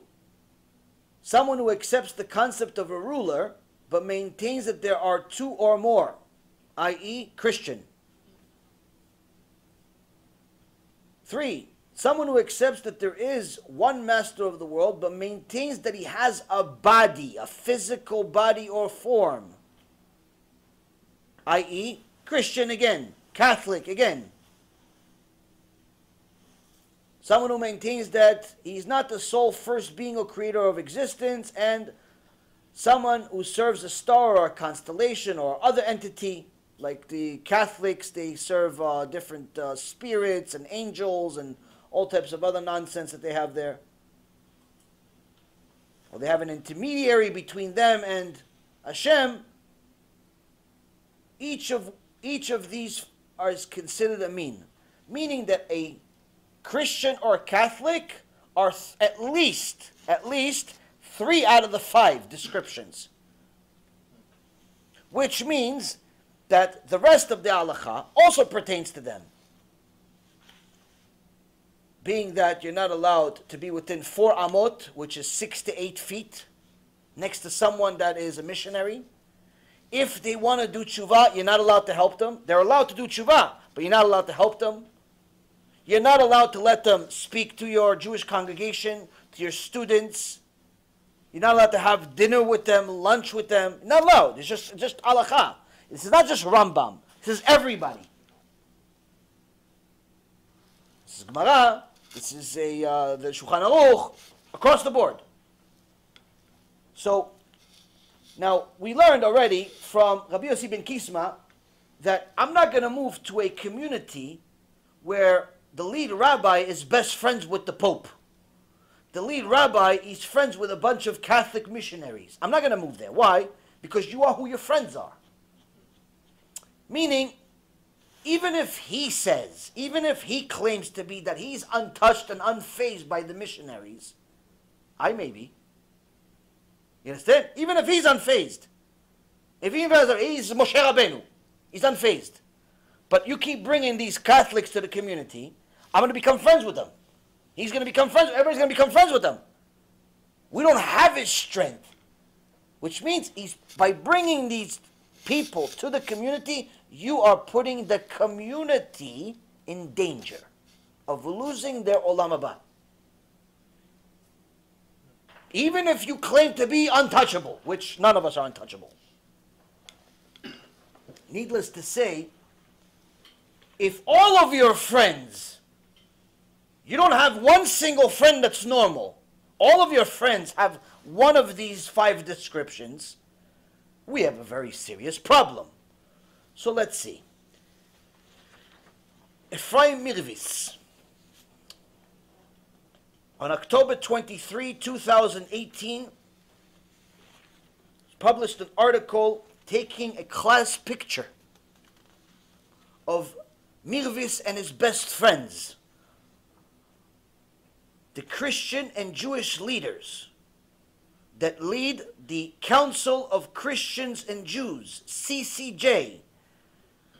S1: someone who accepts the concept of a ruler, but maintains that there are two or more, i.e., Christian. 3, someone who accepts that there is one master of the world, but maintains that he has a body, a physical body or form, i.e., Christian again, Catholic again. Someone who maintains that he's not the sole first being or creator of existence, and someone who serves a star or a constellation or other entity. Like the Catholics, they serve different spirits and angels and all types of other nonsense that they have there. Or they have an intermediary between them and Hashem. Each of these is considered a meaning that a Christian or a Catholic are at least 3 out of the 5 descriptions, which means that the rest of the halakha also pertains to them, being that you're not allowed to be within 4 amot, which is 6 to 8 feet, next to someone that is a missionary. If they want to do tshuva, you're not allowed to help them. They're allowed to do tshuva, but you're not allowed to help them. You're not allowed to let them speak to your Jewish congregation, to your students. You're not allowed to have dinner with them, lunch with them. You're not allowed. It's just halakha. This is not just Rambam. This is everybody. This is Gemara. This is the Shulchan Aruch, across the board. So, now we learned already from Rabbi Yossi ben Kisma that I'm not going to move to a community where the lead rabbi is best friends with the Pope. The lead rabbi is friends with a bunch of Catholic missionaries. I'm not going to move there. Why? Because you are who your friends are. Meaning, even if he claims to be that he's untouched and unfazed by the missionaries, I may be. You understand? Even if he's unfazed. If he's Moshe Rabbeinu, he's unfazed. But you keep bringing these Catholics to the community, I'm going to become friends with them. He's going to become friends, everybody's going to become friends with them. We don't have his strength. Which means by bringing these people to the community, you are putting the community in danger of losing their olam haba. Even if you claim to be untouchable, which none of us are untouchable. Needless to say, if all of your friends, you don't have one single friend that's normal, all of your friends have one of these 5 descriptions, we have a very serious problem. So let's see. Ephraim Mirvis, on October 23, 2018, published an article taking a class picture of Mirvis and his best friends, the Christian and Jewish leaders that lead the Council of Christians and Jews, CCJ,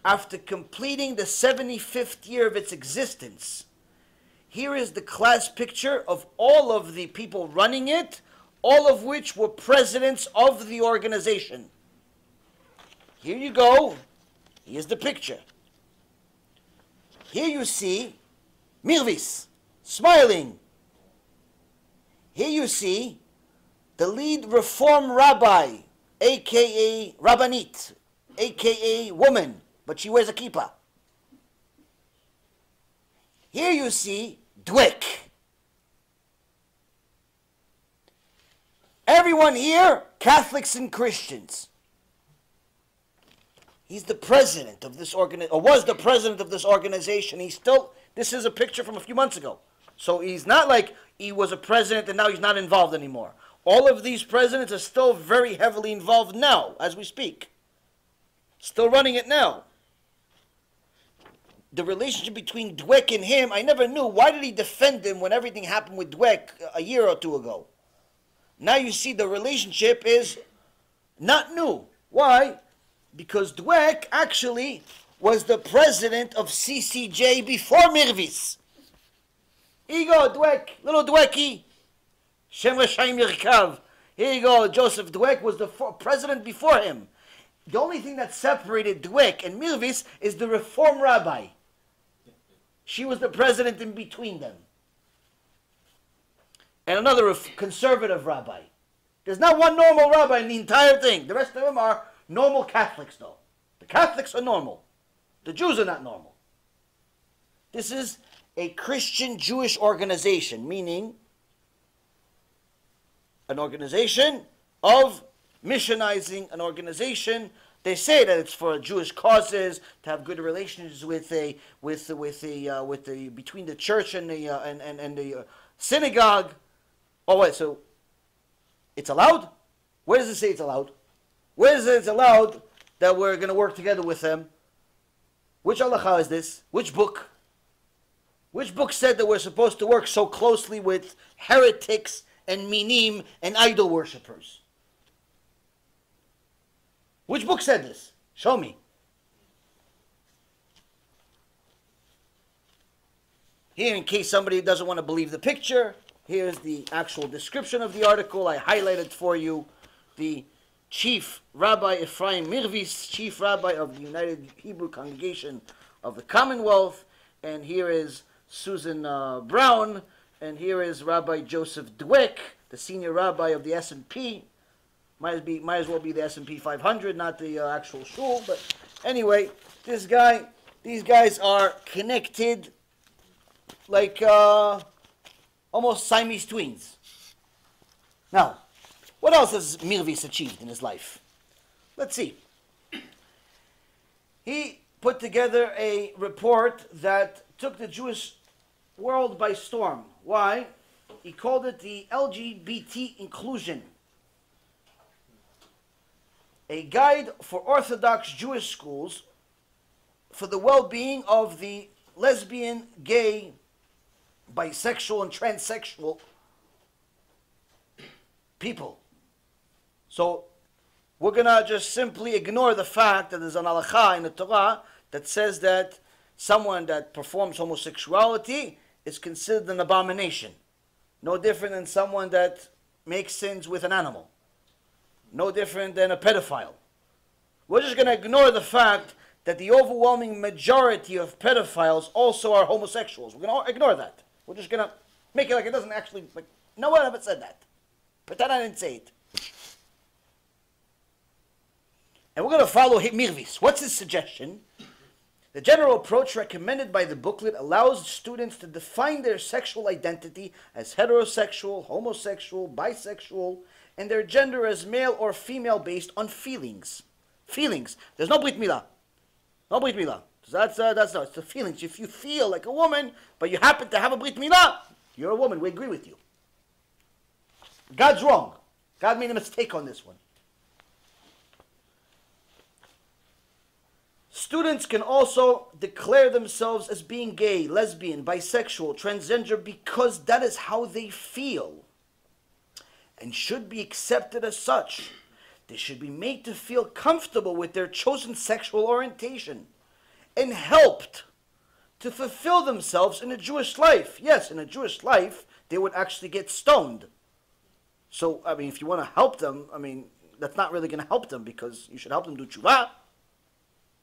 S1: after completing the 75th year of its existence. Here is the class picture of all of the people running it, all of which were presidents of the organization. Here you go. Here's the picture. Here you see Mirvis, smiling. Here you see the lead Reform rabbi, a.k.a. Rabbanit, a.k.a. woman, but she wears a kippah. Here you see Dweck. Everyone here, Catholics and Christians. He's the president of this organization, or was the president of this organization. This is a picture from a few months ago. So he's not like he was a president and now he's not involved anymore. All of these presidents are still very heavily involved now, as we speak. Still running it now. The relationship between Dweck and him, I never knew. Why did he defend him when everything happened with Dweck a year or two ago? Now you see the relationship is not new. Why? Because Dweck actually was the president of CCJ before Mirvis. Here you go, Dweck, little Dwecky. Shem Reshayim Yirkav. Here you go, Joseph Dweck was the president before him. The only thing that separated Dweck and Mirvis is the Reform rabbi. She was the president in between them. And another conservative rabbi. There's not one normal rabbi in the entire thing. The rest of them are normal Catholics, though. The Catholics are normal. The Jews are not normal. This is a Christian Jewish organization, meaning an organization of missionizing, an organization. They say that it's for Jewish causes, to have good relations between the church and the synagogue. Oh wait, so it's allowed? Where does it say it's allowed? Where does it say it's allowed that we're going to work together with them? Which halacha is this? Which book? Which book said that we're supposed to work so closely with heretics and minim and idol worshippers? Which book said this? Show me. Here, in case somebody doesn't want to believe the picture, here's the actual description of the article. I highlighted for you the Chief Rabbi Ephraim Mirvis, Chief Rabbi of the United Hebrew Congregation of the Commonwealth. And here is Susan Brown. And here is Rabbi Joseph Dweck, the Senior Rabbi of the S&P. Might as well be the S&P 500, not the actual shul. But anyway, these guys are connected like almost Siamese twins. Now, what else has Mirvis achieved in his life? Let's see. He put together a report that took the Jewish world by storm. Why? He called it the LGBT inclusion. A guide for Orthodox Jewish schools for the well-being of the lesbian, gay, bisexual, and transsexual people. So we're going to just simply ignore the fact that there's an halakha in the Torah that says that someone that performs homosexuality is considered an abomination. No different than someone that makes sins with an animal. No different than a pedophile. We're just going to ignore the fact that the overwhelming majority of pedophiles also are homosexuals. We're going to ignore that. We're just going to make it like it doesn't actually, like, no one ever said that. Pretend I didn't say it. And we're going to follow Mirvis. What's his suggestion? The general approach recommended by the booklet allows students to define their sexual identity as heterosexual, homosexual, bisexual, and their gender as male or female based on feelings. Feelings. There's no Brit Milah. No Brit Milah. That's not. It's the feelings. If you feel like a woman, but you happen to have a Brit Milah, you're a woman. We agree with you. God's wrong. God made a mistake on this one. Students can also declare themselves as being gay, lesbian, bisexual, transgender because that is how they feel and should be accepted as such. They should be made to feel comfortable with their chosen sexual orientation and helped to fulfill themselves in a Jewish life. Yes, in a Jewish life, they would actually get stoned. So, I mean, if you want to help them, I mean, that's not really going to help them because you should help them do tshuva.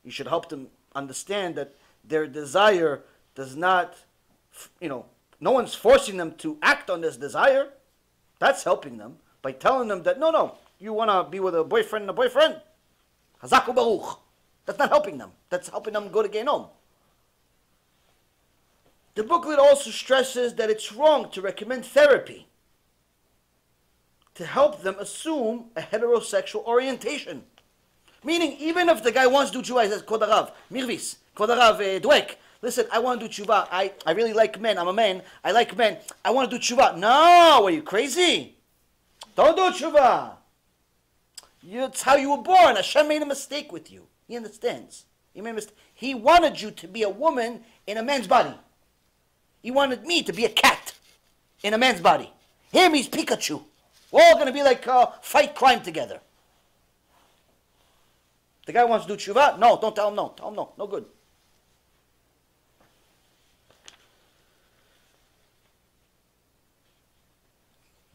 S1: You should help them understand that their desire does not, no one's forcing them to act on this desire. That's helping them by telling them that, no, you want to be with a boyfriend and a boyfriend. Hazaku Baruch. That's not helping them. That's helping them go to Gehinom. The booklet also stresses that it's wrong to recommend therapy to help them assume a heterosexual orientation. Meaning, even if the guy wants to do tshuva, he says, Kod Harav, Mirvis, Kod Harav, Dweck, listen, I want to do tshuva. I really like men. I'm a man. I like men. I want to do tshuva. No, are you crazy? Don't do tshuva. It's how you were born. Hashem made a mistake with you. He understands. He made a mistake. He wanted you to be a woman in a man's body. He wanted me to be a cat in a man's body. Him, he's Pikachu. We're all going to be like fight crime together. The guy wants to do tshuva? No, don't tell him no. Tell him no. No good.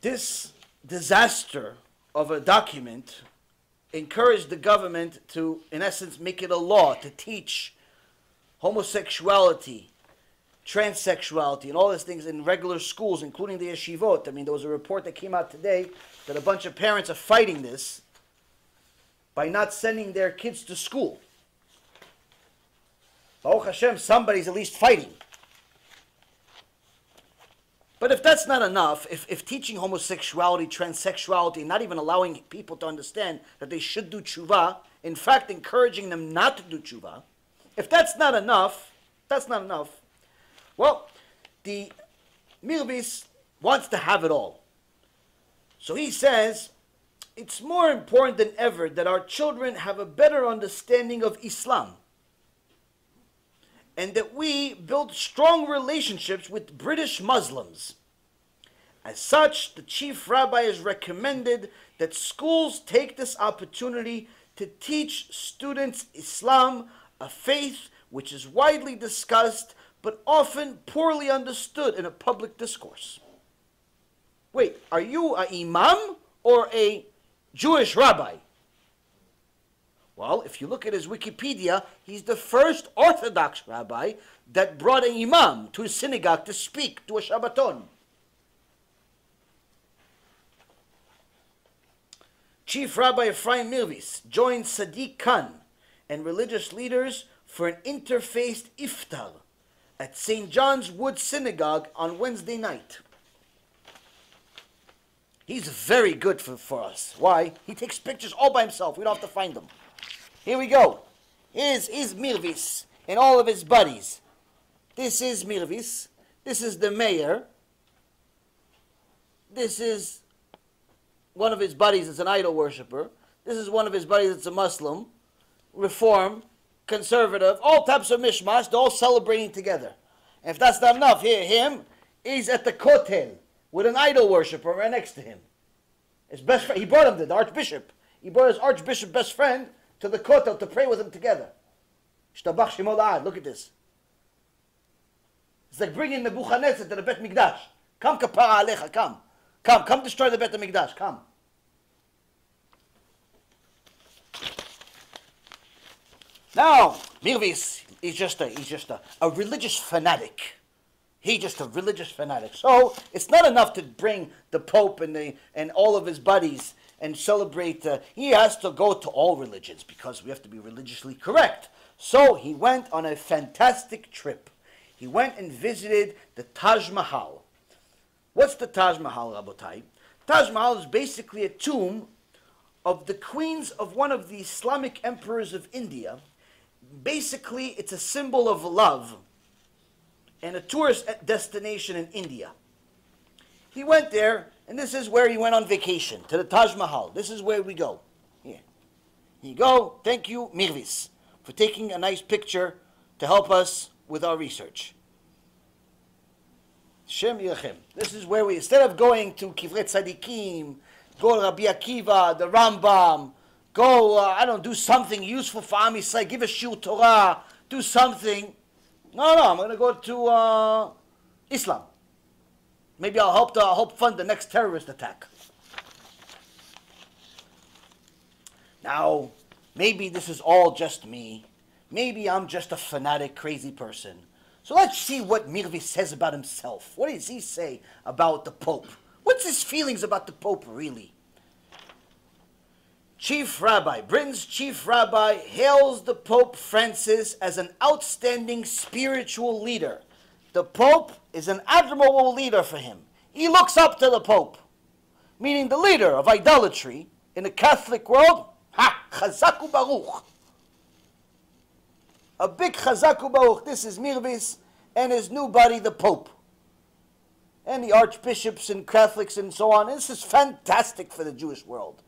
S1: This disaster of a document encouraged the government to, in essence, make it a law to teach homosexuality, transsexuality, and all these things in regular schools, including the yeshivot. I mean, there was a report that came out today that a bunch of parents are fighting this by not sending their kids to school. Baruch Hashem, somebody's at least fighting. But if that's not enough, if teaching homosexuality, transsexuality, not even allowing people to understand that they should do tshuva, in fact encouraging them not to do tshuva, if that's not enough, well, the Mirvis wants to have it all. So he says, it's more important than ever that our children have a better understanding of Islam, and that we build strong relationships with British Muslims. As such, the chief rabbi has recommended that schools take this opportunity to teach students Islam, a faith which is widely discussed but often poorly understood in a public discourse. Wait, are you an imam or a Jewish rabbi? Well, if you look at his Wikipedia, he's the first Orthodox rabbi that brought an imam to his synagogue to speak to a Shabbaton. Chief Rabbi Ephraim Mirvis joined Sadiq Khan and religious leaders for an interfaith iftar at St. John's Wood Synagogue on Wednesday night. He's very good for us. Why? He takes pictures all by himself. We don't have to find them. Here we go. Here's Mirvis and all of his buddies. This is Mirvis. This is the mayor. This is one of his buddies that's an idol worshiper. This is one of his buddies that's a Muslim, Reform, conservative, all types of mishmash. They're all celebrating together. And if that's not enough, here, him, he's at the kotel with an idol worshiper right next to him. His best friend, he brought him there, the archbishop. He brought his archbishop best friend to the kotel to pray with him together. Shtabach Shemo La'ad, look at this. It's like bringing Nebuchadnezzar to the Bet Mikdash. Come kapara alecha, come. Come destroy the Bet Mikdash, come. Now, Mirvis is just a religious fanatic. He's just a religious fanatic. So it's not enough to bring the Pope and all of his buddies and celebrate. He has to go to all religions because we have to be religiously correct. So he went on a fantastic trip. He went and visited the Taj Mahal. What's the Taj Mahal, Rabotai? Taj Mahal is basically a tomb of the queens of one of the Islamic emperors of India. Basically, it's a symbol of love and a tourist destination in India. He went there, and this is where he went on vacation, to the Taj Mahal. This is where we go. Here. Here you go. Thank you, Mirvis, for taking a nice picture to help us with our research. Shem Yirachem. This is where we, instead of going to Kivrei Tzadikim, go to Rabbi Akiva, the Rambam, go, do something useful for Am Yisrael, give a shiur Torah, do something. No, I'm going to go to Islam. Maybe I'll help fund the next terrorist attack. Now, maybe this is all just me. Maybe I'm just a fanatic, crazy person. So let's see what Mirvis says about himself. What does he say about the Pope? What's his feelings about the Pope, really? Britain's chief rabbi hails the Pope Francis as an outstanding spiritual leader. The Pope is an admirable leader for him. He looks up to the Pope, meaning the leader of idolatry in the Catholic world. Chazaku Baruch. A big Chazaku Baruch. This is Mirvis and his new buddy, the Pope. And the archbishops and Catholics and so on. This is fantastic for the Jewish world.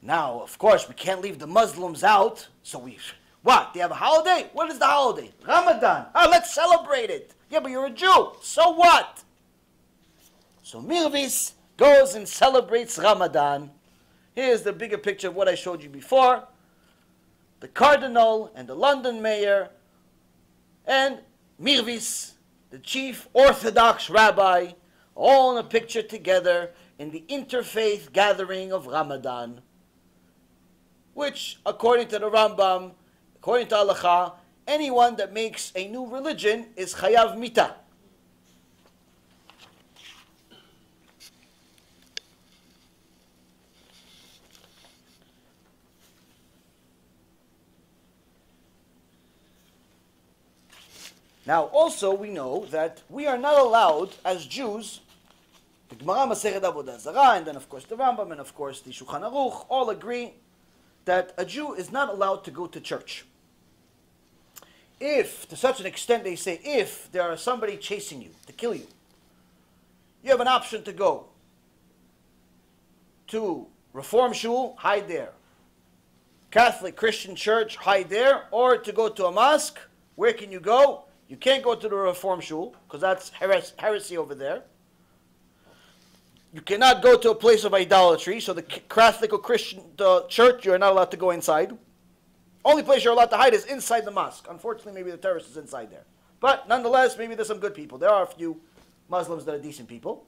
S1: Now, of course, we can't leave the Muslims out. So what? They have a holiday? What is the holiday? Ramadan. Let's celebrate it. Yeah, but you're a Jew. So what? So Mirvis goes and celebrates Ramadan. Here's the bigger picture of what I showed you before. The Cardinal and the London Mayor and Mirvis, the chief Orthodox rabbi, all in a picture together in the interfaith gathering of Ramadan, which, according to the Rambam, according to Halacha, anyone that makes a new religion is chayav mita. Now, also, we know that we are not allowed, as Jews, the Gemara, Masechet Avodah Zarah, and then, of course, the Rambam, and, of course, the Shulchan Aruch, all agree that a Jew is not allowed to go to church. If, to such an extent, they say, if there is somebody chasing you to kill you, you have an option to go to Reform Shul, hide there. Catholic Christian church, hide there. Or to go to a mosque, where can you go? You can't go to the Reform Shul, because that's heresy over there. You cannot go to a place of idolatry, so the Catholic or Christian church, you're not allowed to go inside. Only place you're allowed to hide is inside the mosque. Unfortunately, maybe the terrorist is inside there. But nonetheless, maybe there's some good people. There are a few Muslims that are decent people.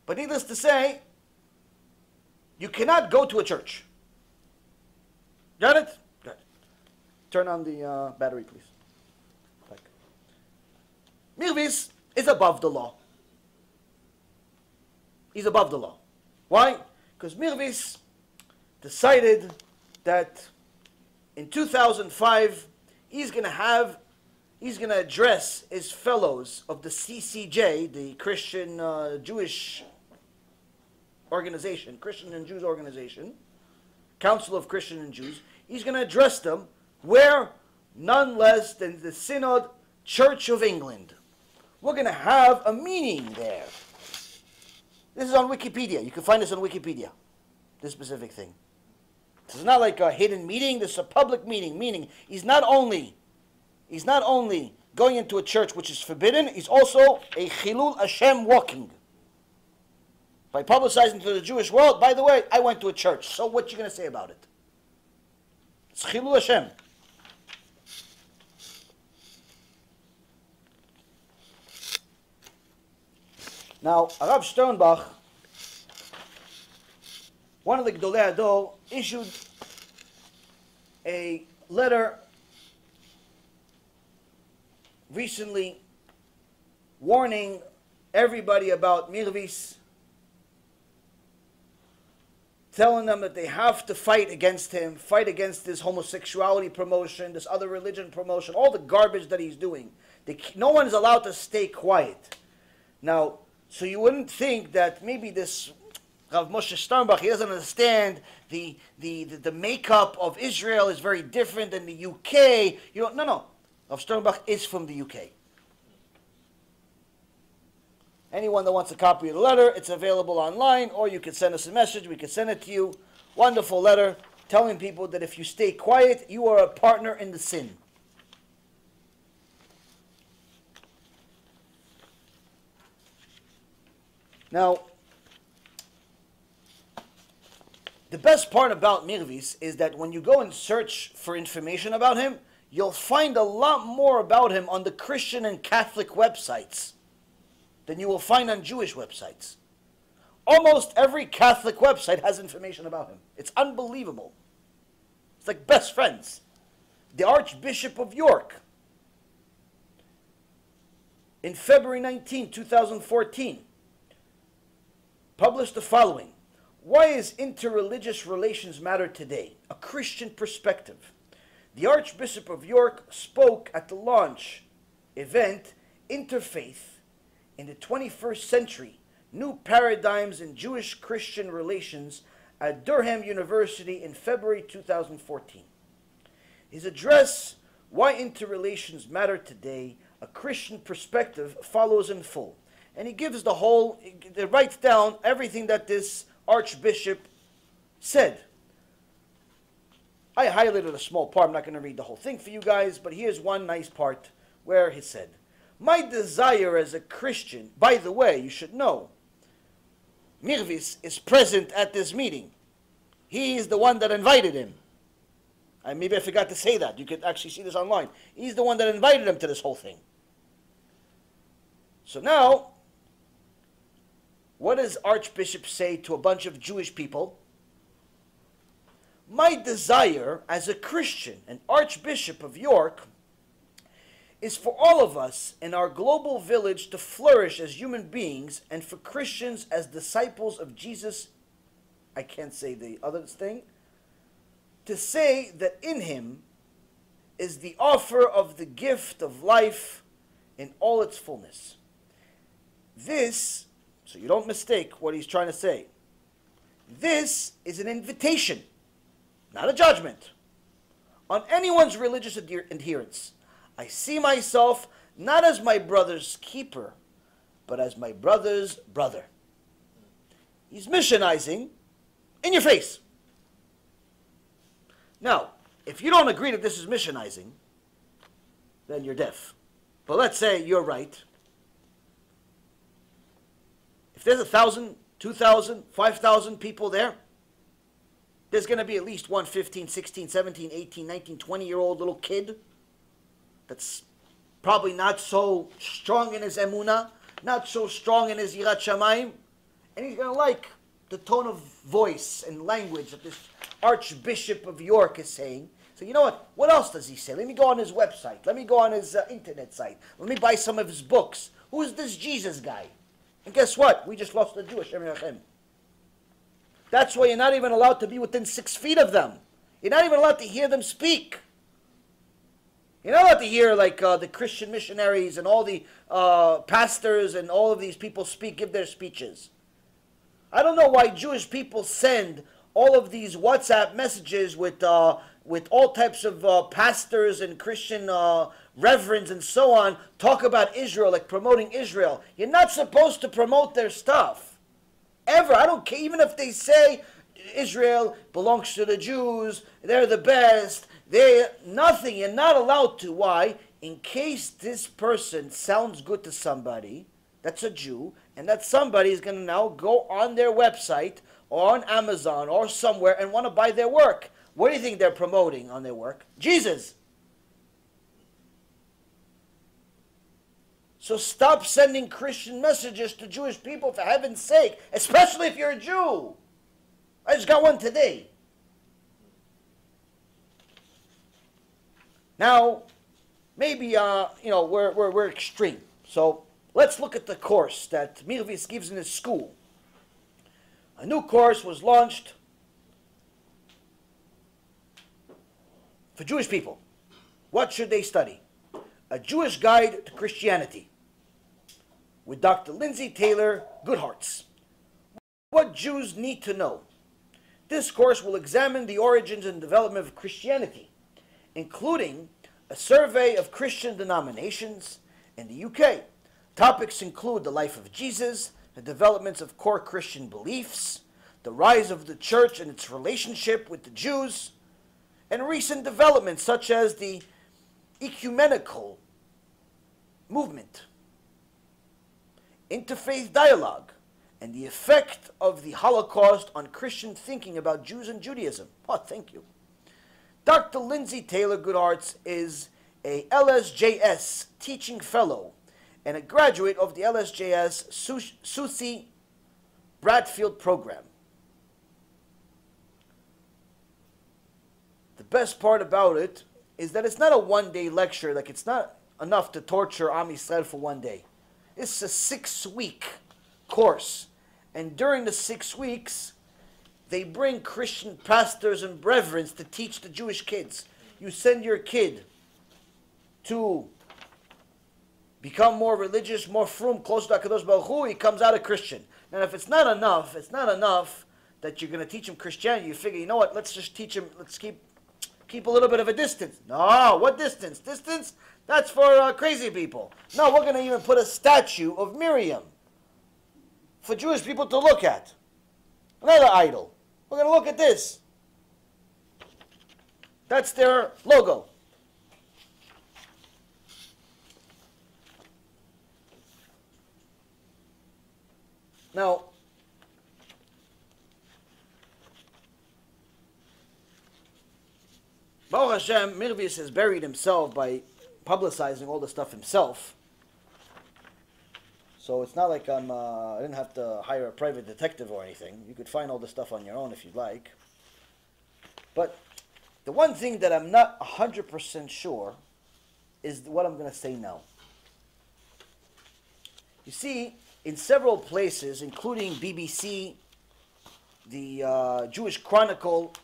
S1: But needless to say, you cannot go to a church. Got it? Good. Turn on the battery, please. Mirvis is above the law. He's above the law. Why? Because Mirvis decided that in 2005 he's going to address his fellows of the CCJ, the Christian Jewish organization, Christian and Jews organization, Council of Christian and Jews. He's going to address them where? None less than the Synod Church of England. We're going to have a meeting there. This is on Wikipedia. You can find this on Wikipedia, this specific thing. This is not like a hidden meeting. This is a public meeting, meaning he's not only going into a church which is forbidden, he's also a Chilul Hashem walking. By publicizing to the Jewish world, by the way, I went to a church, so what you going to say about it? It's Chilul Hashem. Now, Arav Sternbach, one of the Gdolei Hador, issued a letter recently warning everybody about Mirvis, telling them that they have to fight against him, fight against this homosexuality promotion, this other religion promotion, all the garbage that he's doing. No one is allowed to stay quiet. Now, so you wouldn't think that maybe this Rav Moshe Sternbach, he doesn't understand the makeup of Israel is very different than the UK. No. Rav Sternbach is from the UK. Anyone that wants a copy of the letter, it's available online, or you can send us a message. We can send it to you. Wonderful letter telling people that if you stay quiet, you are a partner in the sin. Now, the best part about Mirvis is that when you go and search for information about him, you'll find a lot more about him on the Christian and Catholic websites than you will find on Jewish websites. Almost every Catholic website has information about him. It's unbelievable. It's like best friends. The Archbishop of York, in February 19, 2014, published the following: why is interreligious relations matter today? A Christian perspective. The Archbishop of York spoke at the launch event, Interfaith in the 21st Century, New Paradigms in Jewish-Christian Relations at Durham University in February 2014. His address, Why Interrelations Matter Today, A Christian Perspective, follows in full. And he gives the whole, he writes down everything that this archbishop said. I highlighted a small part. I'm not going to read the whole thing for you guys, but here's one nice part where he said, my desire as a Christian, by the way, you should know, Mirvis is present at this meeting. He is the one that invited him. Maybe I forgot to say that. You could actually see this online. He's the one that invited him to this whole thing. So now, what does Archbishop say to a bunch of Jewish people? My desire as a Christian, an Archbishop of York, is for all of us in our global village to flourish as human beings and for Christians as disciples of Jesus, I can't say the other thing, to say that in him is the offer of the gift of life in all its fullness. This, so you don't mistake what he's trying to say, this is an invitation, not a judgment, on anyone's religious adherence. I see myself not as my brother's keeper, but as my brother's brother. He's missionizing in your face. Now, if you don't agree that this is missionizing, then you're deaf. But let's say you're right. If there's 1,000, 2,000, 5,000 people there, there's going to be at least one 15, 16, 17, 18, 19, 20-year-old little kid that's probably not so strong in his emunah, not so strong in his yirat shamayim, and he's going to like the tone of voice and language that this Archbishop of York is saying. So you know what? What else does he say? Let me go on his website. Let me go on his internet site. Let me buy some of his books. Who is this Jesus guy? And guess what? We just lost a Jew, Hashem Yerachem. That's why you're not even allowed to be within 6 feet of them. You're not even allowed to hear them speak. You're not allowed to hear like the Christian missionaries and all the pastors and all of these people give their speeches. I don't know why Jewish people send all of these WhatsApp messages with all types of pastors and Christian reverends and so on, talk about Israel, like promoting Israel. You're not supposed to promote their stuff. Ever. I don't care. Even if they say Israel belongs to the Jews, they're the best, nothing. You're not allowed to. Why? In case this person sounds good to somebody, that's a Jew, and that somebody is going to now go on their website or on Amazon or somewhere and want to buy their work. What do you think they're promoting on their work? Jesus. So stop sending Christian messages to Jewish people, for heaven's sake, especially if you're a Jew. I just got one today. Now, maybe we're extreme. So let's look at the course that Mirvis gives in his school. A new course was launched for Jewish people. What should they study? A Jewish Guide to Christianity with Dr. Lindsay Taylor Goodhart's. What Jews need to know. This course will examine the origins and development of Christianity, including a survey of Christian denominations in the UK. Topics include the life of Jesus, the developments of core Christian beliefs, the rise of the church and its relationship with the Jews, and recent developments such as the ecumenical movement, interfaith dialogue, and the effect of the Holocaust on Christian thinking about Jews and Judaism. Oh, thank you. Dr. Lindsay Taylor Goodhart's is a LSJS teaching fellow and a graduate of the LSJS Susie Bradfield program. The best part about it is that it's not a one-day lecture. Like, it's not enough to torture Am Yisrael for one day. It's a 6-week course. And during the 6 weeks, they bring Christian pastors and brethren to teach the Jewish kids. You send your kid to become more religious, more frum, close to HaKadosh Baruch Hu, he comes out a Christian. Now, if it's not enough that you're going to teach him Christianity, you figure, you know what, let's just teach him, let's keep a little bit of a distance. No, what distance? Distance? That's for crazy people. No, we're going to even put a statue of Miriam for Jewish people to look at. Another idol. We're going to look at this. That's their logo. Now, Baruch Hashem, Mirvis has buried himself by publicizing all the stuff himself. So it's not like I didn't have to hire a private detective or anything. You could find all the stuff on your own if you'd like. But the one thing that I'm not 100% sure is what I'm going to say now. You see, in several places, including BBC, the Jewish Chronicle,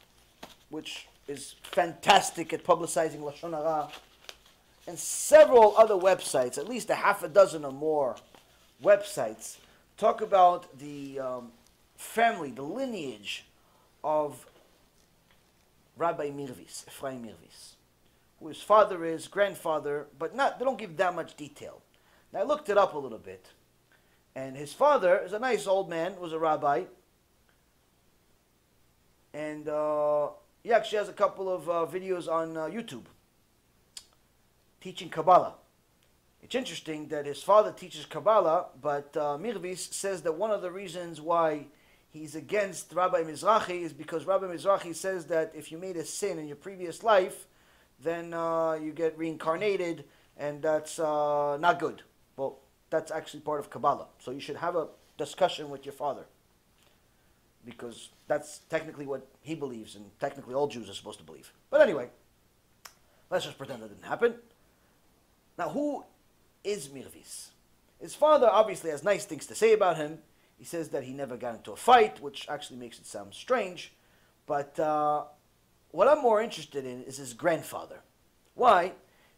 S1: which is fantastic at publicizing Lashon Hara, and several other websites, at least a half a dozen or more websites, talk about the family, the lineage of Rabbi Mirvis, Ephraim Mirvis, who his father is, grandfather, but they don't give that much detail. Now I looked it up a little bit, and his father is a nice old man, was a rabbi, and he actually has a couple of videos on YouTube teaching Kabbalah. It's interesting that his father teaches Kabbalah, but Mirvis says that one of the reasons why he's against Rabbi Mizrahi is because Rabbi Mizrahi says that if you made a sin in your previous life, then you get reincarnated, and that's not good. Well, that's actually part of Kabbalah. So you should have a discussion with your father, because that's technically what he believes, and technically all Jews are supposed to believe. But anyway, let's just pretend that didn't happen. Now, who is Mirvis? His father obviously has nice things to say about him. He says that he never got into a fight, which actually makes it sound strange. But what I'm more interested in is his grandfather. Why?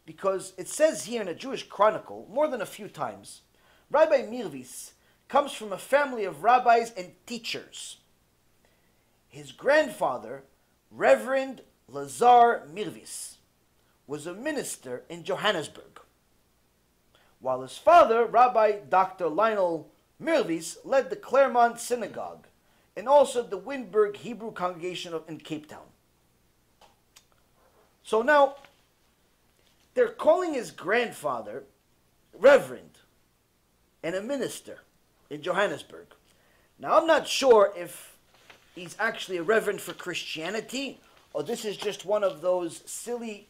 S1: Because it says here in a Jewish Chronicle, more than a few times, Rabbi Mirvis comes from a family of rabbis and teachers. His grandfather, Reverend Lazar Mirvis, was a minister in Johannesburg, while his father, Rabbi Dr. Lionel Mirvis, led the Claremont Synagogue and also the Windberg Hebrew Congregation in Cape Town. So now, they're calling his grandfather Reverend and a minister in Johannesburg. Now, I'm not sure if he's actually a reverend for Christianity, or this is just one of those silly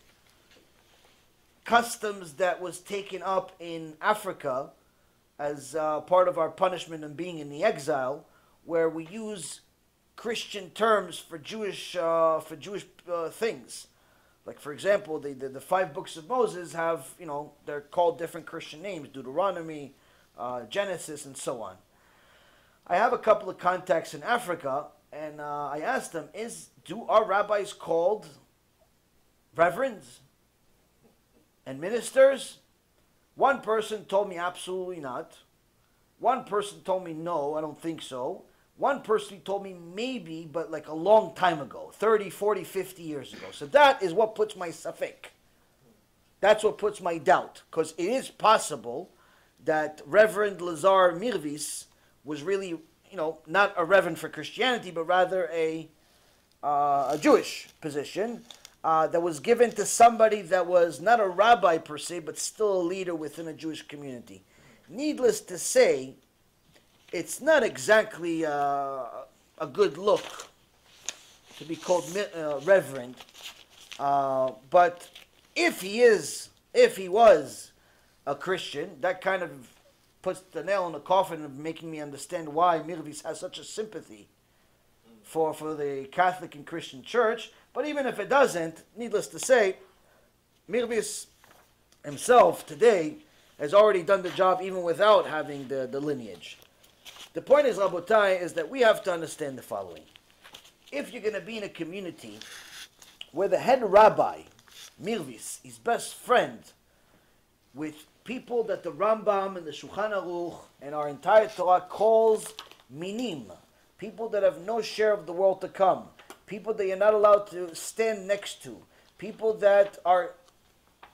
S1: customs that was taken up in Africa as part of our punishment and being in the exile, where we use Christian terms for Jewish things. Like, for example, the 5 books of Moses have, they're called different Christian names: Deuteronomy, Genesis, and so on. I have a couple of contacts in Africa, and I asked them, are rabbis called reverends and ministers? One person told me absolutely not. One person told me no, I don't think so. One person told me maybe, but like a long time ago, 30, 40, 50 years ago. So that is what puts my safek. That's what puts my doubt. Because it is possible that Reverend Lazar Mirvis was really, not a reverend for Christianity, but rather a Jewish position that was given to somebody that was not a rabbi per se, but still a leader within a Jewish community. Needless to say, it's not exactly a good look to be called reverend. But if he was a Christian, that kind of puts the nail in the coffin of making me understand why Mirvis has such a sympathy for the Catholic and Christian Church. But even if it doesn't, needless to say, Mirvis himself today has already done the job even without having the lineage. The point is, Rabotai, is that we have to understand the following. If you're going to be in a community where the head rabbi, Mirvis, is best friend with people that the Rambam and the Shulchan Aruch and our entire Torah calls minim, people that have no share of the world to come, people that you're not allowed to stand next to, people that are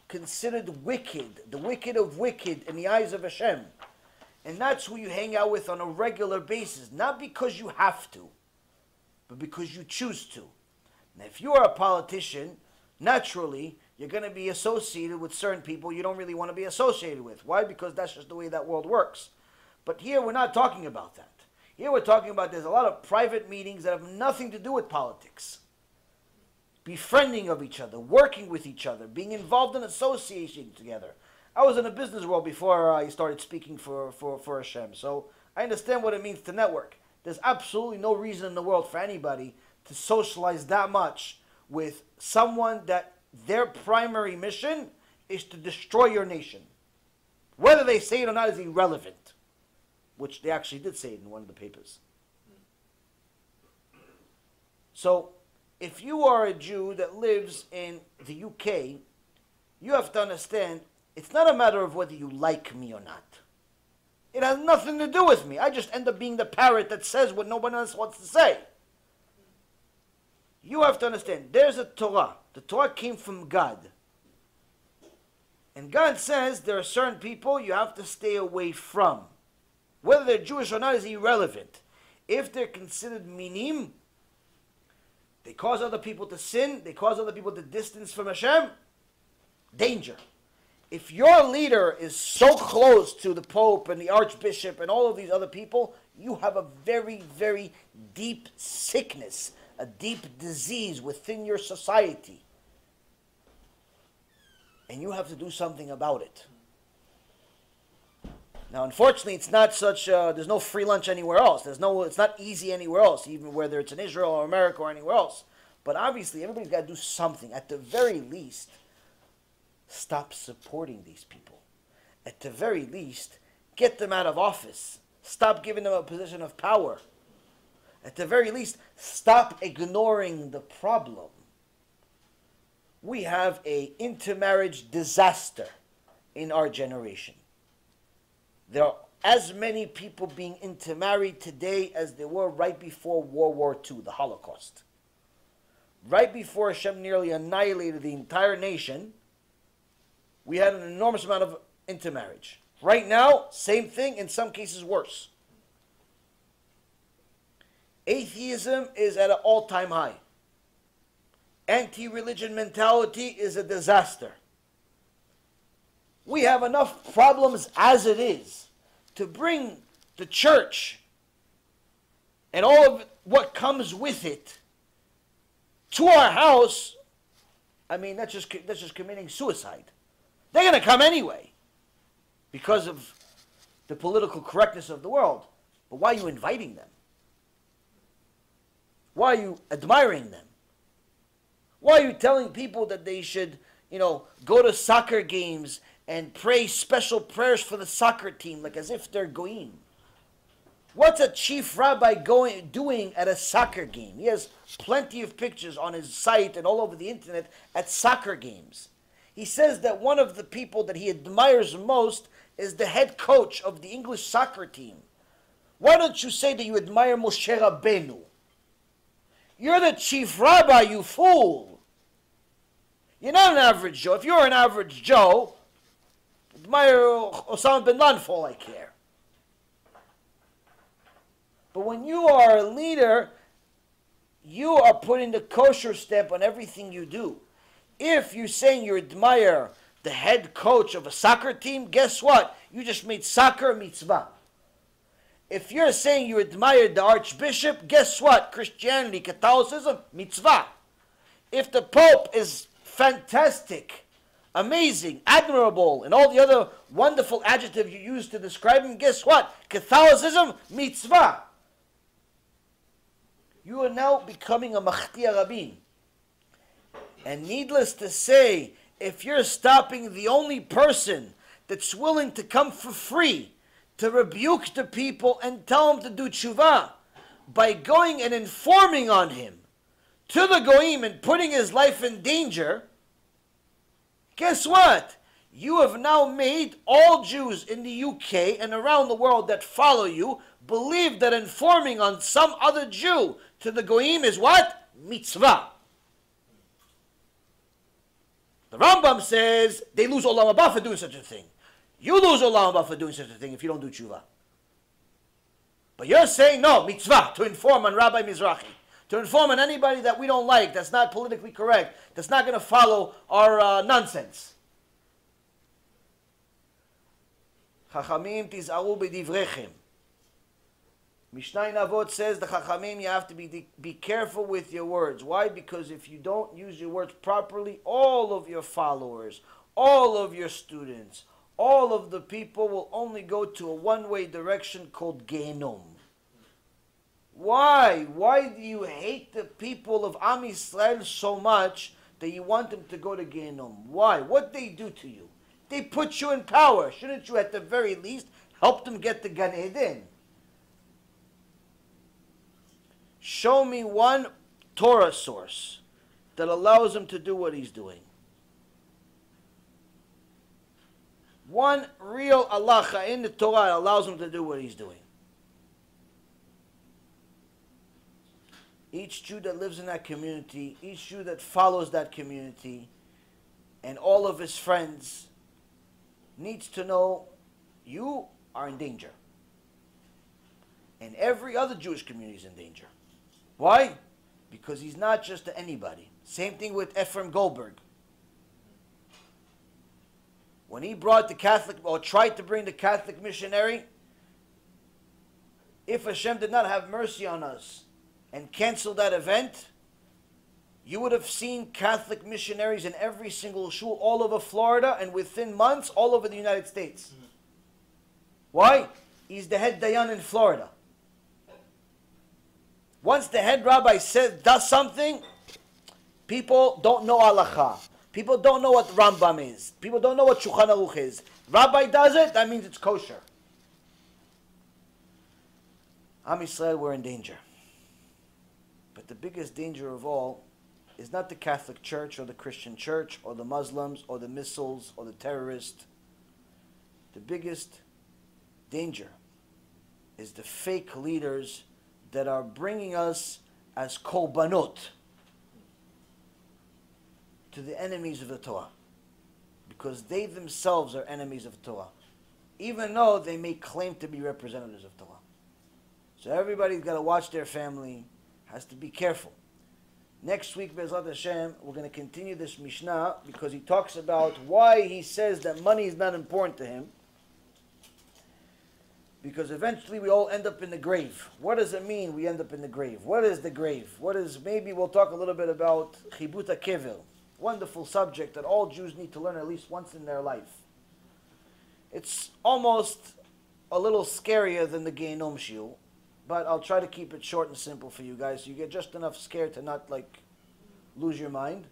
S1: considered wicked, the wicked of wicked in the eyes of Hashem. And that's who you hang out with on a regular basis, not because you have to, but because you choose to. Now, if you are a politician, naturally, you're going to be associated with certain people you don't really want to be associated with. Why? Because that's just the way that world works. But here, we're not talking about that. Here, we're talking about there's a lot of private meetings that have nothing to do with politics. befriending of each other, working with each other, being involved in association together. I was in the business world before I started speaking for Hashem, so I understand what it means to network. There's absolutely no reason in the world for anybody to socialize that much with someone that their primary mission is to destroy your nation. Whether they say it or not is irrelevant, which they actually did say it in one of the papers. So, if you are a Jew that lives in the UK, you have to understand, it's not a matter of whether you like me or not. It has nothing to do with me. I just end up being the parrot that says what nobody else wants to say. You have to understand, there's a Torah. The Torah came from God. And God says there are certain people you have to stay away from. Whether they're Jewish or not is irrelevant. If they're considered minim, they cause other people to sin, they cause other people to distance from Hashem, danger. If your leader is so close to the Pope and the Archbishop and all of these other people, you have a very, very deep sickness, a deep disease within your society. And you have to do something about it. Now, unfortunately, it's not such, there's no free lunch anywhere else. It's not easy anywhere else, even whether it's in Israel or America or anywhere else. But obviously, everybody's got to do something. At the very least, stop supporting these people. At the very least, get them out of office. Stop giving them a position of power. At the very least, stop ignoring the problem. We have an intermarriage disaster in our generation. There are as many people being intermarried today as there were right before World War II, the Holocaust. Right before Hashem nearly annihilated the entire nation, we had an enormous amount of intermarriage. Right now, same thing, in some cases worse. Atheism is at an all-time high. Anti-religion mentality is a disaster. We have enough problems as it is to bring the church and all of what comes with it to our house. I mean, that's just committing suicide. They're going to come anyway because of the political correctness of the world. But why are you inviting them? Why are you admiring them? Why are you telling people that they should, go to soccer games and pray special prayers for the soccer team, like as if they're goyim? What's a chief rabbi doing at a soccer game? He has plenty of pictures on his site and all over the internet at soccer games. He says that one of the people that he admires most is the head coach of the English soccer team. Why don't you say that you admire Moshe Rabbeinu? You're the chief rabbi, you fool. You're not an average Joe. If you're an average Joe, admire Osama bin Laden for all I care. But when you are a leader, you are putting the kosher stamp on everything you do. If you're saying you admire the head coach of a soccer team, guess what? You just made soccer a mitzvah. If you're saying you admire the archbishop, guess what? Christianity, Catholicism, mitzvah. If the Pope is fantastic, amazing, admirable, and all the other wonderful adjectives you use to describe him, guess what? Catholicism, mitzvah. You are now becoming a machtia rabin. And needless to say, if you're stopping the only person that's willing to come for free to rebuke the people and tell them to do tshuva by going and informing on him to the goyim and putting his life in danger, guess what? You have now made all Jews in the UK and around the world that follow you believe that informing on some other Jew to the goyim is what? Mitzvah. The Rambam says they lose olam haba for doing such a thing. You lose olam haba for doing such a thing if you don't do tshuva. But you're saying, no, mitzvah, to inform on Rabbi Mizrahi, to inform on anybody that we don't like, that's not politically correct, that's not going to follow our nonsense. Chachamim tiz'aru b'divrechem. Mishnah in Avot says the Chachamim, you have to be careful with your words. Why? Because if you don't use your words properly, all of your followers, all of your students, all of the people will only go to a one-way direction called Gehenom. Why? Why do you hate the people of Am Yisrael so much that you want them to go to Gehenom? Why? What they do to you? They put you in power. Shouldn't you at the very least help them get to Gan Eden? Show me one Torah source that allows him to do what he's doing. One real halacha in the Torah allows him to do what he's doing. Each Jew that lives in that community, each Jew that follows that community, and all of his friends needs to know you are in danger. And every other Jewish community is in danger. Why? Because he's not just anybody. Same thing with Ephraim Goldberg. When he brought the Catholic, or tried to bring the Catholic missionary, if Hashem did not have mercy on us and cancel that event, you would have seen Catholic missionaries in every single shul all over Florida, and within months all over the United States. Why? He's the head dayan in Florida. Once the head rabbi does something, people don't know halacha. People don't know what Rambam is. People don't know what Shulchan Aruch is. Rabbi does it, that means it's kosher. Am Yisrael, we're in danger. But the biggest danger of all is not the Catholic Church or the Christian Church or the Muslims or the missiles or the terrorists. The biggest danger is the fake leaders that are bringing us as korbanot to the enemies of the Torah, because they themselves are enemies of Torah, even though they may claim to be representatives of Torah. So everybody's got to watch their family, has to be careful. Next week, Be'ezrat Hashem, we're going to continue this Mishnah, because he talks about why he says that money is not important to him. Because eventually we all end up in the grave. What does it mean we end up in the grave? What is the grave? Maybe we'll talk a little bit about Chibut HaKever. Wonderful subject that all Jews need to learn at least once in their life. It's almost a little scarier than the Gehenom Shiur, but I'll try to keep it short and simple for you guys, so you get just enough scared to not lose your mind.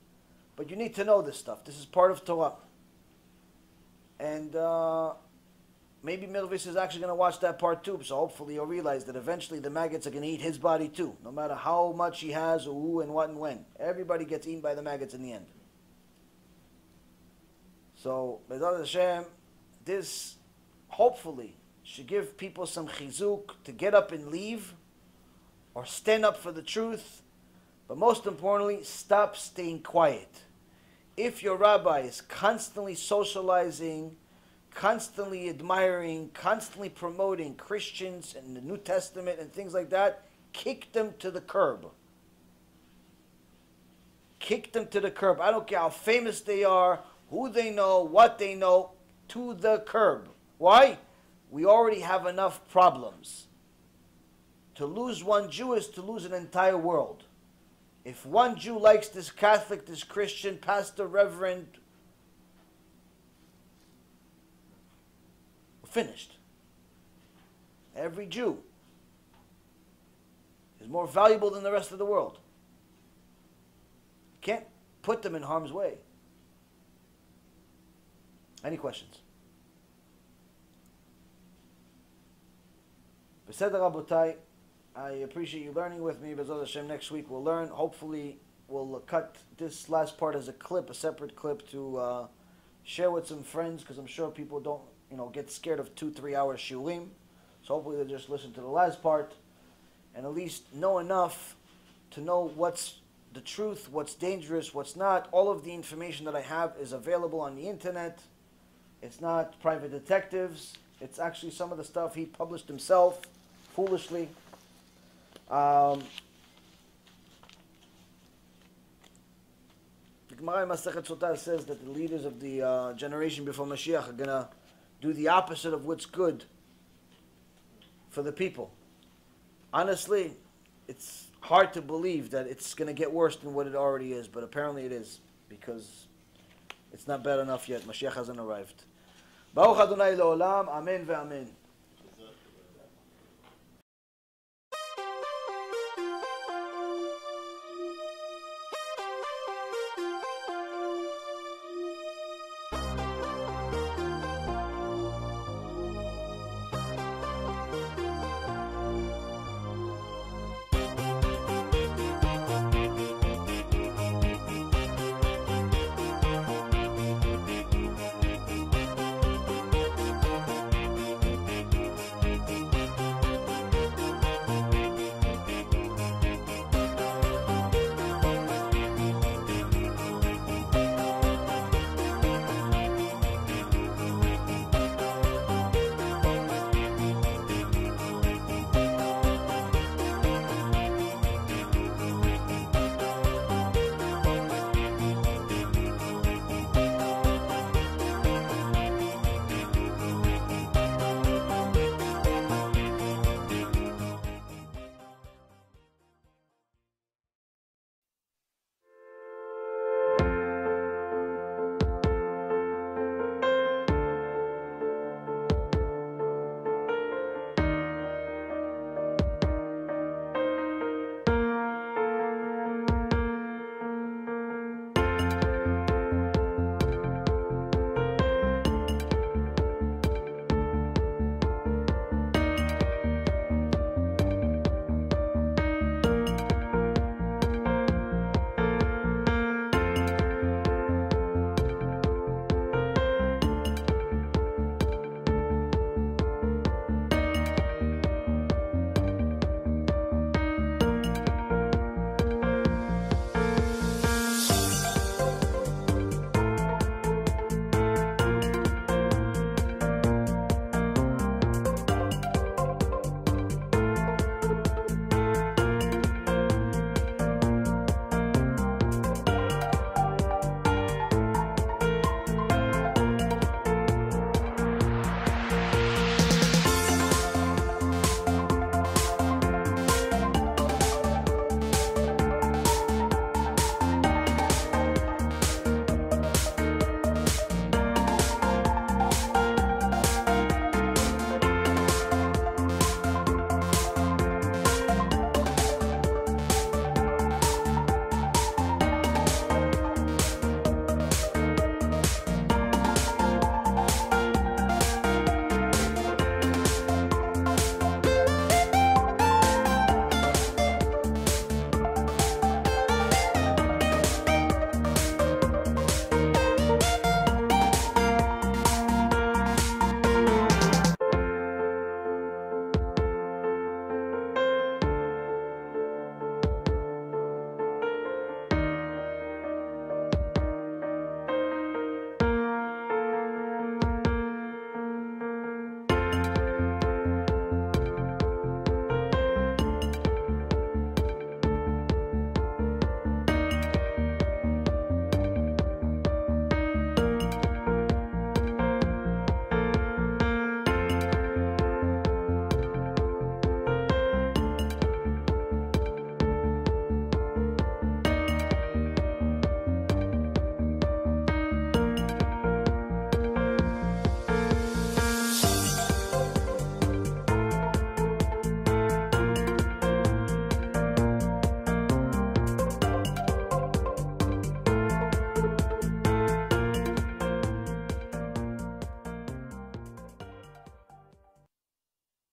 S1: But you need to know this stuff. This is part of Torah. And maybe Mirvis is actually going to watch that part too, so hopefully he'll realize that eventually the maggots are going to eat his body too, no matter how much he has or who and what and when. Everybody gets eaten by the maggots in the end. So, Be'ezrat Hashem, this hopefully should give people some chizuk to get up and leave, or stand up for the truth, but most importantly, stop staying quiet. If your rabbi is constantly socializing, constantly admiring, constantly promoting Christians and the New Testament and things like that, kick them to the curb. Kick them to the curb. I don't care how famous they are, who they know, what they know, to the curb. Why? We already have enough problems. To lose one Jew is to lose an entire world. If one Jew likes this Catholic, this Christian, pastor, reverend, finished. Every Jew is more valuable than the rest of the world. You can't put them in harm's way. Any questions? B'seder Rabotai, I appreciate you learning with me. B'ezrat Hashem, next week we'll learn. Hopefully we'll cut this last part as a clip, a separate clip to share with some friends, because I'm sure people don't get scared of 2-3 hour shiurim. So hopefully they'll just listen to the last part and at least know enough to know what's the truth, what's dangerous, what's not. All of the information that I have is available on the internet. It's not private detectives. It's actually some of the stuff he published himself, foolishly. The Gemara in Masechet Sotah says that the leaders of the generation before Mashiach are going to do the opposite of what's good for the people. honestly, it's hard to believe that it's going to get worse than what it already is, but apparently it is, because it's not bad enough yet. Mashiach hasn't arrived. Baruch Adonai Le'olam, Amen ve'amen.